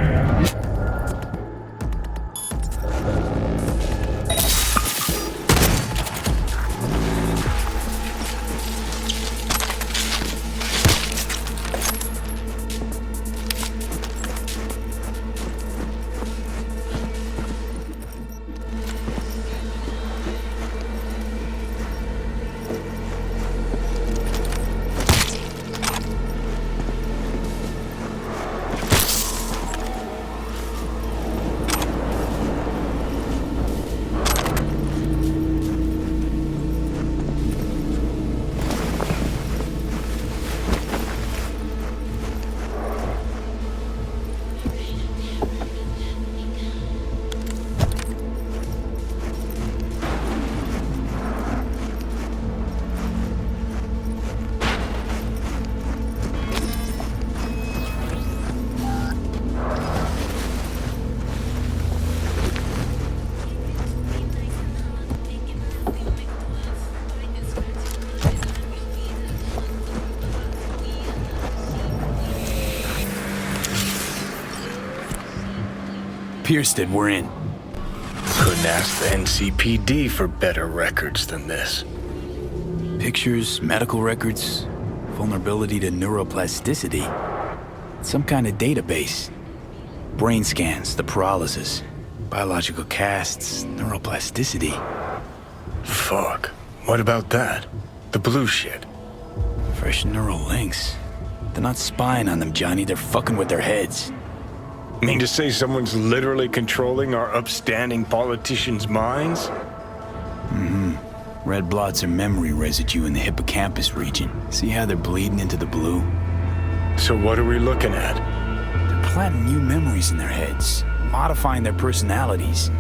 Pierced it, we're in.
Couldn't ask the NCPD for better records than this.
Pictures, medical records, vulnerability to neuroplasticity. Some kind of database. Brain scans, the paralysis, biological casts, neuroplasticity.
Fuck. What about that? The blue shit.
Fresh neural links. They're not spying on them, Johnny. They're fucking with their heads.
Mean to say someone's literally controlling our upstanding politicians' minds?
Mm-hmm. Red blots are memory residue in the hippocampus region. See how they're bleeding into the blue?
So what are we looking at?
They're planting new memories in their heads, modifying their personalities.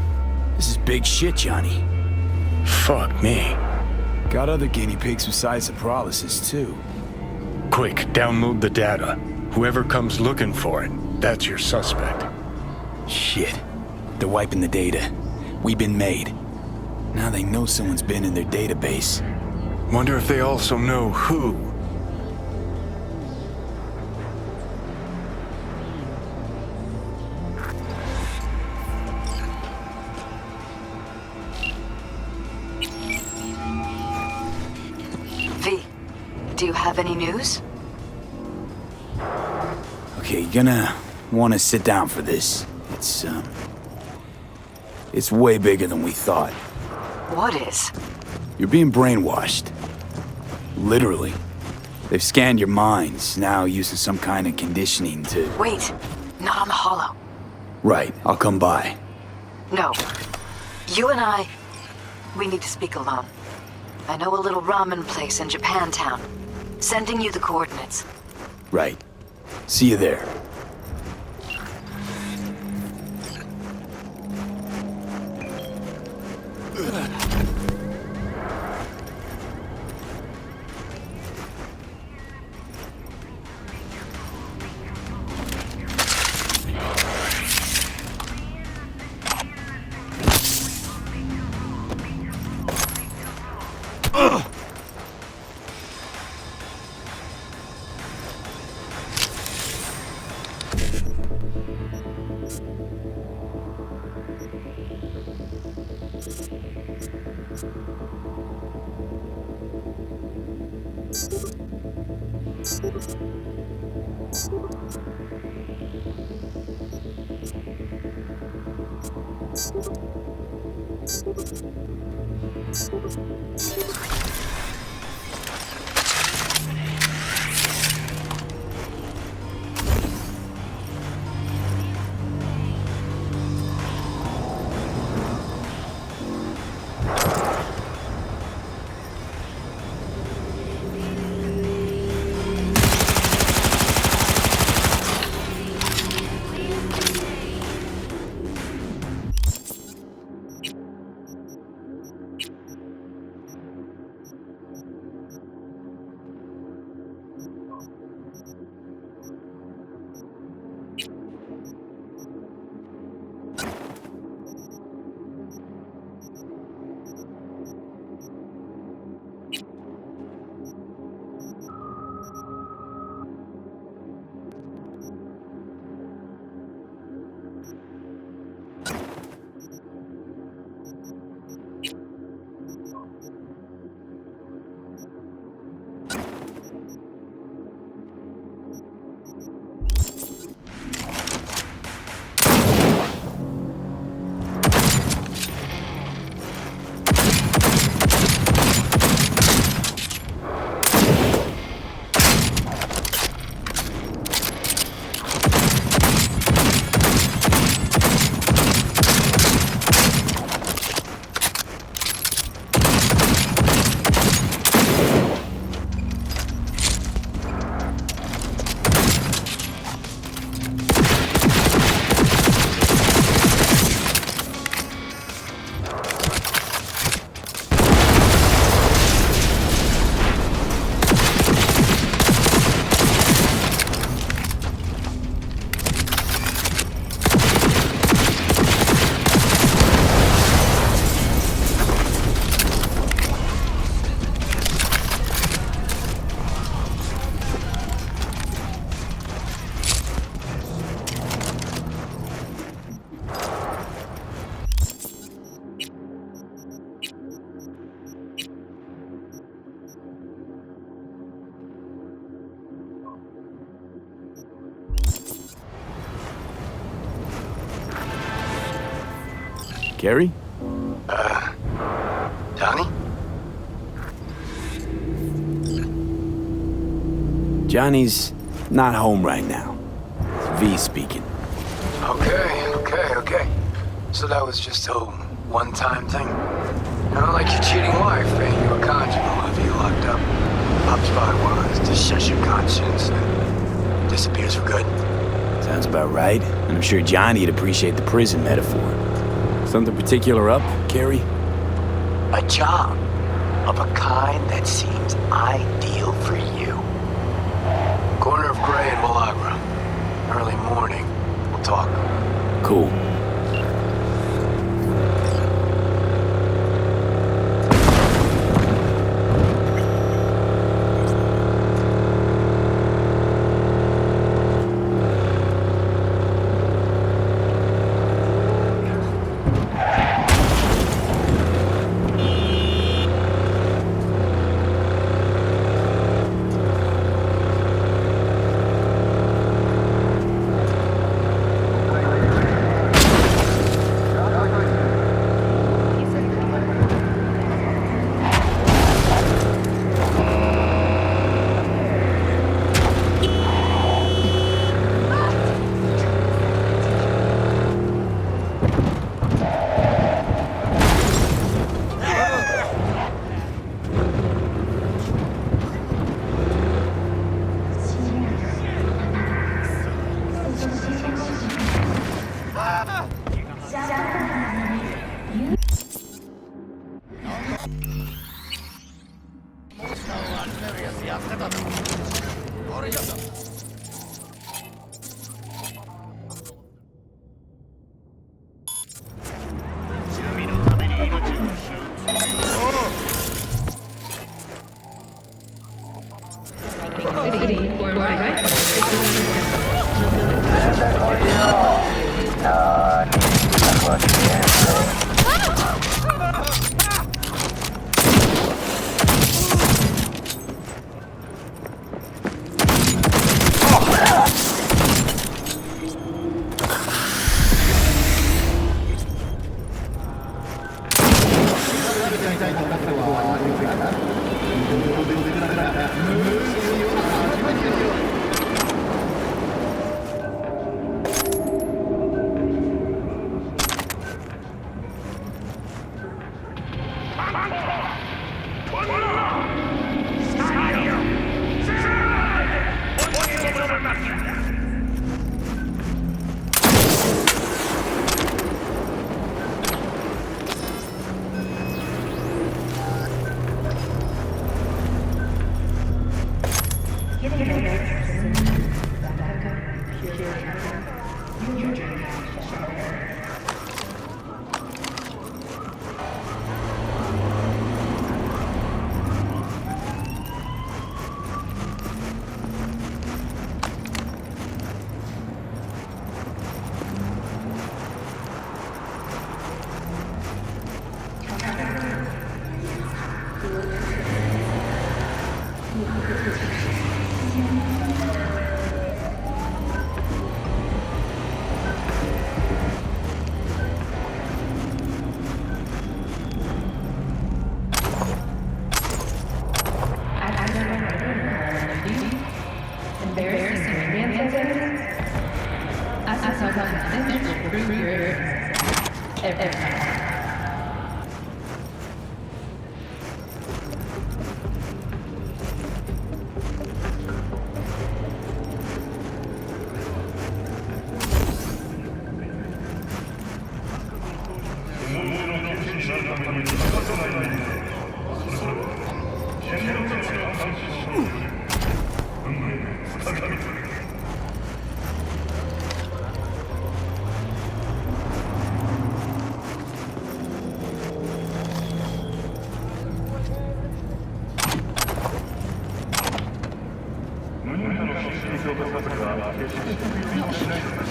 This is big shit, Johnny.
Fuck me.
Got other guinea pigs besides the paralysis, too.
Quick, download the data. Whoever comes looking for it, that's your suspect.
Shit. They're wiping the data. We've been made. Now they know someone's been in their database.
Wonder if they also know who.
V, do you have any news?
Okay, you're gonna want to sit down for this. It's way bigger than we thought.
What is?
You're being brainwashed. Literally. They've scanned your minds, now using some kind of conditioning to...
Wait, not on the holo.
Right, I'll come by.
No. You and I, we need to speak alone. I know a little ramen place in Japantown. Sending you the coordinates.
Right. See you there. Gary?
Johnny?
Johnny's not home right now. It's V speaking.
Okay. So that was just a one-time thing? You know, like your cheating wife paying you a conjugal after you locked up. Pop's spot was to shush your conscience and disappears for good.
Sounds about right. And I'm sure Johnny'd appreciate the prison metaphor. Something particular up, Carrie?
A job of a kind that seems ideal for you. Corner of Gray and Malagra. Early morning. We'll talk.
Cool.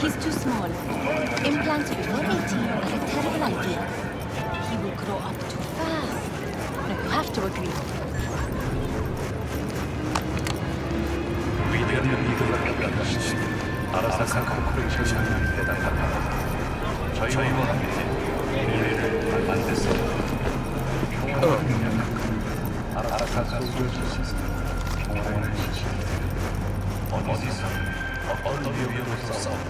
He's too small. Implants before 18 are a terrible idea. He will grow up too fast. No, you have to agree.
위대한 리더가 필요하시지. 아라사카 코퍼레이션을 대단하다. 저희와 함께 이 미래를 만들었습니다. 아라사카 소셜 시스템 평화의 지식. 어디서 어떤 위협으로 싸운다.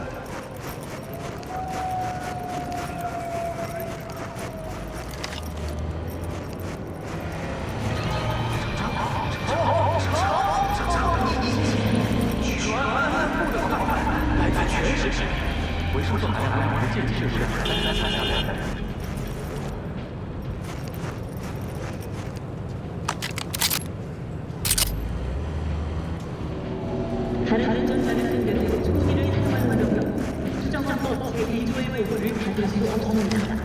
다른 전자는 등대로 총기를 사용하려면 수정헌법 제1조의 보고를 받을 수 없습니다.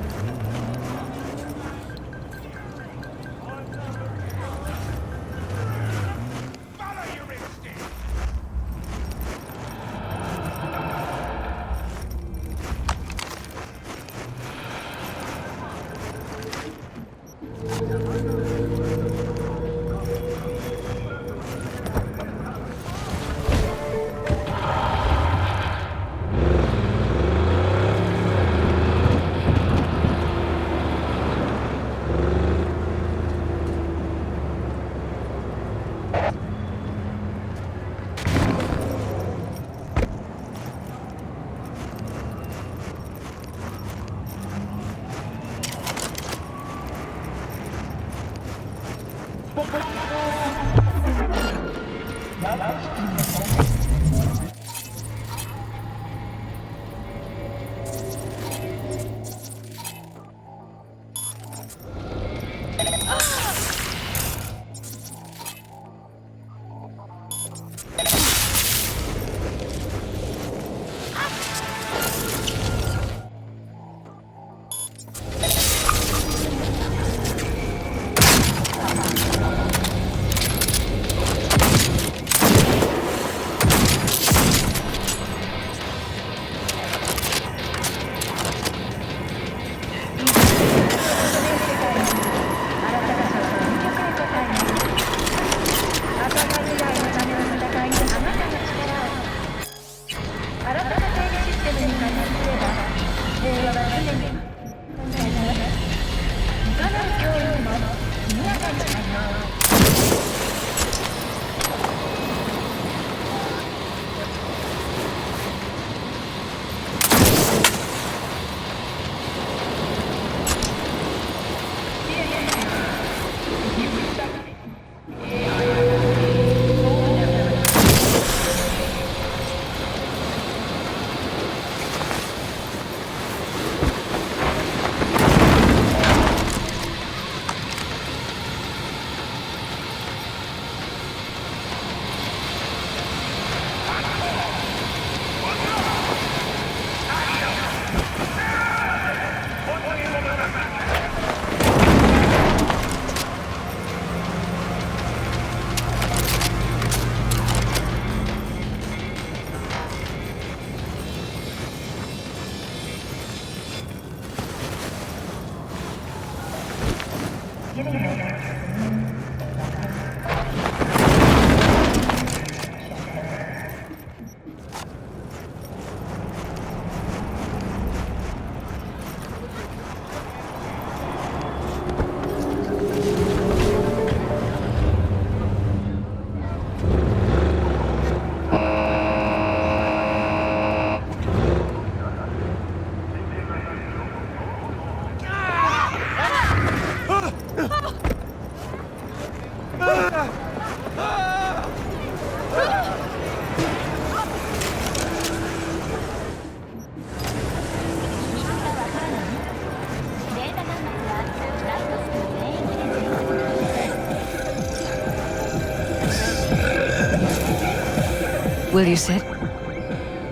Will you sit?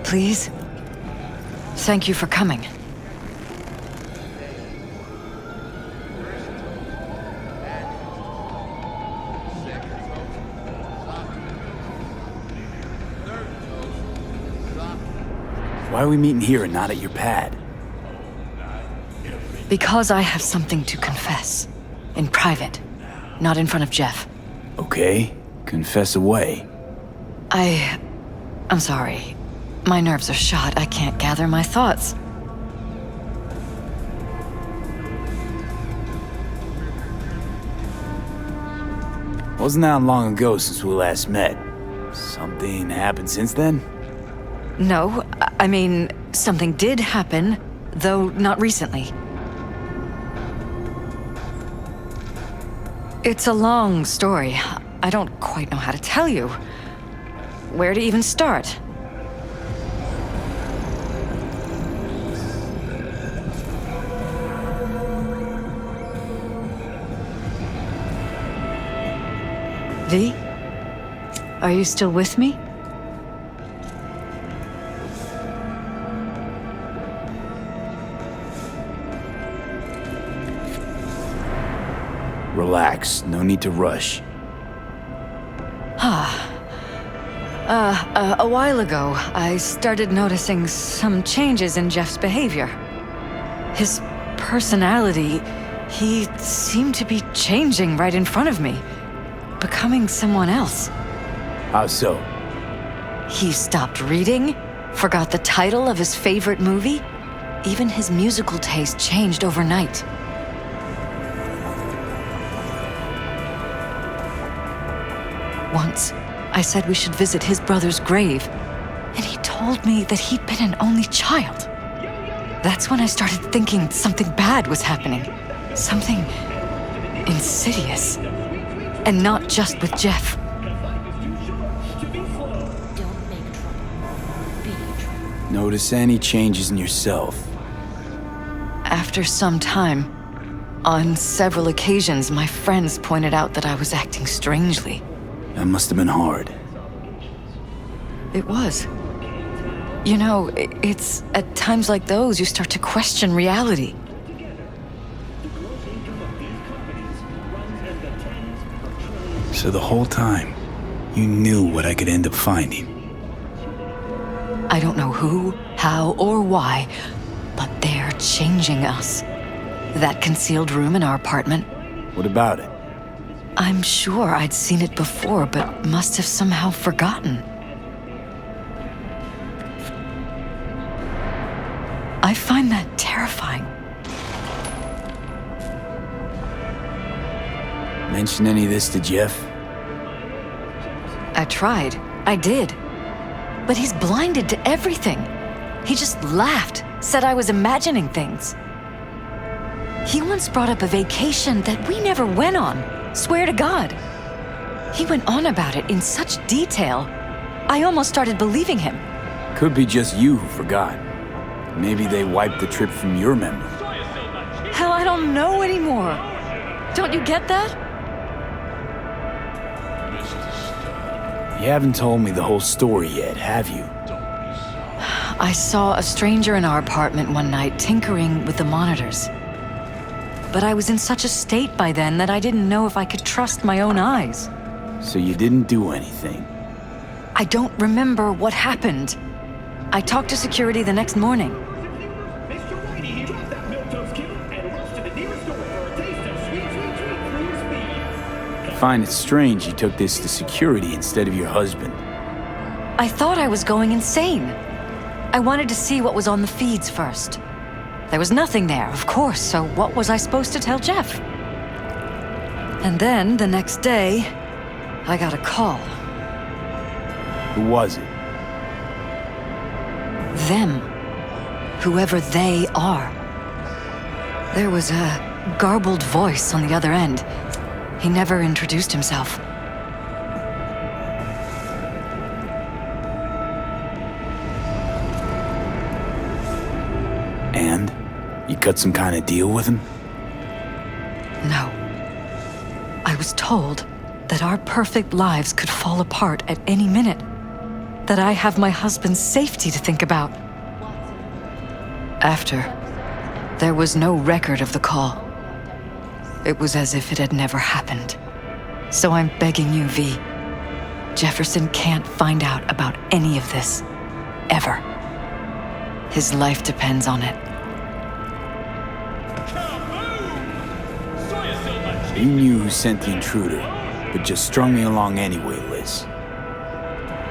Please? Thank you for coming.
Why are we meeting here and not at your pad?
Because I have something to confess. In private. Not in front of Jeff.
Okay, confess away.
I'm sorry. My nerves are shot. I can't gather my thoughts.
Wasn't that long ago since we last met? Something happened since then?
No, I mean, something did happen, though not recently. It's a long story. I don't quite know how to tell you. Where to even start? V? Are you still with me?
Relax, no need to rush.
A while ago, I started noticing some changes in Jeff's behavior. His personality, he seemed to be changing right in front of me, becoming someone else.
How so?
He stopped reading, forgot the title of his favorite movie. Even his musical taste changed overnight. Once, I said we should visit his brother's grave, and he told me that he'd been an only child. That's when I started thinking something bad was happening. Something insidious. And not just with Jeff.
Notice any changes in yourself?
After some time, on several occasions, my friends pointed out that I was acting strangely.
That must have been hard.
It was. You know, it's at times like those you start to question reality.
So the whole time, you knew what I could end up finding.
I don't know who, how, or why, but they're changing us. That concealed room in our apartment.
What about it?
I'm sure I'd seen it before, but must have somehow forgotten. I find that terrifying.
Mention any of this to Jeff?
I tried. I did. But he's blinded to everything. He just laughed, said I was imagining things. He once brought up a vacation that we never went on. Swear to God. He went on about it in such detail. I almost started believing him.
Could be just you who forgot. Maybe they wiped the trip from your memory.
Hell, I don't know anymore. Don't you get that?
You haven't told me the whole story yet, have you?
I saw a stranger in our apartment one night tinkering with the monitors. But I was in such a state by then that I didn't know if I could trust my own eyes.
So you didn't do anything?
I don't remember what happened. I talked to security the next morning.
Find it strange you took this to security instead of your husband.
I thought I was going insane. I wanted to see what was on the feeds first. There was nothing there, of course, so what was I supposed to tell Jeff? And then, the next day, I got a call.
Who was it?
Them. Whoever they are. There was a garbled voice on the other end. He never introduced himself.
And? You cut some kind of deal with him?
No. I was told that our perfect lives could fall apart at any minute. That I have my husband's safety to think about. After, there was no record of the call. It was as if it had never happened. So I'm begging you, V. Jefferson can't find out about any of this. Ever. His life depends on it.
You knew who sent the intruder, but just strung me along anyway, Liz.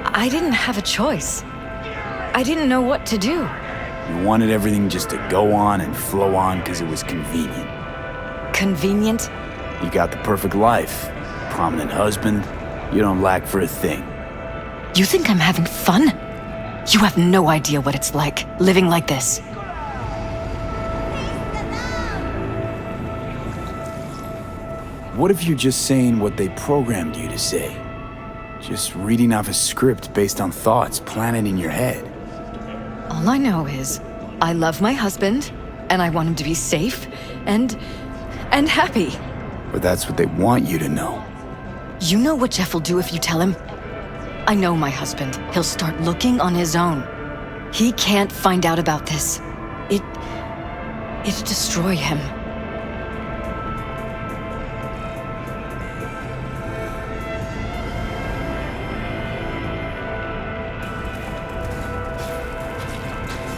I didn't have a choice. I didn't know what to do.
You wanted everything just to go on and flow on because it was convenient.
Convenient?
You got the perfect life. Prominent husband. You don't lack for a thing.
You think I'm having fun? You have no idea what it's like, living like this.
What if you're just saying what they programmed you to say? Just reading off a script based on thoughts planted in your head.
All I know is, I love my husband, and I want him to be safe, and happy.
But that's what they want you to know.
You know what Jeff will do if you tell him? I know my husband. He'll start looking on his own. He can't find out about this. It'd destroy him.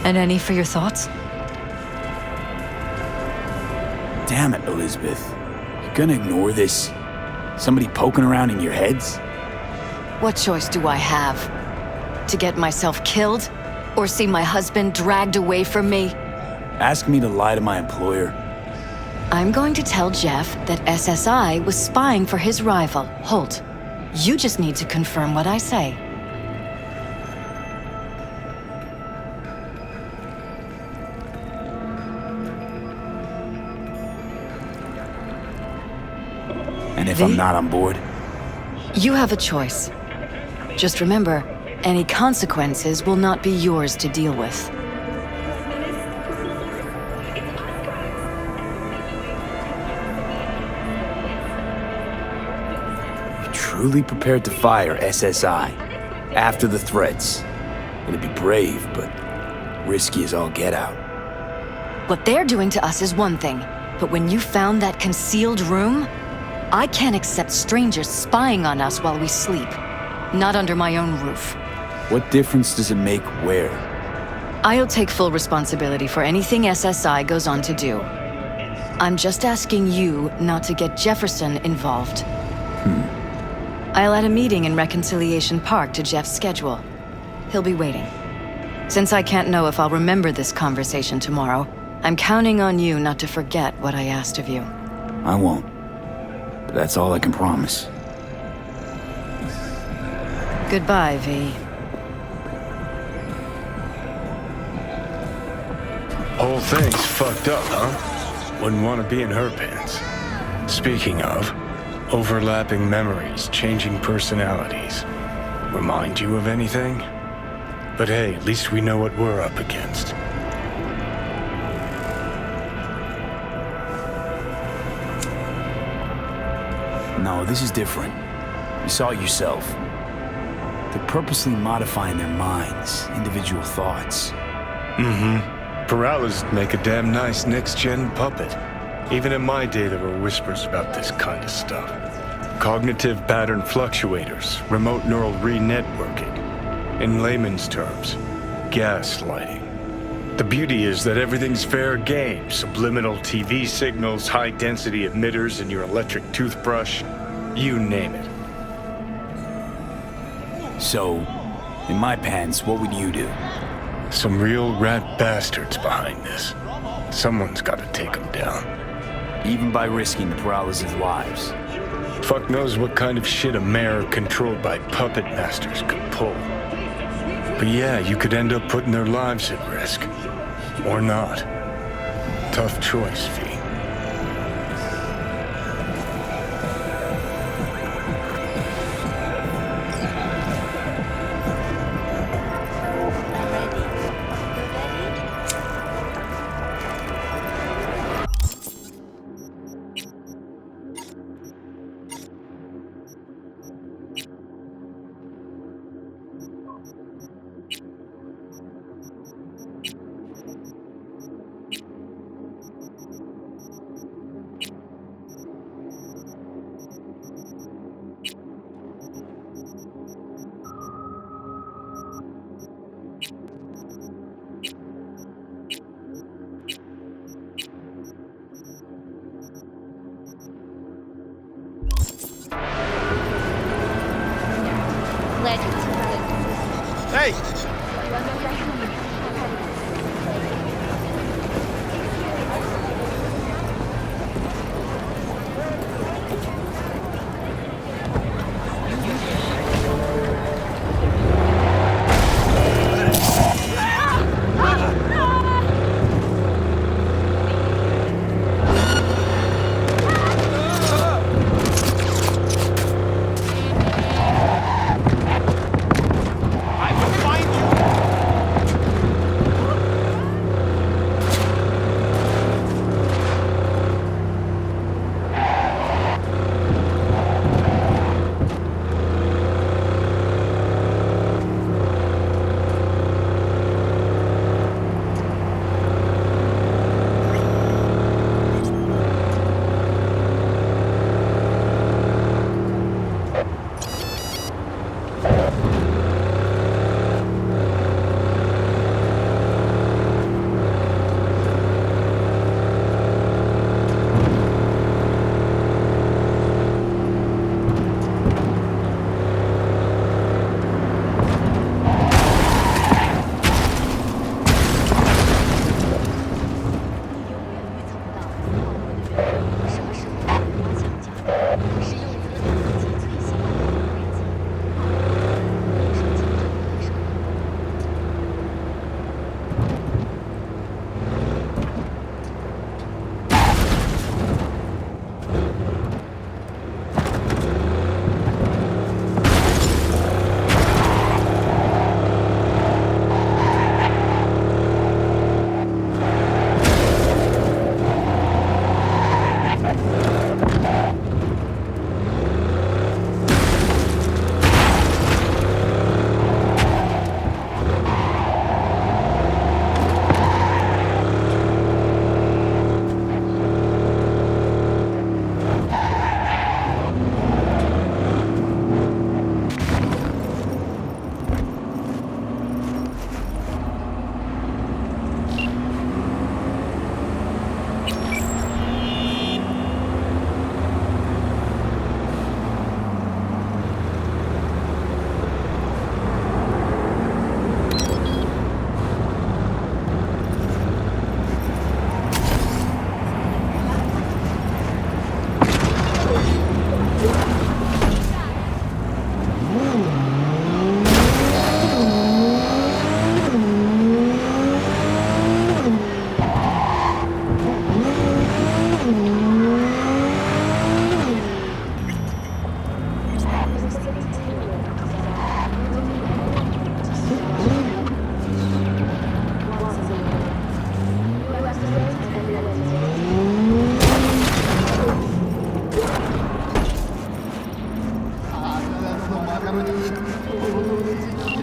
And any for your thoughts?
Damn it, Elizabeth. You're gonna ignore this? Somebody poking around in your heads?
What choice do I have? To get myself killed? Or see my husband dragged away from me?
Ask me to lie to my employer.
I'm going to tell Jeff that SSI was spying for his rival, Holt. You just need to confirm what I say.
And if I'm not on board?
You have a choice. Just remember, any consequences will not be yours to deal with.
You're truly prepared to fire SSI after the threats. It'd be brave, but risky as all get out.
What they're doing to us is one thing, but when you found that concealed room, I can't accept strangers spying on us while we sleep. Not under my own roof.
What difference does it make where?
I'll take full responsibility for anything SSI goes on to do. I'm just asking you not to get Jefferson involved. I'll add a meeting in Reconciliation Park to Jeff's schedule. He'll be waiting. Since I can't know if I'll remember this conversation tomorrow, I'm counting on you not to forget what I asked of you.
I won't. But that's all I can promise.
Goodbye, V.
Whole thing's fucked up, huh? Wouldn't want to be in her pants. Speaking of, overlapping memories, changing personalities. Remind you of anything? But hey, at least we know what we're up against.
No, this is different. You saw it yourself. They're purposely modifying their minds, individual thoughts.
Paralysis make a damn nice next-gen puppet. Even in my day, there were whispers about this kind of stuff. Cognitive pattern fluctuators, remote neural re-networking. In layman's terms, gaslighting. The beauty is that everything's fair game. Subliminal TV signals, high-density emitters in your electric toothbrush. You name it.
So, in my pants, what would you do?
Some real rat bastards behind this. Someone's gotta take them down.
Even by risking the paralysis lives.
Fuck knows what kind of shit a mayor controlled by puppet masters could pull. But yeah, you could end up putting their lives at risk. Or not. Tough choice, V.
Hey!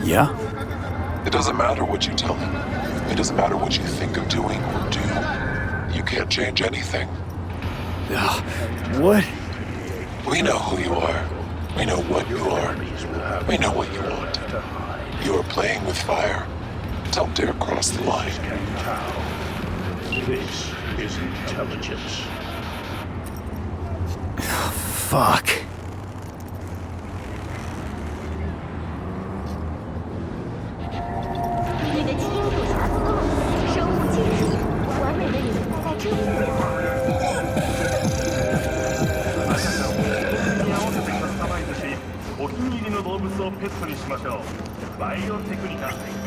Yeah?
It doesn't matter what you tell him. It doesn't matter what you think of doing or do. You can't change anything.
What?
We know who you are. We know what you are. We know what you want. You are playing with fire. Don't dare cross the line.
This is intelligence.
Fuck.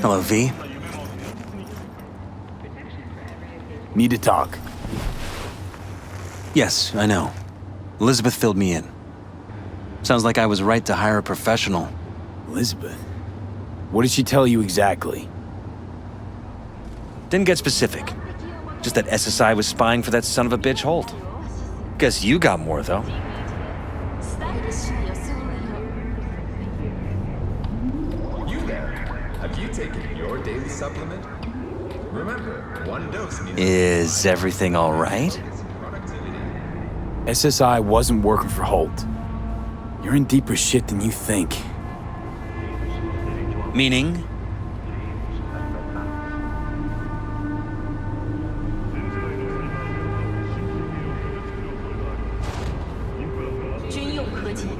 Hello, V.
Need to talk.
Yes, I know. Elizabeth filled me in. Sounds like I was right to hire a professional.
Elizabeth? What did she tell you exactly?
Didn't get specific. Just that SSI was spying for that son of a bitch Holt. Guess you got more, though.
You there? Have you taken your daily supplement? Remember, one dose means...
Is everything all right?
SSI wasn't working for Holt. You're in deeper shit than you think.
Meaning?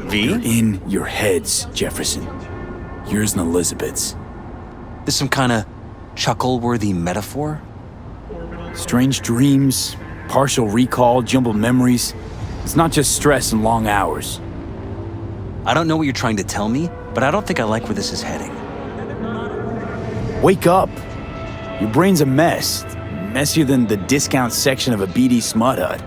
V?
You're in your heads, Jefferson. Yours and Elizabeth's.
This some kind of chuckle-worthy metaphor?
Strange dreams, partial recall, jumbled memories. It's not just stress and long hours.
I don't know what you're trying to tell me, but I don't think I like where this is heading.
Wake up! Your brain's a mess. Messier than the discount section of a BD smut hut.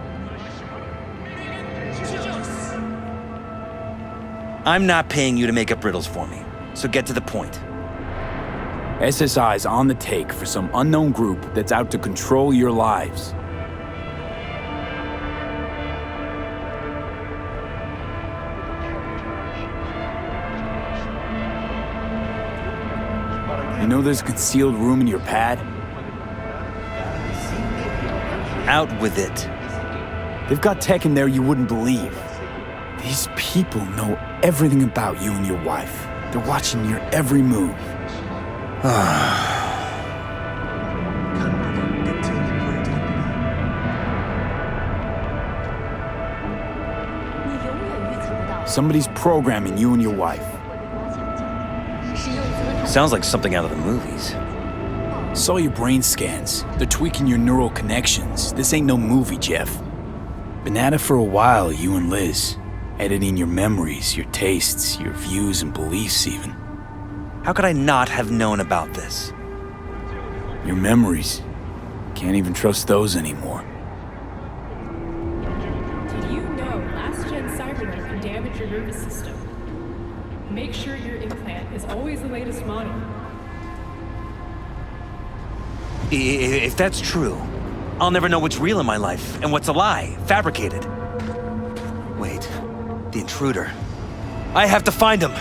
I'm not paying you to make up riddles for me, so get to the point.
SSI's on the take for some unknown group that's out to control your lives. You know there's a concealed room in your pad?
Out with it.
They've got tech in there you wouldn't believe. These people know everything about you and your wife. They're watching your every move. Somebody's programming you and your wife.
Sounds like something out of the movies.
Saw your brain scans. They're tweaking your neural connections. This ain't no movie, Jeff. Been at it for a while, you and Liz. Editing your memories, your tastes, your views and beliefs even.
How could I not have known about this?
Your memories. Can't even trust those anymore.
Did you know last-gen Cyberpunk can damage your nervous system? Make sure your implant is always the latest model.
If that's true, I'll never know what's real in my life and what's a lie, fabricated. Wait, the intruder. I have to find him!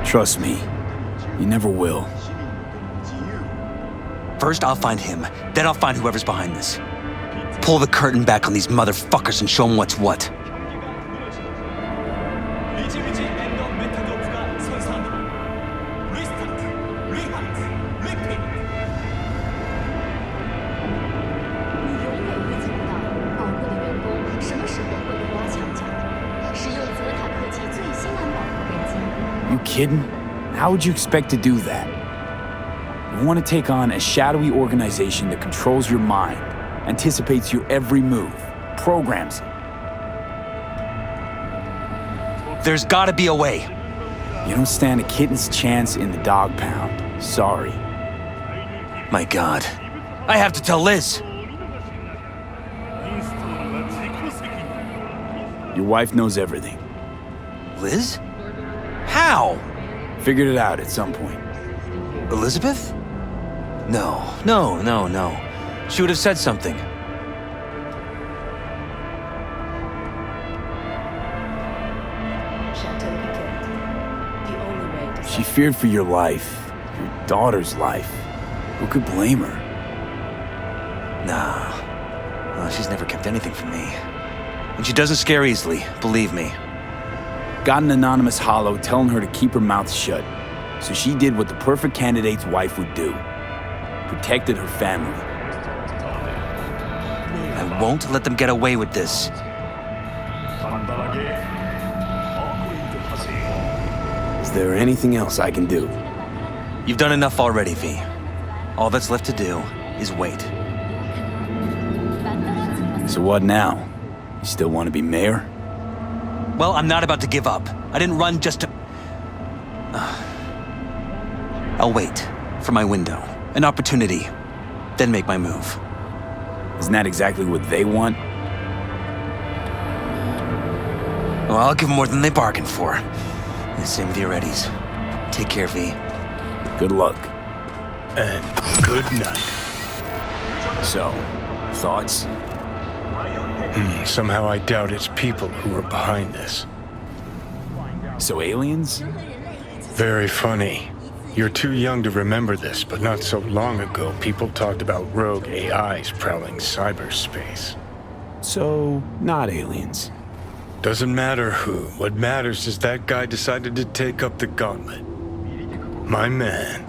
Trust me, you never will.
First, I'll find him. Then I'll find whoever's behind this. Pull the curtain back on these motherfuckers and show them what's what.
You kidding? How would you expect to do that? You want to take on a shadowy organization that controls your mind, anticipates your every move, programs it.
There's gotta be a way.
You don't stand a kitten's chance in the dog pound. Sorry.
My God. I have to tell Liz.
Your wife knows everything.
Liz? How?
Figured it out at some point.
Elizabeth? No. She would have said something.
She feared for your life, your daughter's life. Who could blame her?
Nah. Well, she's never kept anything from me. And she doesn't scare easily, believe me.
Got an anonymous holo telling her to keep her mouth shut. So she did what the perfect candidate's wife would do. Protected her family.
I won't let them get away with this.
Is there anything else I can do?
You've done enough already, V. All that's left to do is wait.
So what now? You still want to be mayor?
Well, I'm not about to give up. I didn't run just to... I'll wait for my window, an opportunity, then make my move.
Isn't that exactly what they want?
Well, I'll give them more than they bargained for. And the same with your Eddies. Take care, V.
Good luck.
And good night.
So, thoughts?
Somehow I doubt it's people who are behind this.
So aliens?
Very funny. You're too young to remember this, but not so long ago, people talked about rogue AIs prowling cyberspace.
So, not aliens.
Doesn't matter who. What matters is that guy decided to take up the gauntlet. My man.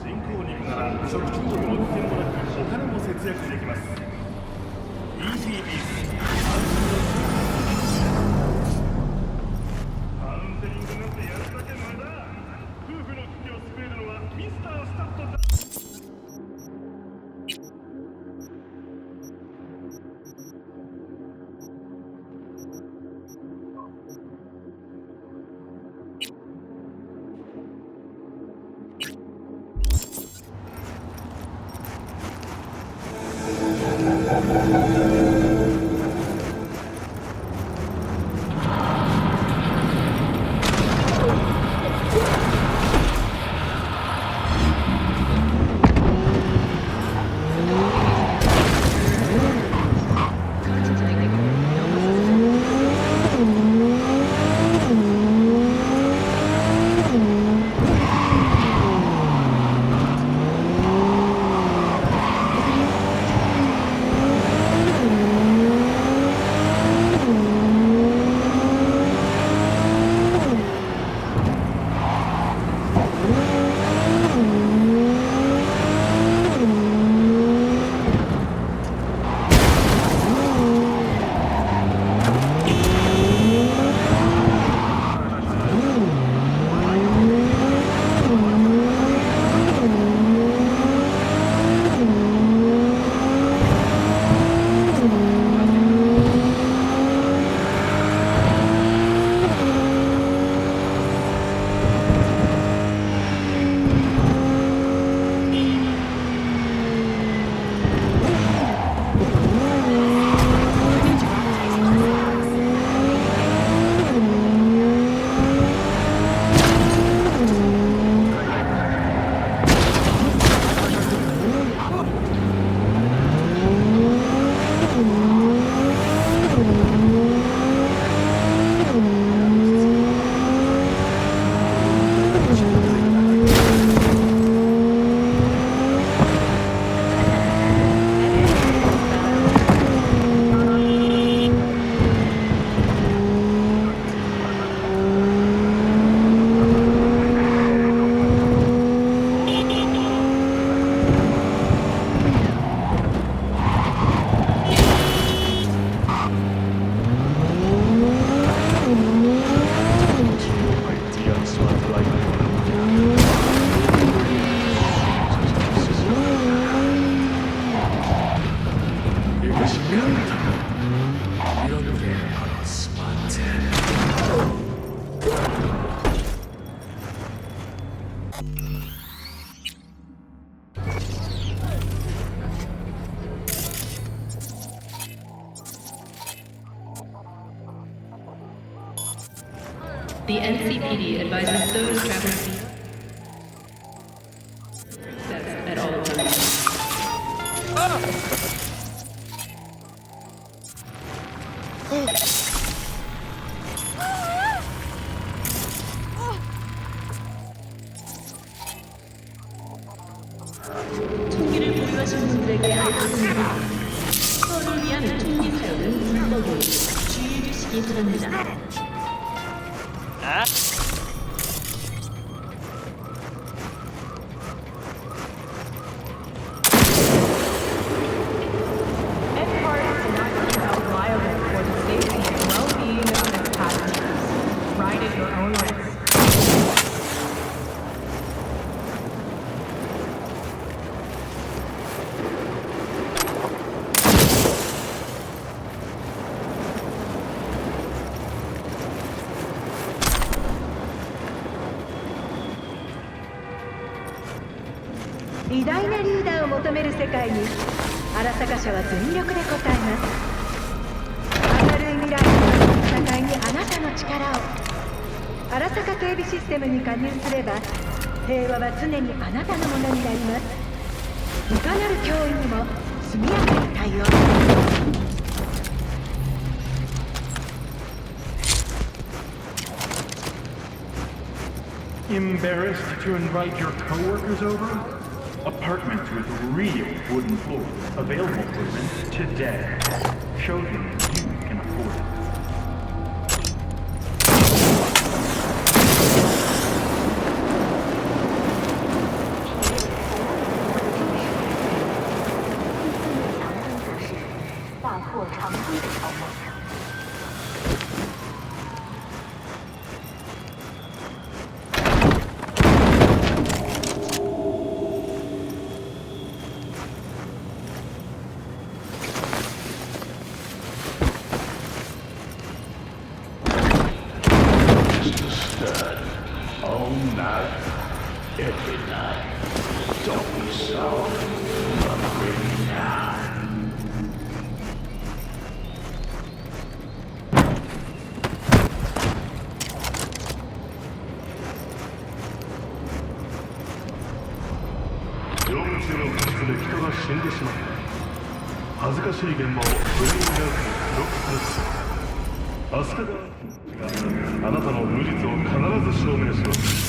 The NCPD advises those traveling at all times.
총기를 보유하신 분들에게 알겠습니다. 서로를 위한 총기 사용은 불법으로 주의해 주시기 바랍니다.
偉大なリーダーを求める世界に荒坂社は全力で応えます。明るい未来の戦いにあなたの力を。荒坂警備システムに加入すれば平和は常にあなたのものになります。いかなる脅威にも速やかに対応。
Embarrassed to invite your coworkers over? Apartments with real wooden floors available for rent today. Show them you can afford it.
All night, every night. Don't be soft. I'm ready now.
業務中の過失で人が死んでしまった。恥ずかしい現場をブレインガークに記録された。アスカがあなたの無実を必ず証明します。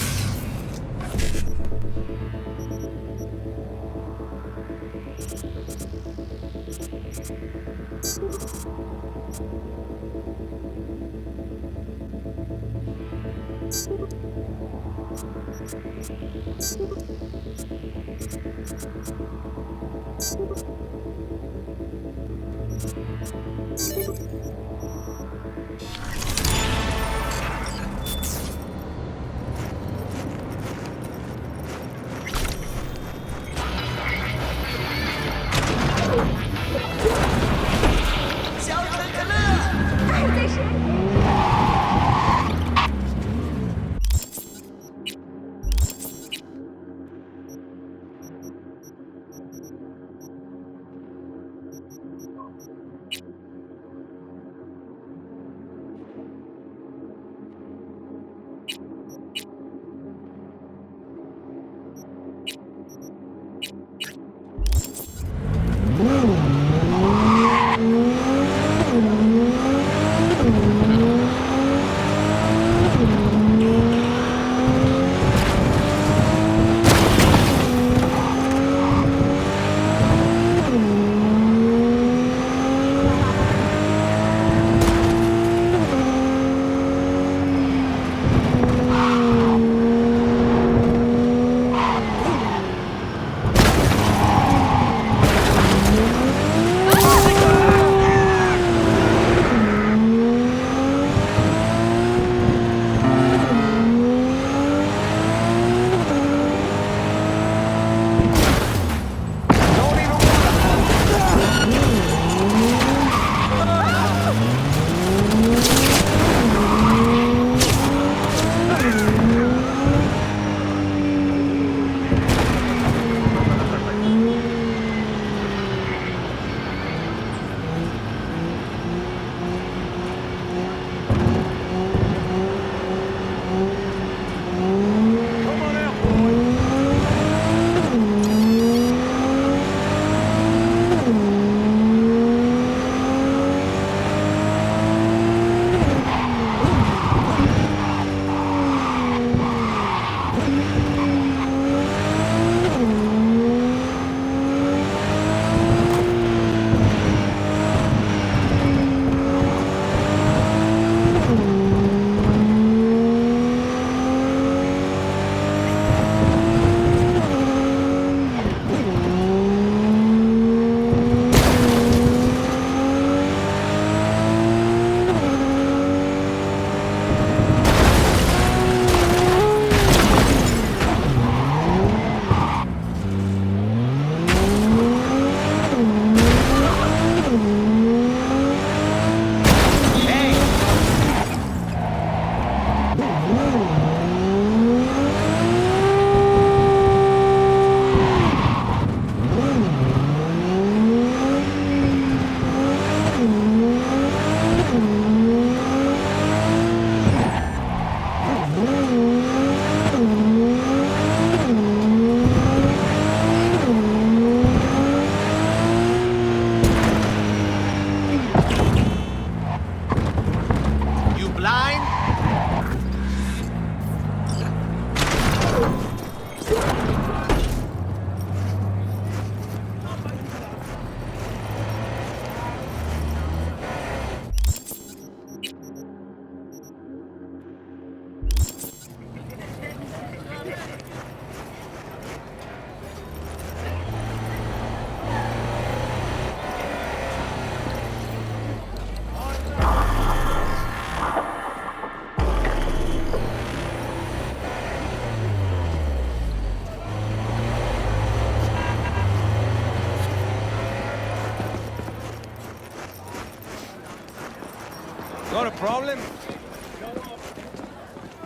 Got a problem?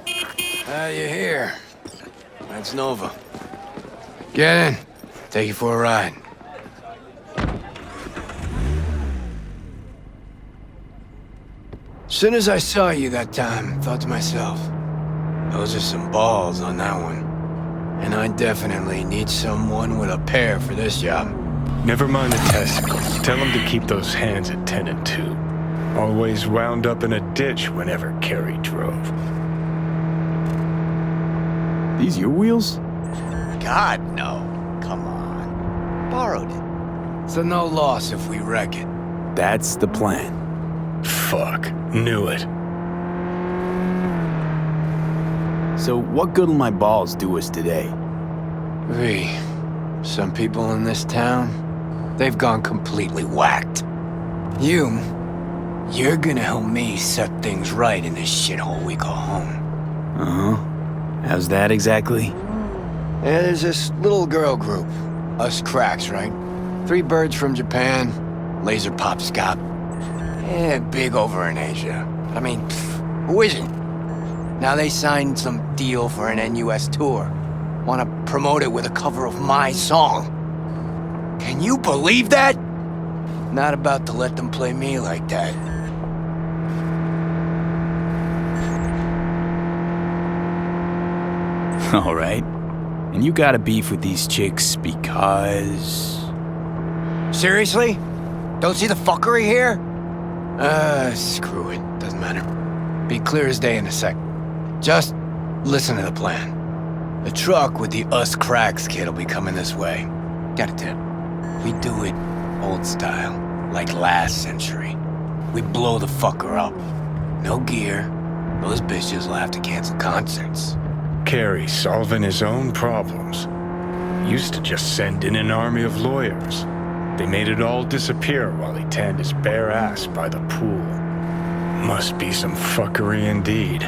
You're here. That's Nova. Get in. Take you for a ride. Soon as I saw you that time, thought to myself, those are some balls on that one. And I definitely need someone with a pair for this job.
Never mind the testicles. Tell him to keep those hands at 10 and 2. Always wound up in a ditch whenever Carrie drove.
These your wheels?
God, no. Come on. Borrowed it. So no loss if we wreck it.
That's the plan.
Fuck. Knew it.
So what good will my balls do us today?
V, some people in this town, they've gone completely whacked. You're gonna help me set things right in this shithole we call home.
Uh-huh. How's that exactly?
Yeah, there's this little girl group. Us cracks, right? 3 birds from Japan, laser pop scop. Yeah, big over in Asia. I mean, who isn't? Now they signed some deal for an NUS tour. Want to promote it with a cover of my song. Can you believe that? Not about to let them play me like that.
All right. And you got a beef with these chicks because...
Seriously? Don't see the fuckery here? Screw it. Doesn't matter. Be clear as day in a sec. Just listen to the plan. The truck with the us cracks kid will be coming this way. Got a tip. We do it old style, like last century. We blow the fucker up. No gear. Those bitches will have to cancel concerts.
Carrie solving his own problems. Used to just send in an army of lawyers. They made it all disappear while he tanned his bare ass by the pool. Must be some fuckery indeed.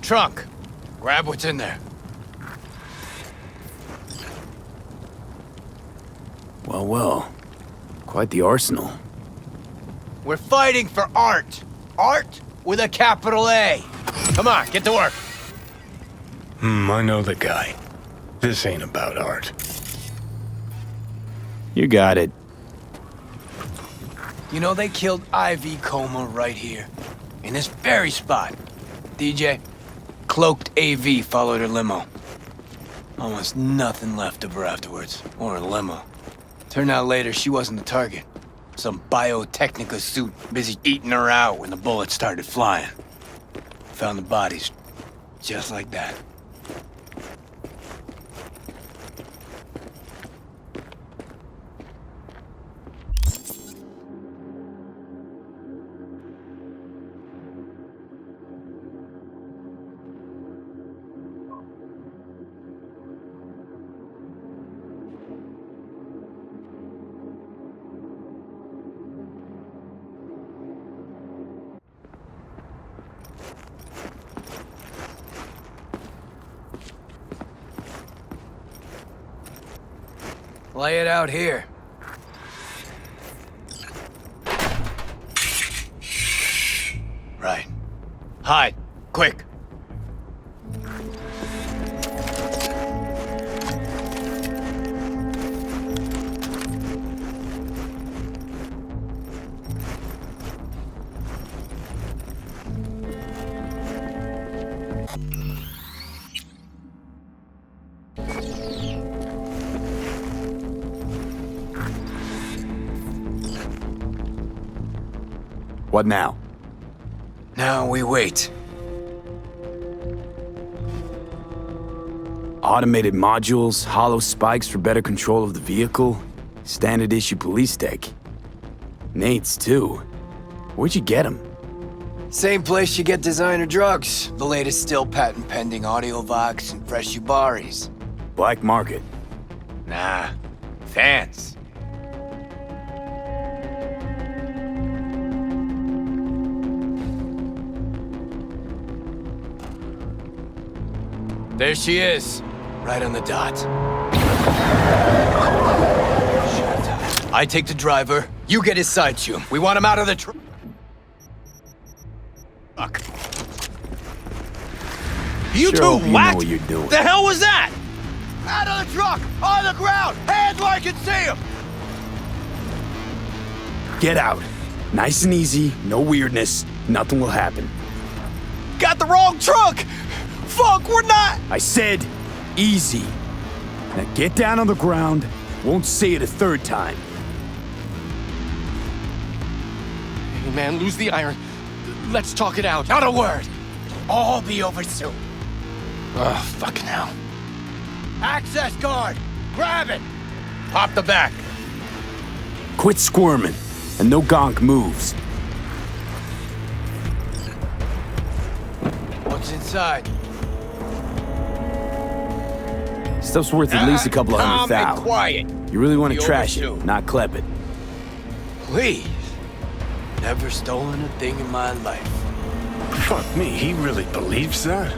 Trunk. Grab what's in there.
Well, well. Quite the arsenal.
We're fighting for art. Art with a capital A. Come on, get to work.
I know the guy. This ain't about art.
You got it.
You know, they killed Ivy Coma right here. In this very spot. DJ, cloaked AV followed her limo. Almost nothing left of her afterwards. Or her limo. Turned out later she wasn't the target. Some Biotechnica suit busy eating her out when the bullets started flying. Found the bodies. Just like that. Lay it out here. Right. Hide. Quick.
What now?
Now we wait.
Automated modules, hollow spikes for better control of the vehicle, standard issue police tech. Nate's too. Where'd you get them?
Same place you get designer drugs. The latest still patent pending Audiovox and fresh Ubaris.
Black market.
Nah. Fans. There she is. Right on the dot. I take the driver. You get his side tune. We want him out of the truck.
You
two
hope you know
whacked?
what you're doing.
The hell was that? Out of the truck! On the ground! Hands where I can see him!
Get out. Nice and easy, no weirdness, nothing will happen.
Got the wrong truck! Fuck, we're not!
I said, easy. Now get down on the ground, won't say it a third time.
Hey man, lose the iron. Let's talk it out. Not a word. All be over soon. Oh, fucking hell. Access guard! Grab it! Pop the back.
Quit squirming, and no gonk moves.
What's inside?
Stuff's worth at least a couple of
Calm and
$100,000.
quiet.
You really want to
Be
trash
over
it,
soon.
not clep it.
Please. Never stolen a thing in my life.
Fuck me, he really believes that?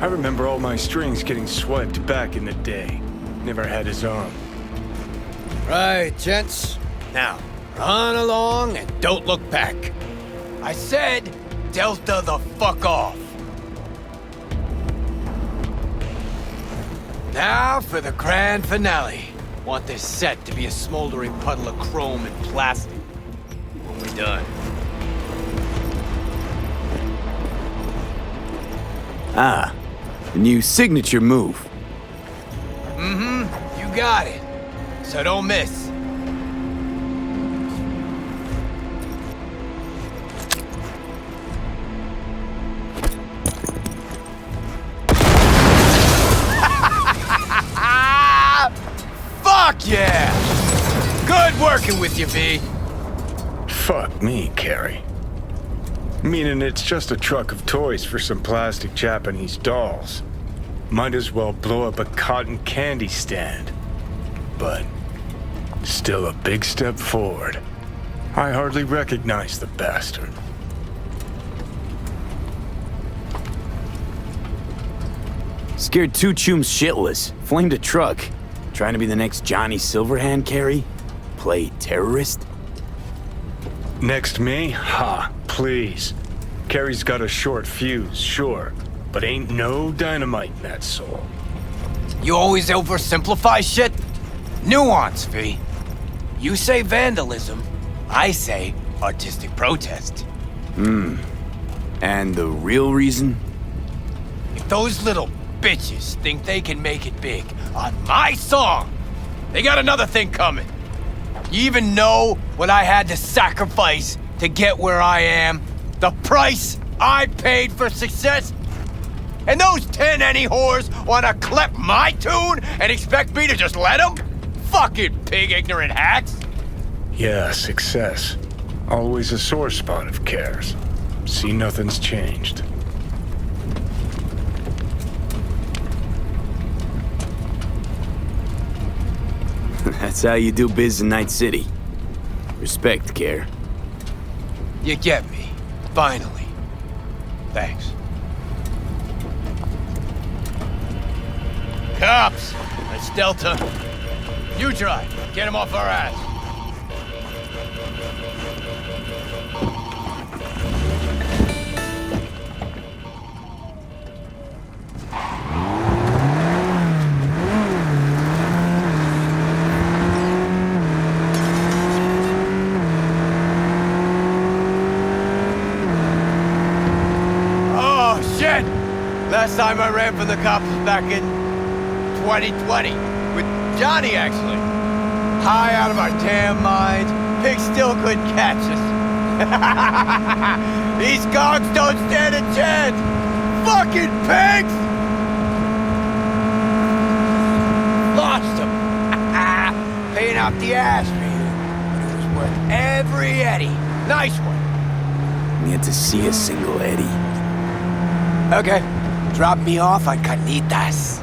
I remember all my strings getting swiped back in the day. Never had his own.
Right, gents. Now, run along and don't look back. I said, Delta the fuck off. Now for the grand finale. Want this set to be a smoldering puddle of chrome and plastic when we're done.
Ah, the new signature move.
Mm-hmm, you got it. So don't miss. Fuck yeah! Good working with you, V.
Fuck me, Carrie. Meaning it's just a truck of toys for some plastic Japanese dolls. Might as well blow up a cotton candy stand. But still a big step forward. I hardly recognize the bastard.
Scared two chums shitless, flamed a truck. Trying to be the next Johnny Silverhand, Carrie? Play terrorist?
Next me? Ha, please. Carrie's got a short fuse, sure, but ain't no dynamite in that soul.
You always oversimplify shit? Nuance, V. You say vandalism, I say artistic protest.
And the real reason?
If those little bitches think they can make it big on my song, they got another thing coming. You even know what I had to sacrifice to get where I am? The price I paid for success? And those 10 any whores wanna clep my tune and expect me to just let them? Fucking pig ignorant hacks!
Yeah, success. Always a sore spot of cares. See, nothing's changed.
That's how you do biz in Night City. Respect, Care.
You get me. Finally. Thanks. Cops! That's Delta.
You drive. Get him off our ass.
Last time I ran from the cops was back in 2020. With Johnny, actually. High out of our damn minds. Pigs still couldn't catch us. These cogs don't stand a chance! Fucking pigs! Lost them. Paying out the ass for you. But it was worth every eddy. Nice one.
Yet to see a single Eddie.
Okay. Drop me off at Canitas.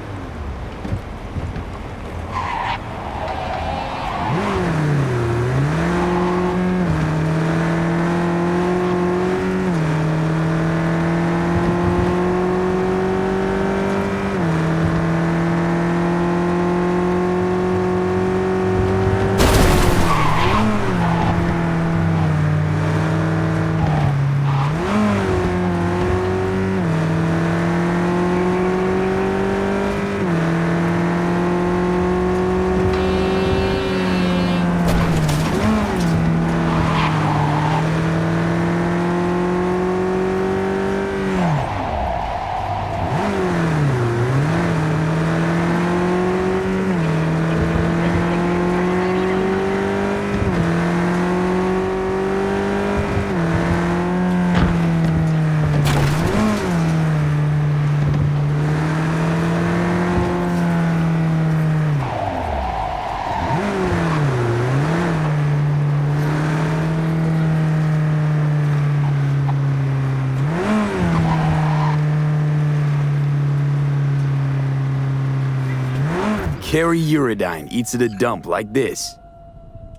Carry Uridine eats at a dump like this.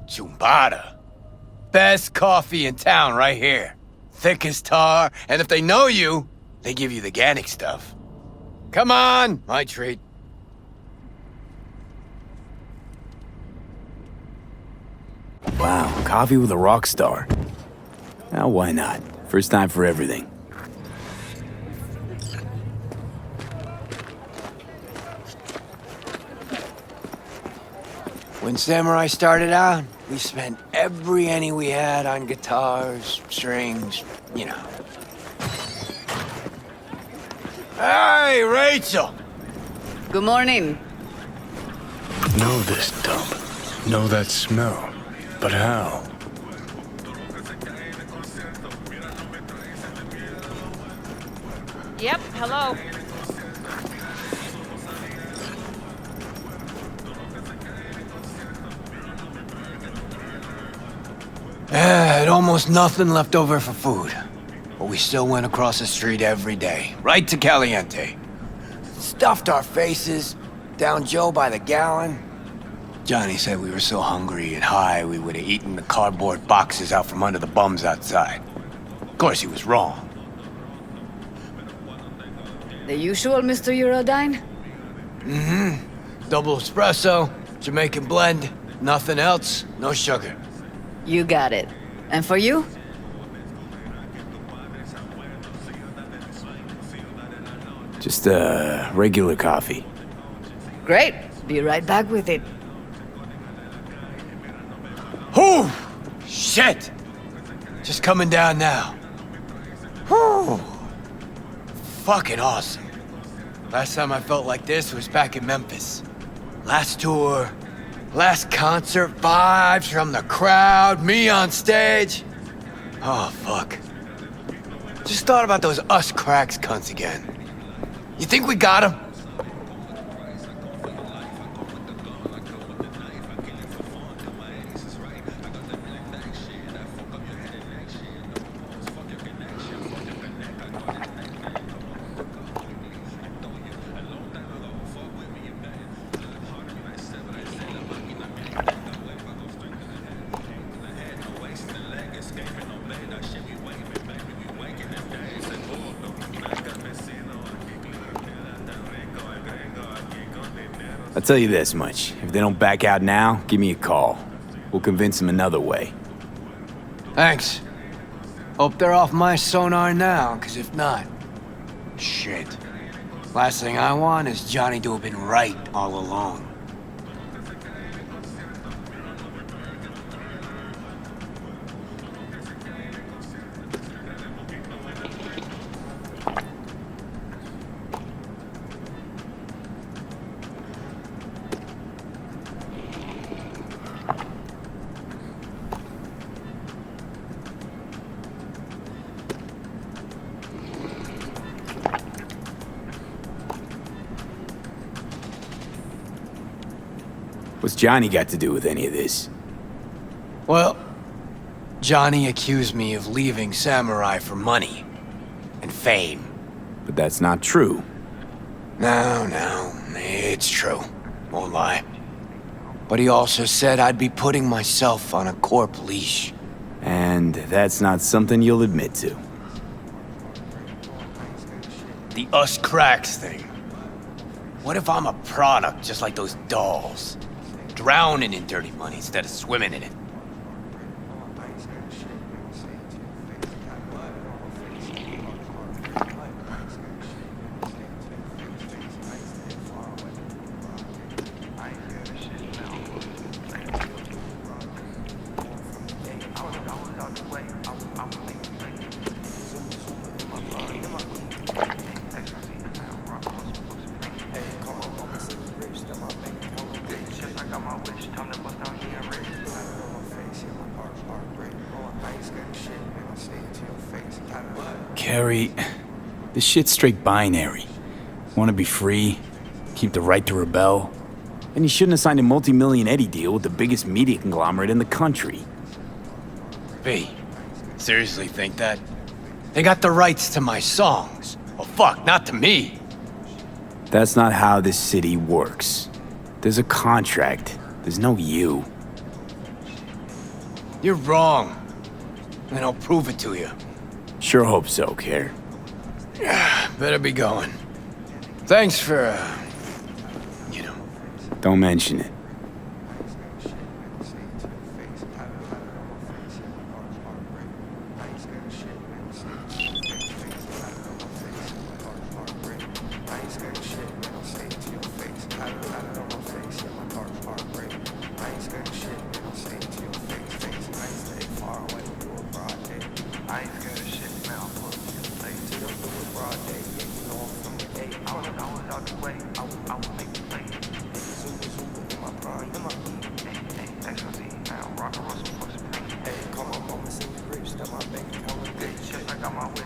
Chumbada. Best coffee in town right here. Thick as tar, and if they know you, they give you the organic stuff. Come on, my treat.
Wow, coffee with a rock star. Now, why not? First time for everything.
When Samurai started out, we spent every penny we had on guitars, strings, you know. Hey, Rachel!
Good morning.
Know this dump. Know that smell. But how?
Yep, hello.
Had almost nothing left over for food. But we still went across the street every day, right to Caliente. Stuffed our faces, down Joe by the gallon. Johnny said we were so hungry and high we would have eaten the cardboard boxes out from under the bums outside. Of course, he was wrong.
The usual, Mr. Uridine?
Mm-hmm. Double espresso, Jamaican blend, nothing else, no sugar.
You got it. And for you?
Just regular coffee.
Great. Be right back with it.
Whew! Shit! Just coming down now. Whew! Fucking awesome. Last time I felt like this was back in Memphis. Last tour, last concert, vibes from the crowd, me on stage. Oh, fuck. Just thought about those us cracks cunts again. You think we got them?
I'll tell you this much. If they don't back out now, give me a call. We'll convince them another way.
Thanks. Hope they're off my sonar now, because if not... Shit. Last thing I want is Johnny to have been right all along.
What's Johnny got to do with any of this?
Well, Johnny accused me of leaving Samurai for money and fame.
But that's not true.
No, it's true. Won't lie. But he also said I'd be putting myself on a Corp leash.
And that's not something you'll admit to.
The us cracks thing. What if I'm a product just like those dolls? Drowning in dirty money instead of swimming in it.
Carrie, this shit's straight binary. Want to be free, keep the right to rebel, and you shouldn't have signed a multi-million Eddie deal with the biggest media conglomerate in the country.
B, seriously think that? They got the rights to my songs. Oh fuck, not to me.
That's not how this city works. There's a contract. There's no you.
You're wrong. And I'll prove it to you.
Sure hope so, Care.
Better be going. Thanks for,
Don't mention it.
Got my way.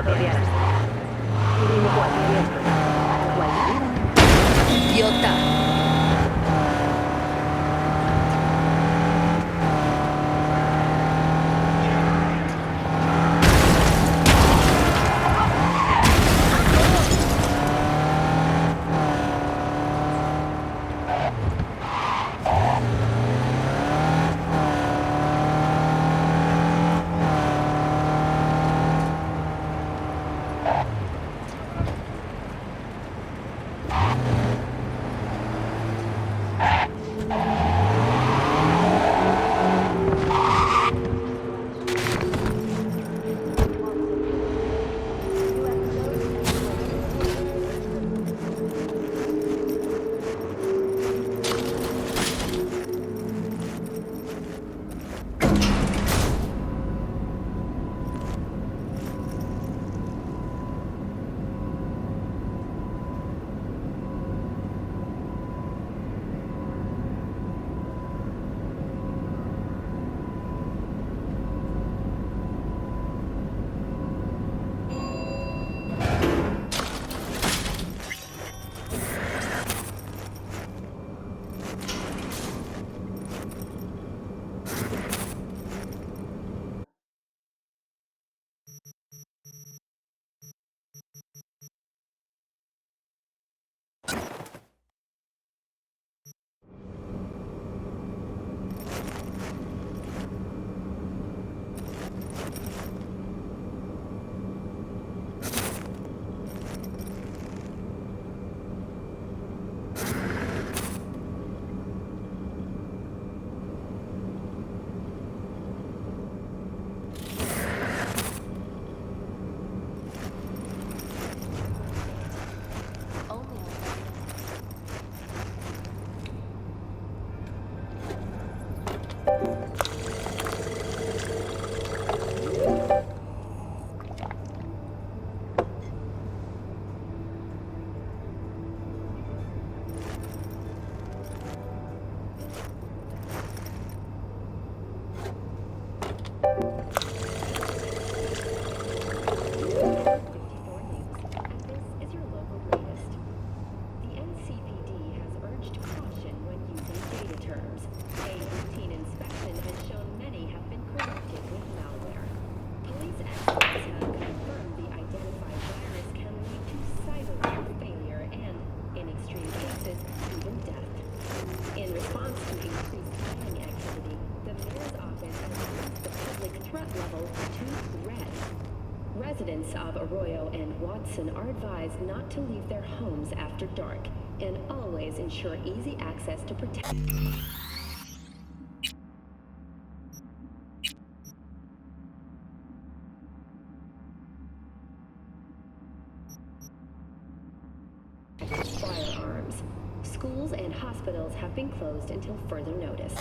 trato de Arce.
Idiota.
Residents of Arroyo and Watson are advised not to leave their homes after dark and always ensure easy access to protect. Firearms. Schools and hospitals have been closed until further notice.